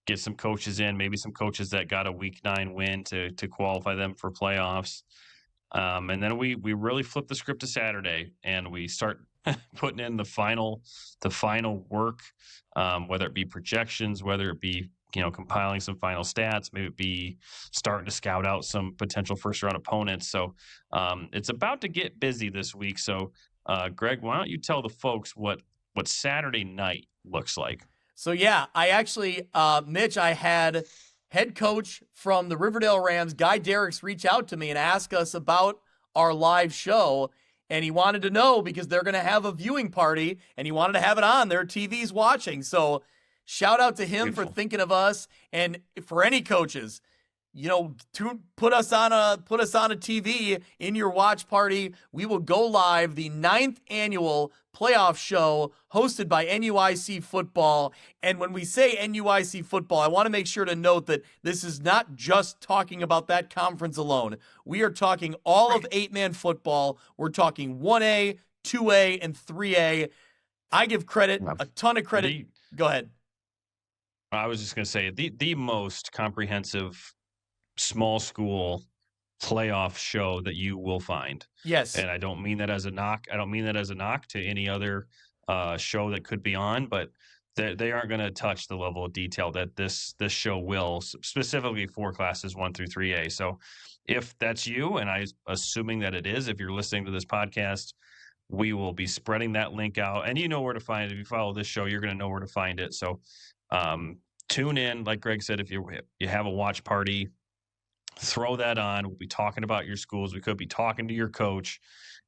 S3: Get some coaches in, maybe some coaches that got a week 9 win to qualify them for playoffs. And then we really flip the script to Saturday and we start putting in the final work, whether it be projections, whether it be, compiling some final stats, maybe it be starting to scout out some potential first round opponents. So it's about to get busy this week. So Greg, why don't you tell the folks what Saturday night looks like?
S1: So yeah, I actually, Mitch, I had head coach from the Riverdale Rams, Guy Derricks, reach out to me and ask us about our live show. And he wanted to know because they're going to have a viewing party and he wanted to have it on their TVs watching. So shout out to him for thinking of us. And for any coaches, to put us on a TV in your watch party. We will go live the 9th annual playoff show hosted by NUIC football. And when we say NUIC football, I want to make sure to note that this is not just talking about that conference alone. We are talking all of 8-man football. We're talking 1A, 2A, and 3A. I give credit, a ton of credit. Go ahead.
S3: I was just going to say the most comprehensive small school playoff show that you will find.
S1: Yes.
S3: And I don't mean that as a knock. I don't mean that as a knock to any other show that could be on, but they aren't going to touch the level of detail that this show will, specifically for classes 1 through 3A. So if that's you, and I'm assuming that it is, if you're listening to this podcast, we will be spreading that link out, and you know where to find it. If you follow this show, you're going to know where to find it. So tune in. Like Greg said, if you have a watch party, throw that on. We'll be talking about your schools. We could be talking to your coach,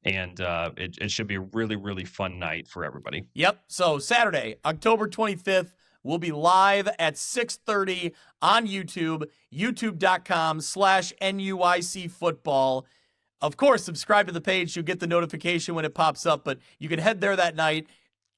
S3: and it should be a really, really fun night for everybody.
S1: Yep. So Saturday, October 25th, we'll be live at 6:30 on YouTube, youtube.com/NUIC football. Of course, subscribe to the page. You'll get the notification when it pops up, but you can head there that night.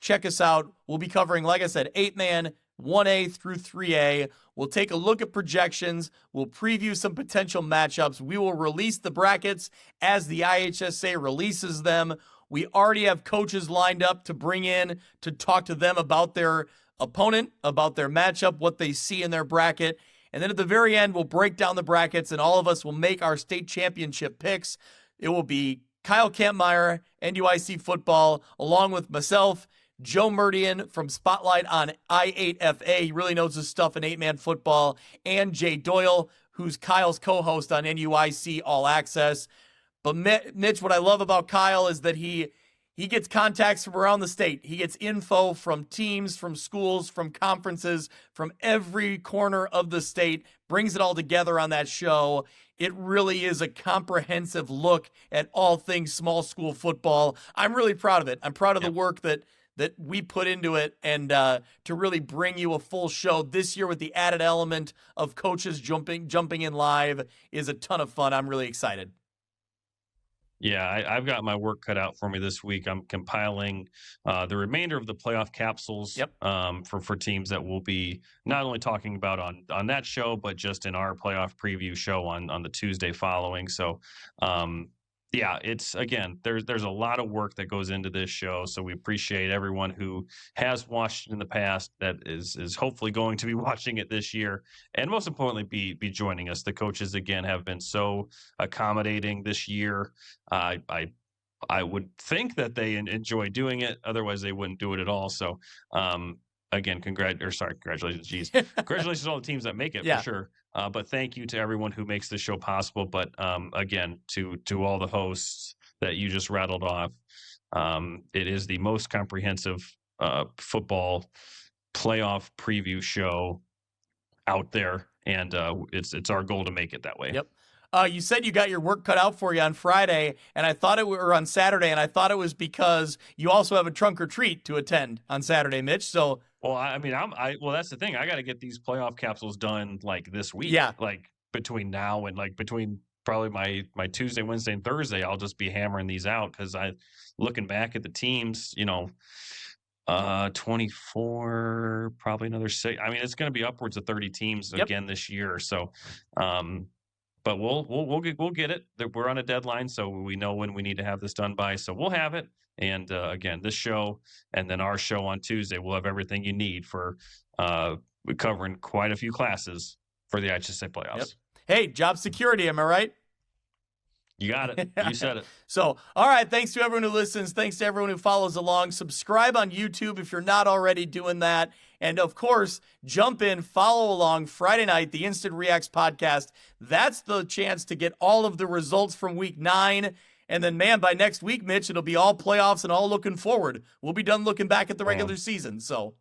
S1: Check us out. We'll be covering, like I said, 8-man, 1A through 3A. We'll take a look at projections. We'll preview some potential matchups. We will release the brackets as the IHSA releases them. We already have coaches lined up to bring in to talk to them about their opponent, about their matchup, what they see in their bracket. And then at the very end, we'll break down the brackets and all of us will make our state championship picks. It will be Kyle Kampmeyer, NUIC football, along with myself, Joe Murdian from Spotlight on I8FA. He really knows his stuff in 8-man football. And Jay Doyle, who's Kyle's co-host on NUIC All Access. But Mitch, what I love about Kyle is that he gets contacts from around the state. He gets info from teams, from schools, from conferences, from every corner of the state, brings it all together on that show. It really is a comprehensive look at all things small school football. I'm really proud of it. I'm proud of the work that we put into it, and to really bring you a full show this year with the added element of coaches jumping in live is a ton of fun. I'm really excited.
S3: Yeah, I've got my work cut out for me this week. I'm compiling the remainder of the playoff capsules for teams that we'll be not only talking about on that show, but just in our playoff preview show on the Tuesday following. So yeah, it's, again, there's a lot of work that goes into this show. So we appreciate everyone who has watched it in the past, that is hopefully going to be watching it this year, and most importantly, be joining us. The coaches, again, have been so accommodating this year. I would think that they enjoy doing it. Otherwise, they wouldn't do it at all. So, again, congratulations. Geez. Congratulations to all the teams that make it, for sure. But thank you to everyone who makes this show possible. But again, to all the hosts that you just rattled off, it is the most comprehensive football playoff preview show out there, and it's our goal to make it that way.
S1: Yep. You said you got your work cut out for you on Friday, and I thought it were on Saturday, and I thought it was because you also have a trunk or treat to attend on Saturday, Mitch. So,
S3: well, I mean, well, that's the thing. I got to get these playoff capsules done like this week.
S1: Yeah.
S3: Like between now and like between probably my Tuesday, Wednesday, and Thursday, I'll just be hammering these out because looking back at the teams, 24, probably another 6. I mean, it's going to be upwards of 30 teams again this year. So, but we'll get it. We're on a deadline, so we know when we need to have this done by. So we'll have it. And again, this show and then our show on Tuesday, we'll have everything you need for covering quite a few classes for the IHSA playoffs.
S1: Yep. Hey, job security, am I right?
S3: You got it. You said it.
S1: So, all right. Thanks to everyone who listens. Thanks to everyone who follows along. Subscribe on YouTube if you're not already doing that. And of course, jump in, follow along Friday night, the Instant Reacts podcast. That's the chance to get all of the results from week 9. And then, man, by next week, Mitch, it'll be all playoffs and all looking forward. We'll be done looking back at the regular season. So,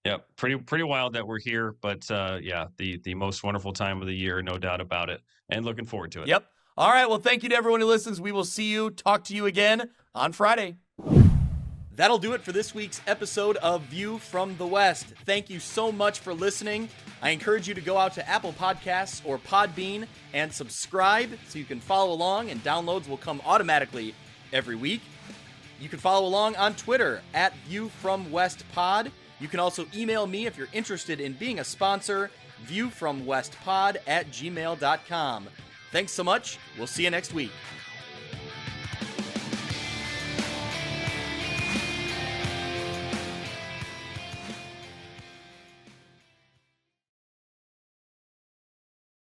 S3: yep, pretty wild that we're here. But yeah, the most wonderful time of the year, no doubt about it. And looking forward to it.
S1: Yep. All right. Well, thank you to everyone who listens. We will see you, talk to you again on Friday. That'll do it for this week's episode of View from the West. Thank you so much for listening. I encourage you to go out to Apple Podcasts or Podbean and subscribe so you can follow along, and downloads will come automatically every week. You can follow along on Twitter at ViewFromWestPod. You can also email me if you're interested in being a sponsor, viewfromwestpod@gmail.com. Thanks so much. We'll see you next week.